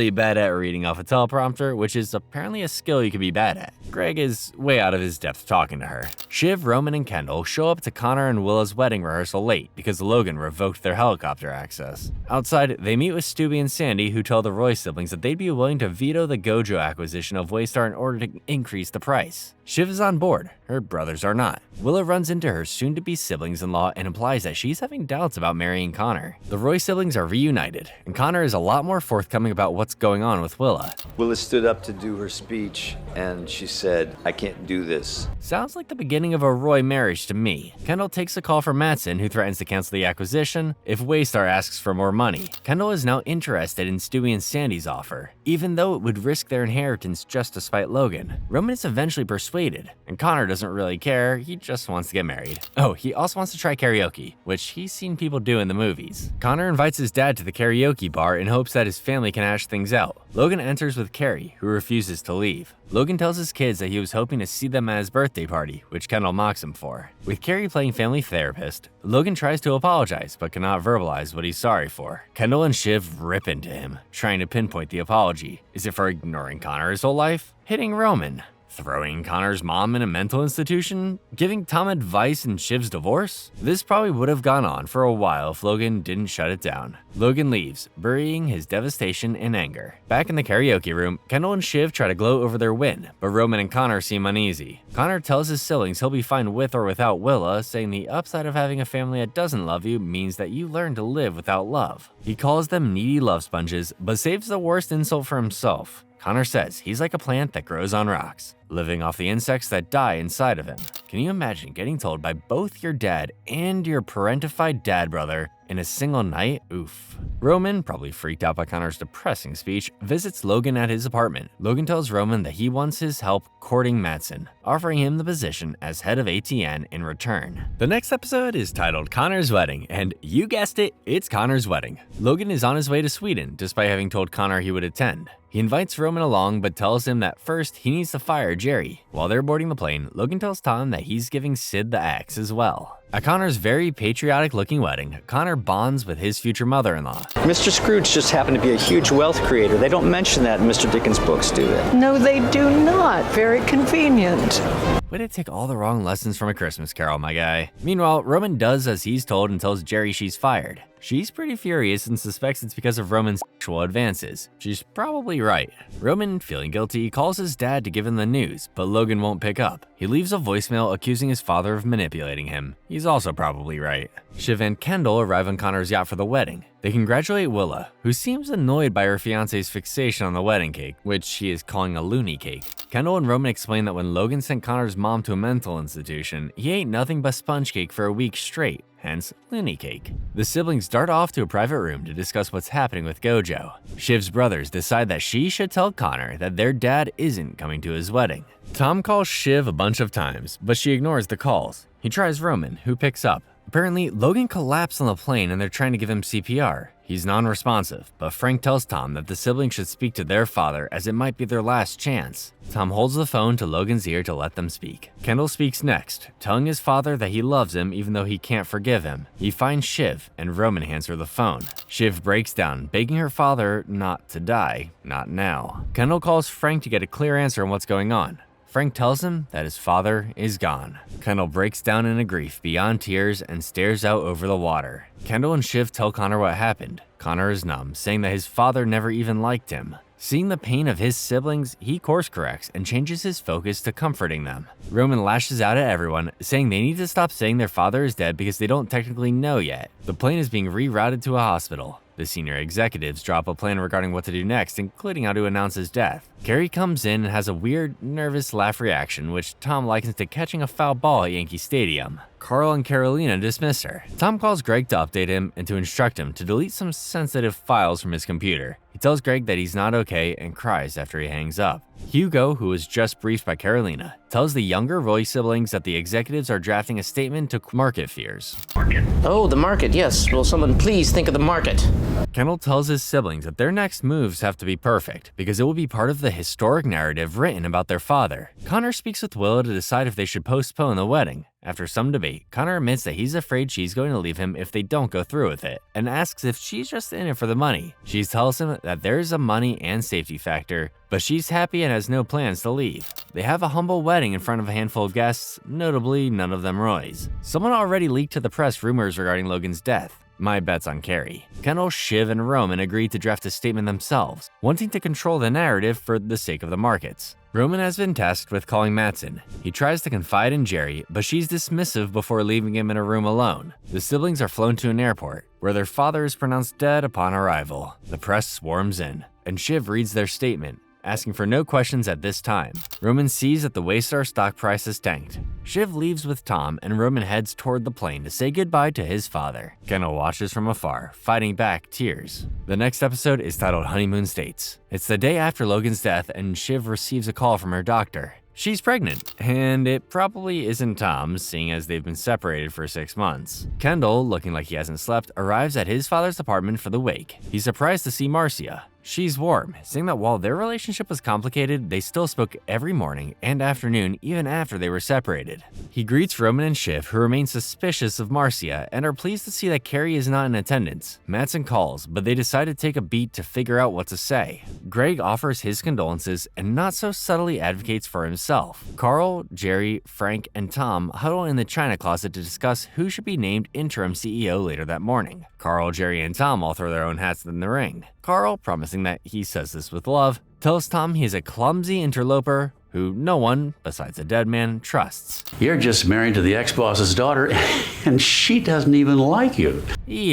Speaker 1: bad at reading off a teleprompter, which is apparently a skill you can be bad at. Greg is way out of his depth talking to her. Shiv, Roman, and Kendall show up to Connor and Willa's wedding rehearsal late because Logan revoked their helicopter access. Outside, they meet with Stewie and Sandy, who tell the Roy siblings that they'd be willing to veto the Gojo acquisition of Waystar in order to increase the price. Shiv is on board, board. Her brothers are not. Willa runs into her soon-to-be siblings-in-law and implies that she's having doubts about marrying Connor. The Roy siblings are reunited, and Connor is a lot more forthcoming about what's going on with Willa.
Speaker 15: Willa stood up to do her speech, and she said, "I can't do this."
Speaker 1: Sounds like the beginning of a Roy marriage to me. Kendall takes a call from Mattson, who threatens to cancel the acquisition if Waystar asks for more money. Kendall is now interested in Stewie and Sandy's offer, even though it would risk their inheritance just to spite Logan. Roman is eventually persuaded, and Connor doesn't really care, he just wants to get married. Oh, he also wants to try karaoke, which he's seen people do in the movies. Connor invites his dad to the karaoke bar in hopes that his family can hash things out. Logan enters with Carrie, who refuses to leave. Logan tells his kids that he was hoping to see them at his birthday party, which Kendall mocks him for. With Carrie playing family therapist, Logan tries to apologize but cannot verbalize what he's sorry for. Kendall and Shiv rip into him, trying to pinpoint the apology. Is it for ignoring Connor his whole life? Hitting Roman? Throwing Connor's mom in a mental institution? Giving Tom advice in Shiv's divorce? This probably would have gone on for a while if Logan didn't shut it down. Logan leaves, burying his devastation in anger. Back in the karaoke room, Kendall and Shiv try to gloat over their win, but Roman and Connor seem uneasy. Connor tells his siblings he'll be fine with or without Willa, saying the upside of having a family that doesn't love you means that you learn to live without love. He calls them needy love sponges, but saves the worst insult for himself. Connor says he's like a plant that grows on rocks, living off the insects that die inside of him. Can you imagine getting told by both your dad and your parentified dad brother in a single night? Oof. Roman, probably freaked out by Connor's depressing speech, visits Logan at his apartment. Logan tells Roman that he wants his help courting Mattson, offering him the position as head of ATN in return. The next episode is titled Connor's Wedding, and you guessed it, it's Connor's wedding. Logan is on his way to Sweden, despite having told Connor he would attend. He invites Roman along, but tells him that first he needs to fire Jerry. While they're boarding the plane, Logan tells Tom that he's giving Sid the axe as well. At Connor's very patriotic-looking wedding, Connor bonds with his future mother-in-law.
Speaker 16: Mr. Scrooge just happened to be a huge wealth creator. They don't mention that in Mr. Dickens' books, do they?
Speaker 17: No, they do not. Very convenient.
Speaker 1: Way to take all the wrong lessons from A Christmas Carol, my guy. Meanwhile, Roman does as he's told and tells Jerry she's fired. She's pretty furious and suspects it's because of Roman's sexual advances. She's probably right. Roman, feeling guilty, calls his dad to give him the news, but Logan won't pick up. He leaves a voicemail accusing his father of manipulating him. He's also probably right. Shiv and Kendall arrive on Connor's yacht for the wedding. They congratulate Willa, who seems annoyed by her fiance's fixation on the wedding cake, which she is calling a loony cake. Kendall and Roman explain that when Logan sent Connor's mom to a mental institution, he ate nothing but sponge cake for a week straight, hence loony cake. The siblings dart off to a private room to discuss what's happening with Gojo. Shiv's brothers decide that she should tell Connor that their dad isn't coming to his wedding. Tom calls Shiv a bunch of times, but she ignores the calls. He tries Roman, who picks up. Apparently, Logan collapsed on the plane and they're trying to give him CPR. He's non-responsive, but Frank tells Tom that the siblings should speak to their father as it might be their last chance. Tom holds the phone to Logan's ear to let them speak. Kendall speaks next, telling his father that he loves him even though he can't forgive him. He finds Shiv, and Roman hands her the phone. Shiv breaks down, begging her father not to die, not now. Kendall calls Frank to get a clear answer on what's going on. Frank tells him that his father is gone. Kendall breaks down in a grief beyond tears and stares out over the water. Kendall and Shiv tell Connor what happened. Connor is numb, saying that his father never even liked him. Seeing the pain of his siblings, he course corrects and changes his focus to comforting them. Roman lashes out at everyone, saying they need to stop saying their father is dead because they don't technically know yet. The plane is being rerouted to a hospital. The senior executives drop a plan regarding what to do next, including how to announce his death. Carrie comes in and has a weird, nervous laugh reaction, which Tom likens to catching a foul ball at Yankee Stadium. Carl and Carolina dismiss her. Tom calls Greg to update him and to instruct him to delete some sensitive files from his computer. He tells Greg that he's not okay and cries after he hangs up. Hugo, who was just briefed by Carolina, tells the younger Roy siblings that the executives are drafting a statement to market fears.
Speaker 3: Oh, the market, yes. Will someone please think of the market?
Speaker 1: Kendall tells his siblings that their next moves have to be perfect because it will be part of the historic narrative written about their father. Connor speaks with Willa to decide if they should postpone the wedding. After some debate, Connor admits that he's afraid she's going to leave him if they don't go through with it, and asks if she's just in it for the money. She tells him that there's a money and safety factor, but she's happy and has no plans to leave. They have a humble wedding in front of a handful of guests, notably none of them Roys. Someone already leaked to the press rumors regarding Logan's death. My bet's on Carrie. Kendall, Shiv, and Roman agreed to draft a statement themselves, wanting to control the narrative for the sake of the markets. Roman has been tasked with calling Mattson. He tries to confide in Jerry, but she's dismissive before leaving him in a room alone. The siblings are flown to an airport, where their father is pronounced dead upon arrival. The press swarms in, and Shiv reads their statement, asking for no questions at this time. Roman sees that the Waystar stock price has tanked. Shiv leaves with Tom, and Roman heads toward the plane to say goodbye to his father. Kendall watches from afar, fighting back tears. The next episode is titled Honeymoon States. It's the day after Logan's death, and Shiv receives a call from her doctor. She's pregnant, and it probably isn't Tom, seeing as they've been separated for 6 months. Kendall, looking like he hasn't slept, arrives at his father's apartment for the wake. He's surprised to see Marcia. She's warm, saying that while their relationship was complicated, they still spoke every morning and afternoon even after they were separated. He greets Roman and Shiv, who remain suspicious of Marcia and are pleased to see that Carrie is not in attendance. Mattson calls, but they decide to take a beat to figure out what to say. Greg offers his condolences and not so subtly advocates for himself. Carl, Jerry, Frank, and Tom huddle in the china closet to discuss who should be named interim CEO later that morning. Carl, Jerry, and Tom all throw their own hats in the ring. Carl, promising that he says this with love, tells Tom he is a clumsy interloper who no one, besides a dead man, trusts.
Speaker 20: You're just married to the ex-boss's daughter, and she doesn't even like you.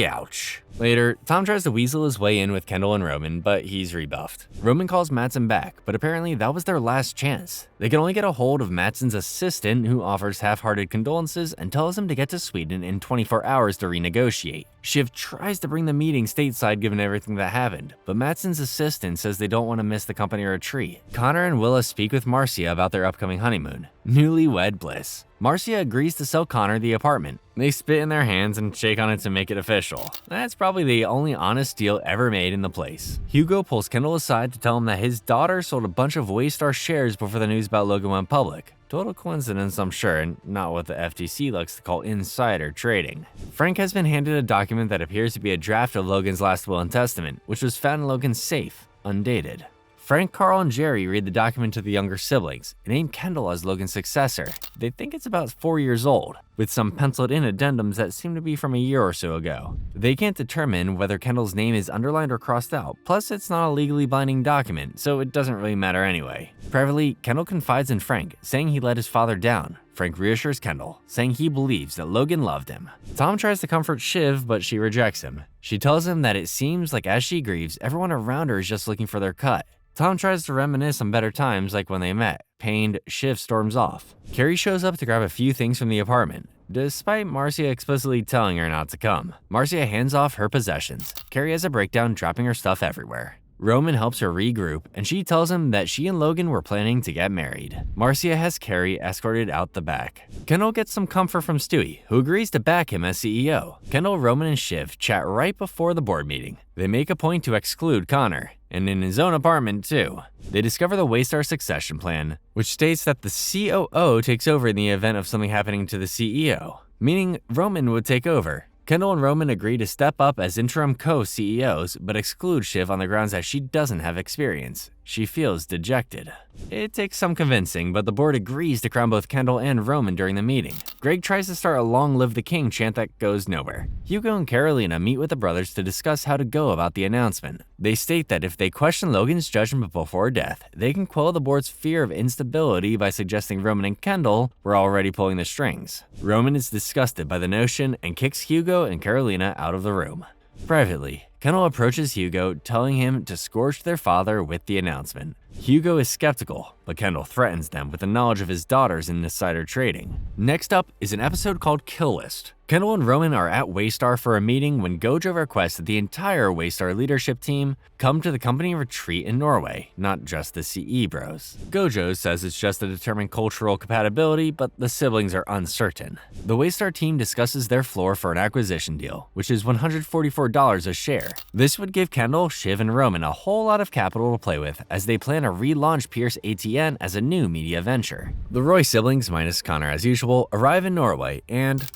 Speaker 1: Ouch. Later, Tom tries to weasel his way in with Kendall and Roman, but he's rebuffed. Roman calls Mattson back, but apparently that was their last chance. They can only get a hold of Mattson's assistant, who offers half-hearted condolences and tells him to get to Sweden in 24 hours to renegotiate. Shiv tries to bring the meeting stateside given everything that happened, but Mattson's assistant says they don't want to miss the company retreat. Connor and Willa speak with Marcia about their upcoming honeymoon. Newlywed bliss. Marcia agrees to sell Connor the apartment. They spit in their hands and shake on it to make it official. That's probably the only honest deal ever made in the place. Hugo pulls Kendall aside to tell him that his daughter sold a bunch of Waystar shares before the news about Logan went public. Total coincidence, I'm sure, and not what the FTC likes to call insider trading. Frank has been handed a document that appears to be a draft of Logan's last will and testament, which was found in Logan's safe, undated. Frank, Carl, and Jerry read the document to the younger siblings and name Kendall as Logan's successor. They think it's about 4 years old, with some penciled-in addendums that seem to be from a year or so ago. They can't determine whether Kendall's name is underlined or crossed out, plus it's not a legally binding document, so it doesn't really matter anyway. Privately, Kendall confides in Frank, saying he let his father down. Frank reassures Kendall, saying he believes that Logan loved him. Tom tries to comfort Shiv, but she rejects him. She tells him that it seems like as she grieves, everyone around her is just looking for their cut. Tom tries to reminisce on better times like when they met. Pained, Shiv storms off. Carrie shows up to grab a few things from the apartment, despite Marcia explicitly telling her not to come. Marcia hands off her possessions. Carrie has a breakdown, dropping her stuff everywhere. Roman helps her regroup, and she tells him that she and Logan were planning to get married. Marcia has Carrie escorted out the back. Kendall gets some comfort from Stewie, who agrees to back him as CEO. Kendall, Roman, and Shiv chat right before the board meeting. They make a point to exclude Connor, and in his own apartment too. They discover the Waystar succession plan, which states that the COO takes over in the event of something happening to the CEO, meaning Roman would take over. Kendall and Roman agree to step up as interim co-CEOs, but exclude Shiv on the grounds that she doesn't have experience. She feels dejected. It takes some convincing, but the board agrees to crown both Kendall and Roman during the meeting. Greg tries to start a "Long Live the King" chant that goes nowhere. Hugo and Carolina meet with the brothers to discuss how to go about the announcement. They state that if they question Logan's judgment before death, they can quell the board's fear of instability by suggesting Roman and Kendall were already pulling the strings. Roman is disgusted by the notion and kicks Hugo and Carolina out of the room. Privately, Kendall approaches Hugo, telling him to scorch their father with the announcement. Hugo is skeptical, but Kendall threatens them with the knowledge of his daughters in insider trading. Next up is an episode called Kill List. Kendall and Roman are at Waystar for a meeting when Gojo requests that the entire Waystar leadership team come to the company retreat in Norway, not just the CE bros. Gojo says it's just to determine cultural compatibility, but the siblings are uncertain. The Waystar team discusses their floor for an acquisition deal, which is $144 a share. This would give Kendall, Shiv, and Roman a whole lot of capital to play with as they plan to relaunch Pierce ATN as a new media venture. The Roy siblings, minus Connor as usual, arrive in Norway and,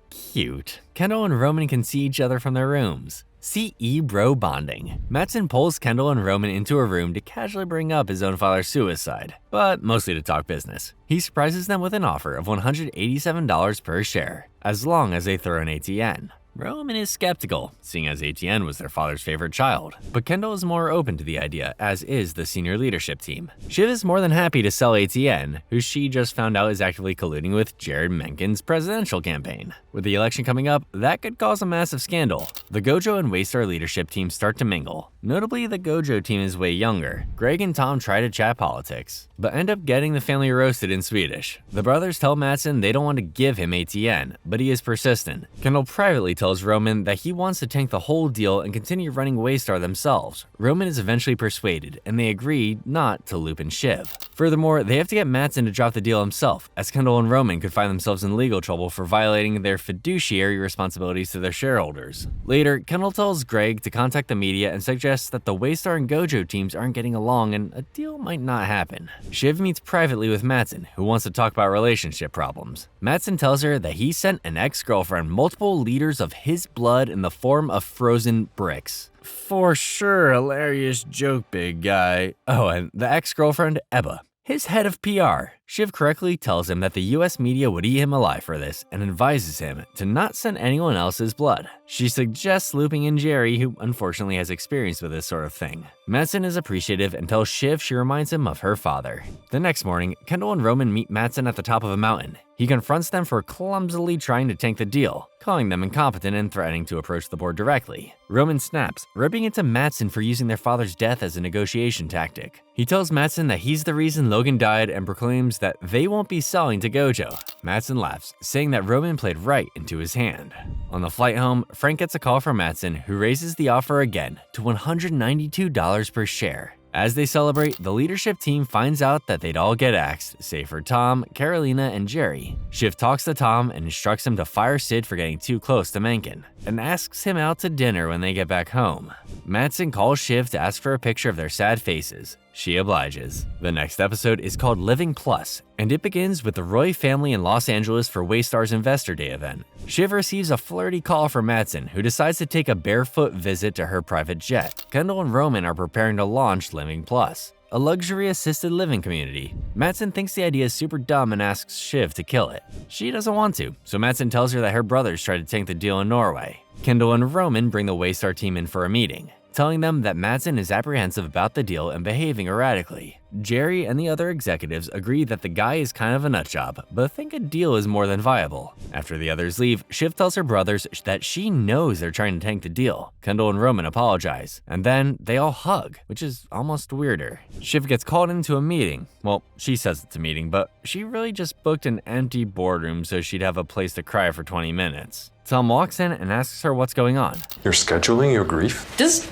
Speaker 1: cute. Kendall and Roman can see each other from their rooms. CE bro bonding. Mattson pulls Kendall and Roman into a room to casually bring up his own father's suicide, but mostly to talk business. He surprises them with an offer of $187 per share, as long as they throw an ATN. Roman is skeptical, seeing as Etienne was their father's favorite child, but Kendall is more open to the idea, as is the senior leadership team. Shiv is more than happy to sell Etienne, who she just found out is actively colluding with Jared Menken's presidential campaign. With the election coming up, that could cause a massive scandal. The Gojo and Waystar leadership teams start to mingle. Notably, the Gojo team is way younger. Greg and Tom try to chat politics, but end up getting the family roasted in Swedish. The brothers tell Mattson they don't want to give him Etienne, but he is persistent. Kendall privately tells Roman that he wants to tank the whole deal and continue running Waystar themselves. Roman is eventually persuaded, and they agree not to loop in Shiv. Furthermore, they have to get Mattson to drop the deal himself, as Kendall and Roman could find themselves in legal trouble for violating their fiduciary responsibilities to their shareholders. Later, Kendall tells Greg to contact the media and suggests that the Waystar and Gojo teams aren't getting along and a deal might not happen. Shiv meets privately with Mattson, who wants to talk about relationship problems. Mattson tells her that he sent an ex-girlfriend multiple liters of his blood in the form of frozen bricks. For sure, hilarious joke, big guy. Oh, and the ex-girlfriend, Ebba, his head of PR. Shiv correctly tells him that the US media would eat him alive for this and advises him to not send anyone else's blood. She suggests looping in Jerry, who unfortunately has experience with this sort of thing. Mattson is appreciative and tells Shiv she reminds him of her father. The next morning, Kendall and Roman meet Mattson at the top of a mountain. He confronts them for clumsily trying to tank the deal, calling them incompetent and threatening to approach the board directly. Roman snaps, ripping into Mattson for using their father's death as a negotiation tactic. He tells Mattson that he's the reason Logan died and proclaims that they won't be selling to Gojo. Mattson laughs, saying that Roman played right into his hand. On the flight home, Frank gets a call from Mattson, who raises the offer again to $192 per share. As they celebrate, the leadership team finds out that they'd all get axed, save for Tom, Carolina, and Jerry. Shiv talks to Tom and instructs him to fire Sid for getting too close to Menken, and asks him out to dinner when they get back home. Mattson calls Shiv to ask for a picture of their sad faces. She obliges. The next episode is called Living Plus, and it begins with the Roy family in Los Angeles for Waystar's Investor Day event. Shiv receives a flirty call from Mattson, who decides to take a barefoot visit to her private jet. Kendall and Roman are preparing to launch Living Plus, a luxury assisted living community. Mattson thinks the idea is super dumb and asks Shiv to kill it. She doesn't want to, so Mattson tells her that her brothers tried to tank the deal in Norway. Kendall and Roman bring the Waystar team in for a meeting, telling them that Mattson is apprehensive about the deal and behaving erratically. Jerry and the other executives agree that the guy is kind of a nutjob, but think a deal is more than viable. After the others leave, Shiv tells her brothers that she knows they're trying to tank the deal. Kendall and Roman apologize, and then they all hug, which is almost weirder. Shiv gets called into a meeting. Well, she says it's a meeting, but she really just booked an empty boardroom so she'd have a place to cry for 20 minutes. Tom walks in and asks her what's going on.
Speaker 10: You're scheduling your grief?
Speaker 6: Just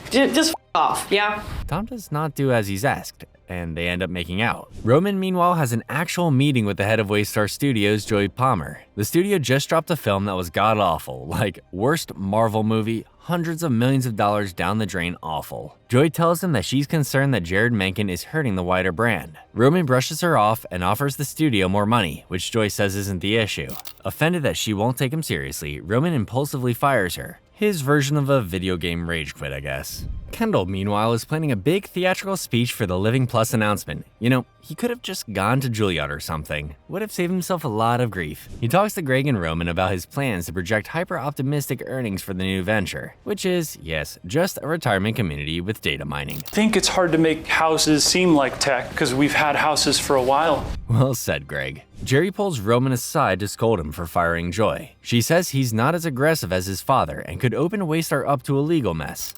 Speaker 6: off, yeah?
Speaker 1: Tom does not do as he's asked, and they end up making out. Roman, meanwhile, has an actual meeting with the head of Waystar Studios, Joey Palmer. The studio just dropped a film that was god-awful, like worst Marvel movie, hundreds of millions of dollars down the drain awful. Joy tells him that she's concerned that Jared Menken is hurting the wider brand. Roman brushes her off and offers the studio more money, which Joy says isn't the issue. Offended that she won't take him seriously, Roman impulsively fires her. His version of a video game rage quit, I guess. Kendall, meanwhile, is planning a big theatrical speech for the Living Plus announcement. You know, he could have just gone to Juilliard or something. Would have saved himself a lot of grief. He talks to Greg and Roman about his plans to project hyper-optimistic earnings for the new venture, which is, yes, just a retirement community with data mining.
Speaker 8: I think it's hard to make houses seem like tech because we've had houses for a while.
Speaker 1: Well said, Greg. Jerry pulls Roman aside to scold him for firing Joy. She says he's not as aggressive as his father and could open Waystar up to a legal mess.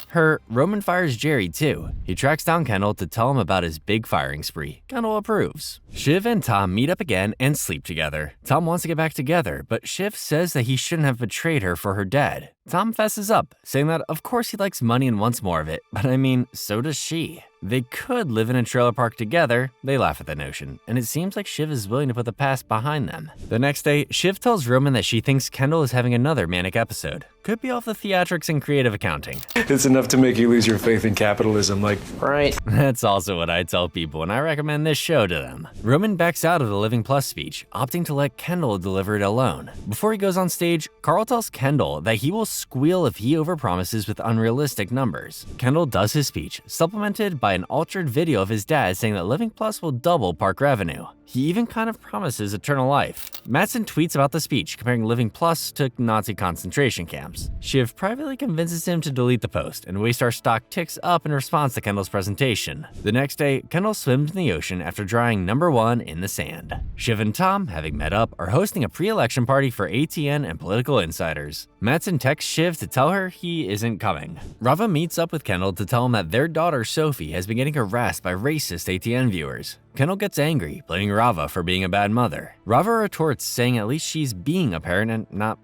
Speaker 1: Roman fires Jerry too. He tracks down Kendall to tell him about his big firing spree. Kendall approves. Shiv and Tom meet up again and sleep together. Tom wants to get back together, but Shiv says that he shouldn't have betrayed her for her dad. Tom fesses up, saying that of course he likes money and wants more of it, but I mean, so does she. They could live in a trailer park together. They laugh at the notion, and it seems like Shiv is willing to put the past behind them. The next day, Shiv tells Roman that she thinks Kendall is having another manic episode. Could be off the theatrics and creative accounting.
Speaker 2: It's enough to make you lose your faith in capitalism, like...
Speaker 3: Right.
Speaker 1: That's also what I tell people when I recommend this show to them. Roman backs out of the Living Plus speech, opting to let Kendall deliver it alone. Before he goes on stage, Carl tells Kendall that he will squeal if he overpromises with unrealistic numbers. Kendall does his speech, supplemented by an altered video of his dad saying that Living Plus will double park revenue. He even kind of promises eternal life. Mattson tweets about the speech, comparing Living Plus to Nazi concentration camps. Shiv privately convinces him to delete the post, and Waystar stock ticks up in response to Kendall's presentation. The next day, Kendall swims in the ocean after drawing number 1 in the sand. Shiv and Tom, having met up, are hosting a pre-election party for ATN and political insiders. Mattson texts Shiv to tell her he isn't coming. Rava meets up with Kendall to tell him that their daughter Sophie has been getting harassed by racist ATN viewers. Kendall gets angry, blaming Rava for being a bad mother. Rava retorts, saying at least she's being a parent and not,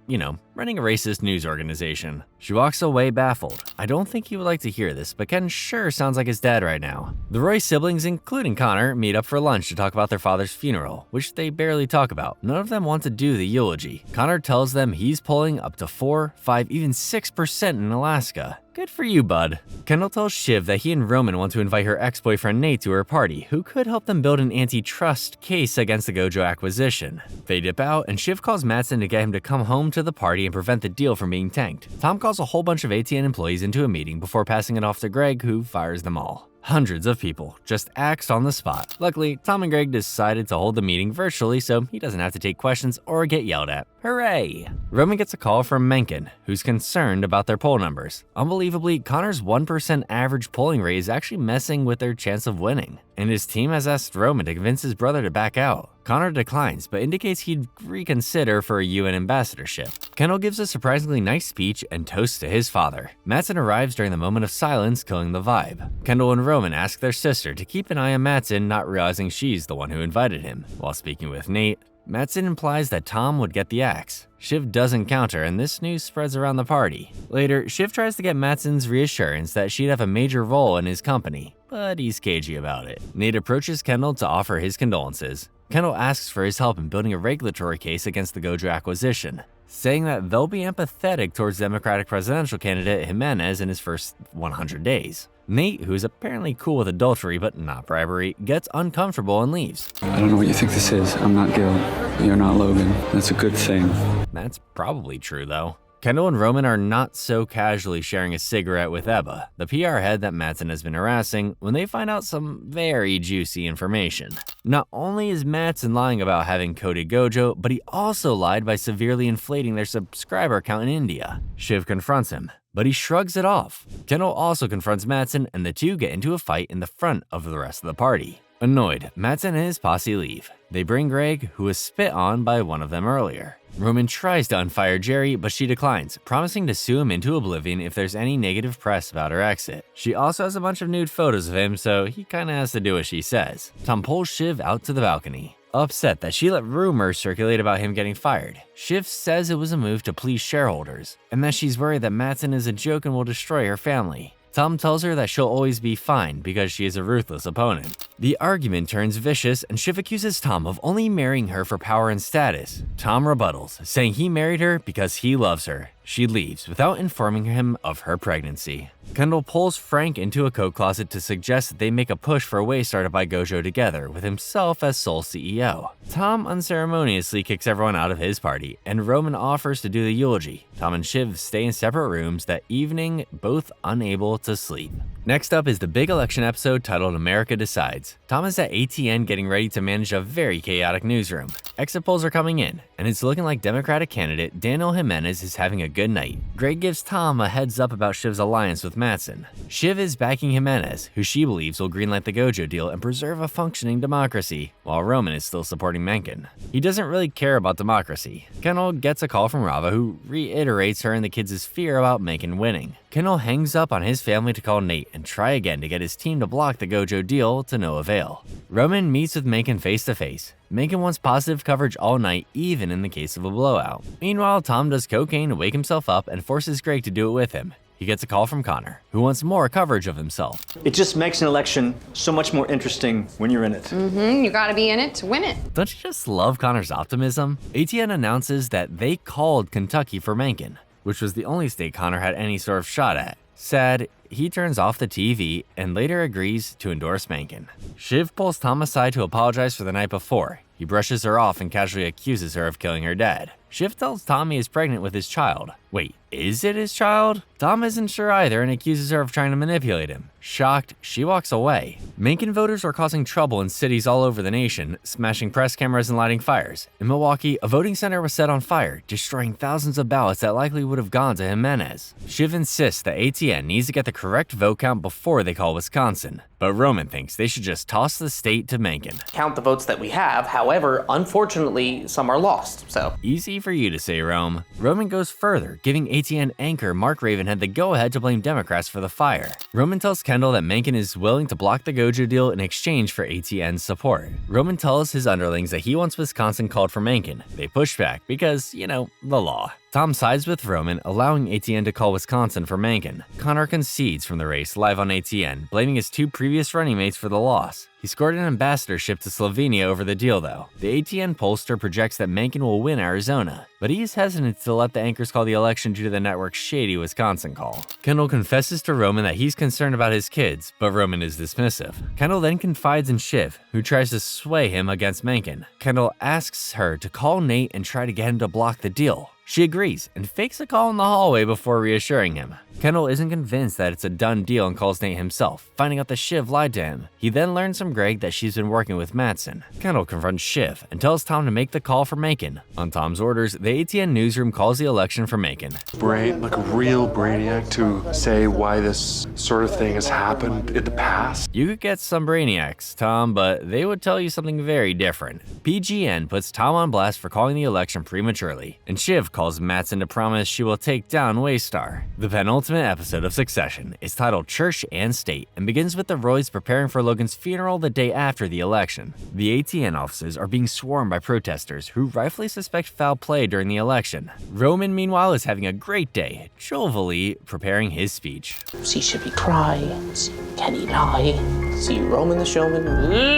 Speaker 1: running a racist news organization. She walks away baffled. I don't think he would like to hear this, but Ken sure sounds like his dad right now. The Roy siblings, including Connor, meet up for lunch to talk about their father's funeral, which they barely talk about. None of them want to do the eulogy. Connor tells them he's pulling up to 4, 5, even 6% in Alaska. Good for you, bud. Kendall tells Shiv that he and Roman want to invite her ex-boyfriend Nate to her party, who could help them build an antitrust case against the Gojo acquisition. They dip out, and Shiv calls Mattson to get him to come home to the party and prevent the deal from being tanked. Tom calls a whole bunch of ATN employees into a meeting before passing it off to Greg, who fires them all. Hundreds of people just axed on the spot. Luckily, Tom and Greg decided to hold the meeting virtually so he doesn't have to take questions or get yelled at. Hooray! Roman gets a call from Mencken, who's concerned about their poll numbers. Unbelievably, Connor's 1% average polling rate is actually messing with their chance of winning, and his team has asked Roman to convince his brother to back out. Connor declines, but indicates he'd reconsider for a UN ambassadorship. Kendall gives a surprisingly nice speech and toasts to his father. Mattson arrives during the moment of silence, killing the vibe. Kendall and Roman ask their sister to keep an eye on Mattson, not realizing she's the one who invited him. While speaking with Nate, Mattson implies that Tom would get the axe. Shiv doesn't counter, and this news spreads around the party. Later, Shiv tries to get Mattson's reassurance that she'd have a major role in his company, but he's cagey about it. Nate approaches Kendall to offer his condolences. Kendall asks for his help in building a regulatory case against the Gojo acquisition, saying that they'll be empathetic towards Democratic presidential candidate Jimenez in his first 100 days. Nate, who's apparently cool with adultery but not bribery, gets uncomfortable and leaves.
Speaker 12: I don't know what you think this is. I'm not Gil. You're not Logan. That's a good thing.
Speaker 1: That's probably true, though. Kendall and Roman are not so casually sharing a cigarette with Ebba, the PR head that Mattson has been harassing, when they find out some very juicy information. Not only is Mattson lying about having coded Gojo, but he also lied by severely inflating their subscriber count in India. Shiv confronts him, but he shrugs it off. Kendall also confronts Mattson, and the two get into a fight in the front of the rest of the party. Annoyed, Mattson and his posse leave. They bring Greg, who was spit on by one of them earlier. Roman tries to unfire Jerry, but she declines, promising to sue him into oblivion if there's any negative press about her exit. She also has a bunch of nude photos of him, so he kinda has to do as she says. Tom pulls Shiv out to the balcony, upset that she let rumors circulate about him getting fired. Shiv says it was a move to please shareholders, and that she's worried that Mattson is a joke and will destroy her family. Tom tells her that she'll always be fine because she is a ruthless opponent. The argument turns vicious, and Shiv accuses Tom of only marrying her for power and status. Tom rebuttals, saying he married her because he loves her. She leaves without informing him of her pregnancy. Kendall pulls Frank into a coat closet to suggest that they make a push for Waystar to buy Gojo together, with himself as sole CEO. Tom unceremoniously kicks everyone out of his party, and Roman offers to do the eulogy. Tom and Shiv stay in separate rooms that evening, both unable to sleep. Next up is the big election episode titled America Decides. Tom is at ATN getting ready to manage a very chaotic newsroom. Exit polls are coming in, and it's looking like Democratic candidate Daniel Jimenez is having a good night. Greg gives Tom a heads up about Shiv's alliance with Mattson. Shiv is backing Jimenez, who she believes will greenlight the Gojo deal and preserve a functioning democracy, while Roman is still supporting Mencken. He doesn't really care about democracy. Kendall gets a call from Rava, who reiterates her and the kids' fear about Mencken winning. Kendall hangs up on his family to call Nate and try again to get his team to block the Gojo deal, to no avail. Roman meets with Mencken face to face. Mencken wants positive coverage all night, even in the case of a blowout. Meanwhile, Tom does cocaine to wake himself up and forces Greg to do it with him. He gets a call from Connor, who wants more coverage of himself.
Speaker 16: It just makes an election so much more interesting when you're in it.
Speaker 22: You gotta be in it to win it.
Speaker 1: Don't you just love Connor's optimism? ATN announces that they called Kentucky for Mencken, which was the only state Connor had any sort of shot at. Sad, he turns off the TV and later agrees to endorse Mencken. Shiv pulls Tom aside to apologize for the night before. He brushes her off and casually accuses her of killing her dad. Shiv tells Tom he is pregnant with his child. Wait, is it his child? Tom isn't sure either and accuses her of trying to manipulate him. Shocked, she walks away. Mencken voters are causing trouble in cities all over the nation, smashing press cameras and lighting fires. In Milwaukee, a voting center was set on fire, destroying thousands of ballots that likely would have gone to Jimenez. Shiv insists that ATN needs to get the correct vote count before they call Wisconsin, but Roman thinks they should just toss the state to Mencken.
Speaker 3: Count the votes that we have, however, unfortunately, some are lost, so.
Speaker 1: Easy for you to say, Rome. Roman goes further, giving ATN anchor Mark Ravenhead the go-ahead to blame Democrats for the fire. Roman tells Kendall that Mencken is willing to block the Gojo deal in exchange for ATN's support. Roman tells his underlings that he wants Wisconsin called for Mencken. They push back because, you know, the law. Tom sides with Roman, allowing ATN to call Wisconsin for Mencken. Connor concedes from the race live on ATN, blaming his 2 previous running mates for the loss. He scored an ambassadorship to Slovenia over the deal, though. The ATN pollster projects that Mencken will win Arizona, but he is hesitant to let the anchors call the election due to the network's shady Wisconsin call. Kendall confesses to Roman that he's concerned about his kids, but Roman is dismissive. Kendall then confides in Shiv, who tries to sway him against Mencken. Kendall asks her to call Nate and try to get him to block the deal. She agrees and fakes a call in the hallway before reassuring him. Kendall isn't convinced that it's a done deal and calls Nate himself, finding out that Shiv lied to him. He then learns from Greg that she's been working with Mattson. Kendall confronts Shiv and tells Tom to make the call for Mencken. On Tom's orders, the ATN newsroom calls the election for Mencken.
Speaker 5: Like a real brainiac to say why this sort of thing has happened in the past.
Speaker 1: You could get some brainiacs, Tom, but they would tell you something very different. PGN puts Tom on blast for calling the election prematurely, and Shiv calls Mattson to promise she will take down Waystar. The penultimate episode of Succession is titled Church and State and begins with the Roys preparing for Logan's funeral the day after the election. The ATN offices are being swarmed by protesters who rightfully suspect foul play during the election. Roman, meanwhile, is having a great day, jovially preparing his speech.
Speaker 3: See Shippy cry, see Kenny lie, see Roman the showman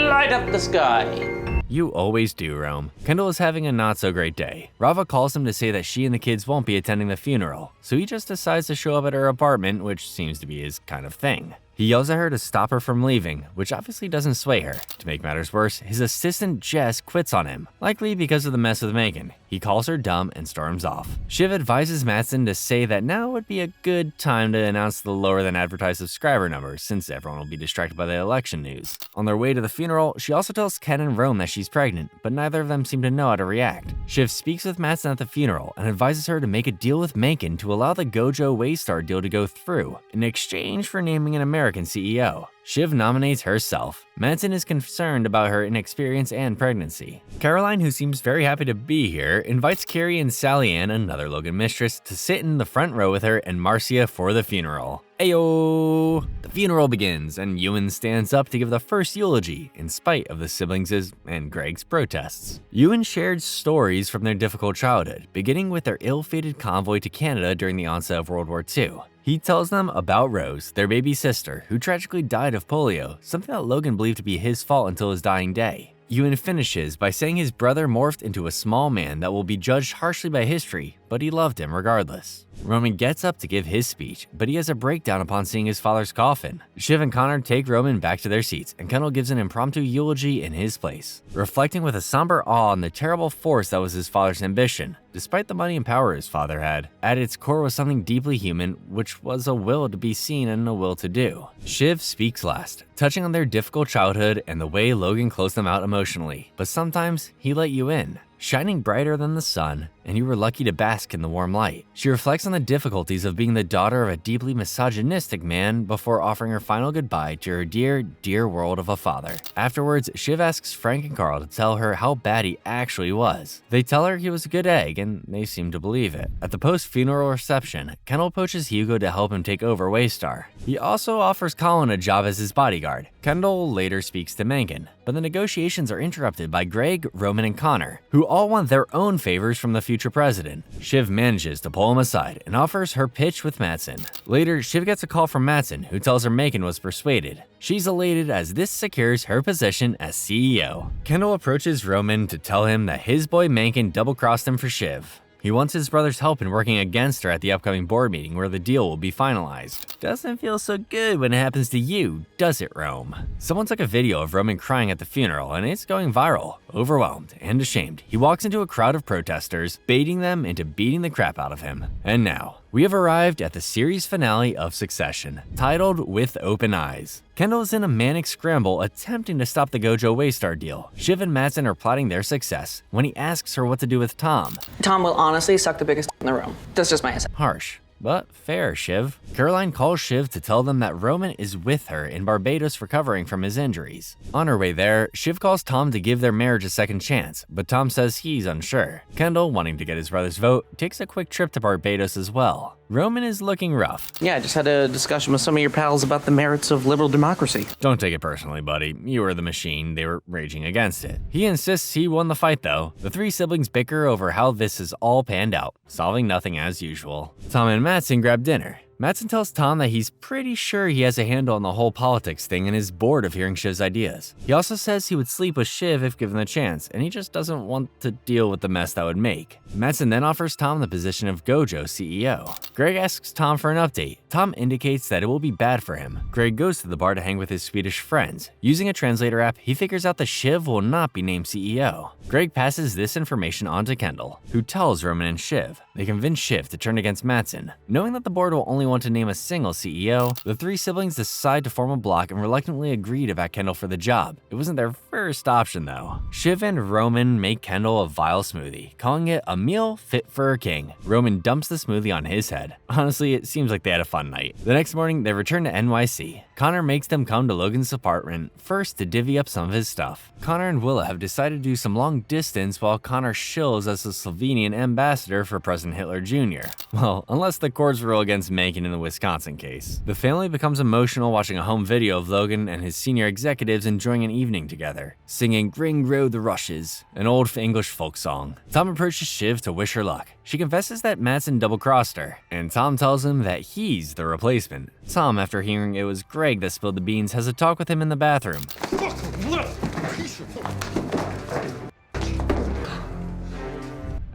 Speaker 3: light up the sky.
Speaker 1: You always do, Rome. Kendall is having a not-so-great day. Rava calls him to say that she and the kids won't be attending the funeral, so he just decides to show up at her apartment, which seems to be his kind of thing. He yells at her to stop her from leaving, which obviously doesn't sway her. To make matters worse, his assistant Jess quits on him, likely because of the mess with Mencken. He calls her dumb and storms off. Shiv advises Mattson to say that now would be a good time to announce the lower than advertised subscriber numbers, since everyone will be distracted by the election news. On their way to the funeral, she also tells Ken and Rome that she's pregnant, but neither of them seem to know how to react. Shiv speaks with Mattson at the funeral and advises her to make a deal with Mencken to allow the Gojo Waystar deal to go through, in exchange for naming an American CEO. Shiv nominates herself. Mattson is concerned about her inexperience and pregnancy. Caroline, who seems very happy to be here, invites Carrie and Sally Ann, another Logan mistress, to sit in the front row with her and Marcia for the funeral. Ayo! The funeral begins, and Ewan stands up to give the first eulogy, in spite of the siblings' and Greg's protests. Ewan shared stories from their difficult childhood, beginning with their ill-fated convoy to Canada during the onset of World War II. He tells them about Rose, their baby sister, who tragically died of polio, something that Logan believed to be his fault until his dying day. Ewan finishes by saying his brother morphed into a small man that will be judged harshly by history, but he loved him regardless. Roman gets up to give his speech, but he has a breakdown upon seeing his father's coffin. Shiv and Connor take Roman back to their seats, and Kendall gives an impromptu eulogy in his place, reflecting with a somber awe on the terrible force that was his father's ambition. Despite the money and power his father had, at its core was something deeply human, which was a will to be seen and a will to do. Shiv speaks last, touching on their difficult childhood and the way Logan closed them out emotionally, but sometimes he let you in, shining brighter than the sun, and you were lucky to bask in the warm light. She reflects on the difficulties of being the daughter of a deeply misogynistic man before offering her final goodbye to her dear, dear world of a father. Afterwards, Shiv asks Frank and Carl to tell her how bad he actually was. They tell her he was a good egg, and they seem to believe it. At the post-funeral reception, Kendall poaches Hugo to help him take over Waystar. He also offers Colin a job as his bodyguard. Kendall later speaks to Mencken, but the negotiations are interrupted by Greg, Roman, and Connor, who all want their own favors from the future president. Shiv manages to pull him aside and offers her pitch with Mattson. Later, Shiv gets a call from Mattson, who tells her Mencken was persuaded. She's elated as this secures her position as CEO. Kendall approaches Roman to tell him that his boy Mencken double-crossed him for Shiv. He wants his brother's help in working against her at the upcoming board meeting where the deal will be finalized. Doesn't feel so good when it happens to you, does it, Rome? Someone took a video of Roman crying at the funeral and it's going viral. Overwhelmed and ashamed, he walks into a crowd of protesters, baiting them into beating the crap out of him. And now, we have arrived at the series finale of Succession, titled With Open Eyes. Kendall is in a manic scramble attempting to stop the Gojo Waystar deal. Shiv and Matsson are plotting their success when he asks her what to do with Tom.
Speaker 6: Tom will honestly suck the biggest in the room. That's just my assessment.
Speaker 1: Harsh, but fair, Shiv. Caroline calls Shiv to tell them that Roman is with her in Barbados recovering from his injuries. On her way there, Shiv calls Tom to give their marriage a second chance, but Tom says he's unsure. Kendall, wanting to get his brother's vote, takes a quick trip to Barbados as well. Roman is looking rough.
Speaker 3: Yeah, I just had a discussion with some of your pals about the merits of liberal democracy.
Speaker 1: Don't take it personally, buddy. You were the machine. They were raging against it. He insists he won the fight, though. The three siblings bicker over how this is all panned out, solving nothing as usual. Tom and Matsson grab dinner. Matsson tells Tom that he's pretty sure he has a handle on the whole politics thing and is bored of hearing Shiv's ideas. He also says he would sleep with Shiv if given the chance, and he just doesn't want to deal with the mess that would make. Matsson then offers Tom the position of Gojo CEO. Greg asks Tom for an update. Tom indicates that it will be bad for him. Greg goes to the bar to hang with his Swedish friends. Using a translator app, he figures out that Shiv will not be named CEO. Greg passes this information on to Kendall, who tells Roman and Shiv. They convince Shiv to turn against Matsson. Knowing that the board will only want to name a single CEO, the three siblings decide to form a block and reluctantly agree to back Kendall for the job. It wasn't their first option though. Shiv and Roman make Kendall a vile smoothie, calling it a meal fit for a king. Roman dumps the smoothie on his head. Honestly, it seems like they had a fun night. The next morning, they return to NYC. Connor makes them come to Logan's apartment first to divvy up some of his stuff. Connor and Willa have decided to do some long distance while Connor shills as the Slovenian ambassador for President Hitler Jr. Well, unless the courts rule against Macon in the Wisconsin case. The family becomes emotional watching a home video of Logan and his senior executives enjoying an evening together, singing Ring Row the Rushes, an old English folk song. Tom approaches Shiv to wish her luck. She confesses that Matsson double-crossed her, and Tom tells him that he's the replacement. Tom, after hearing it was Greg that spilled the beans, has a talk with him in the bathroom.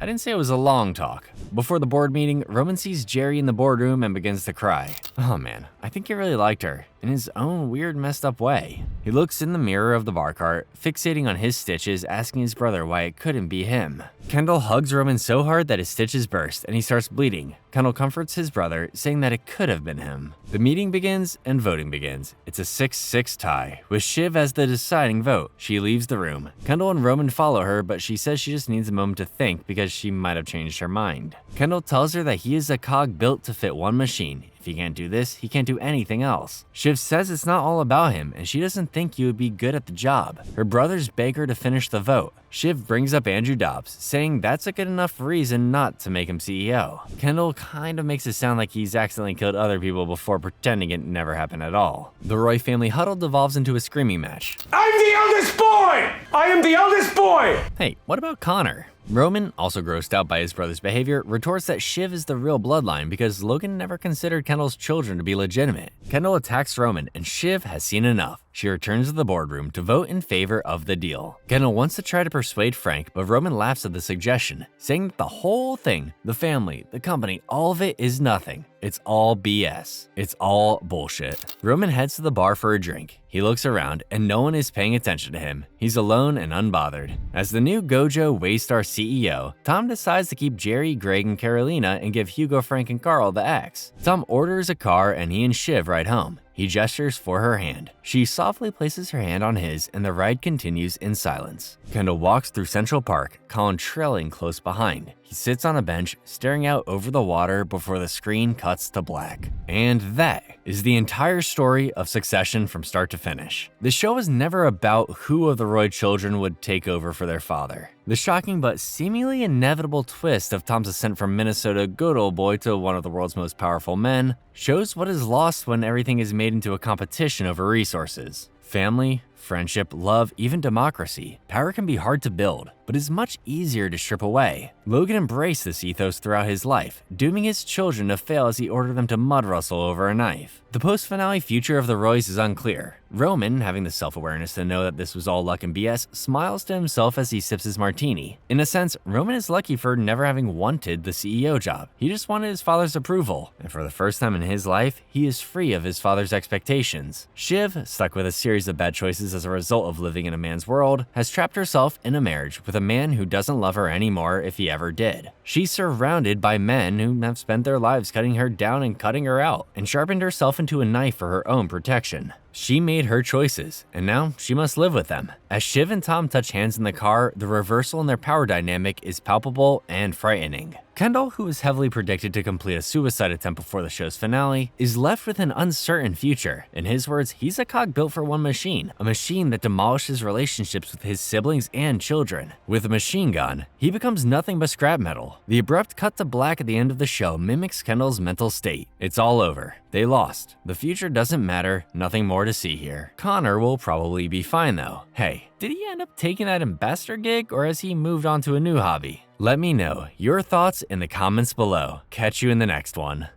Speaker 1: I didn't say it was a long talk. Before the board meeting, Roman sees Jerry in the boardroom and begins to cry. Oh man, I think he really liked her, in his own weird messed up way. He looks in the mirror of the bar cart, fixating on his stitches, asking his brother why it couldn't be him. Kendall hugs Roman so hard that his stitches burst and he starts bleeding. Kendall comforts his brother, saying that it could have been him. The meeting begins and voting begins. It's a 6-6 tie, with Shiv as the deciding vote. She leaves the room. Kendall and Roman follow her, but she says she just needs a moment to think because she might have changed her mind. Kendall tells her that he is a cog built to fit one machine. If he can't do this, he can't do anything else. Shiv says it's not all about him, and she doesn't think he would be good at the job. Her brothers beg her to finish the vote. Shiv brings up Andrew Dobbs, saying that's a good enough reason not to make him CEO. Kendall kind of makes it sound like he's accidentally killed other people before pretending it never happened at all. The Roy family huddle devolves into a screaming match.
Speaker 2: I'm the eldest boy! I am the eldest boy!
Speaker 1: Hey, what about Connor? Roman, also grossed out by his brother's behavior, retorts that Shiv is the real bloodline because Logan never considered Kendall's children to be legitimate. Kendall attacks Roman, and Shiv has seen enough. She returns to the boardroom to vote in favor of the deal. Kendall wants to try to persuade Frank, but Roman laughs at the suggestion, saying that the whole thing, the family, the company, all of it is nothing. It's all BS. It's all bullshit. Roman heads to the bar for a drink. He looks around, and no one is paying attention to him. He's alone and unbothered. As the new Gojo Waystar CEO, Tom decides to keep Jerry, Greg, and Carolina and give Hugo, Frank, and Carl the X. Tom orders a car, and he and Shiv ride home. He gestures for her hand. She softly places her hand on his, and the ride continues in silence. Kendall walks through Central Park, Colin trailing close behind. He sits on a bench, staring out over the water before the screen cuts to black. And that is the entire story of Succession from start to finish. The show was never about who of the Roy children would take over for their father. The shocking but seemingly inevitable twist of Tom's ascent from Minnesota good old boy to one of the world's most powerful men shows what is lost when everything is made into a competition over resources. Family, friendship, love, even democracy. Power can be hard to build, but is much easier to strip away. Logan embraced this ethos throughout his life, dooming his children to fail as he ordered them to mud wrestle over a knife. The post-finale future of the Roys is unclear. Roman, having the self-awareness to know that this was all luck and BS, smiles to himself as he sips his martini. In a sense, Roman is lucky for never having wanted the CEO job. He just wanted his father's approval, and for the first time in his life, he is free of his father's expectations. Shiv, stuck with a series of bad choices as a result of living in a man's world, has trapped herself in a marriage with a man who doesn't love her anymore if he ever did. She's surrounded by men who have spent their lives cutting her down and cutting her out, and sharpened herself into a knife for her own protection. She made her choices, and now she must live with them. As Shiv and Tom touch hands in the car, the reversal in their power dynamic is palpable and frightening. Kendall, who is heavily predicted to complete a suicide attempt before the show's finale, is left with an uncertain future. In his words, he's a cog built for one machine, a machine that demolishes relationships with his siblings and children. With a machine gun, he becomes nothing but scrap metal. The abrupt cut to black at the end of the show mimics Kendall's mental state. It's all over. They lost. The future doesn't matter, nothing more to see here. Connor will probably be fine though. Hey, did he end up taking that ambassador gig, or has he moved on to a new hobby? Let me know your thoughts in the comments below. Catch you in the next one.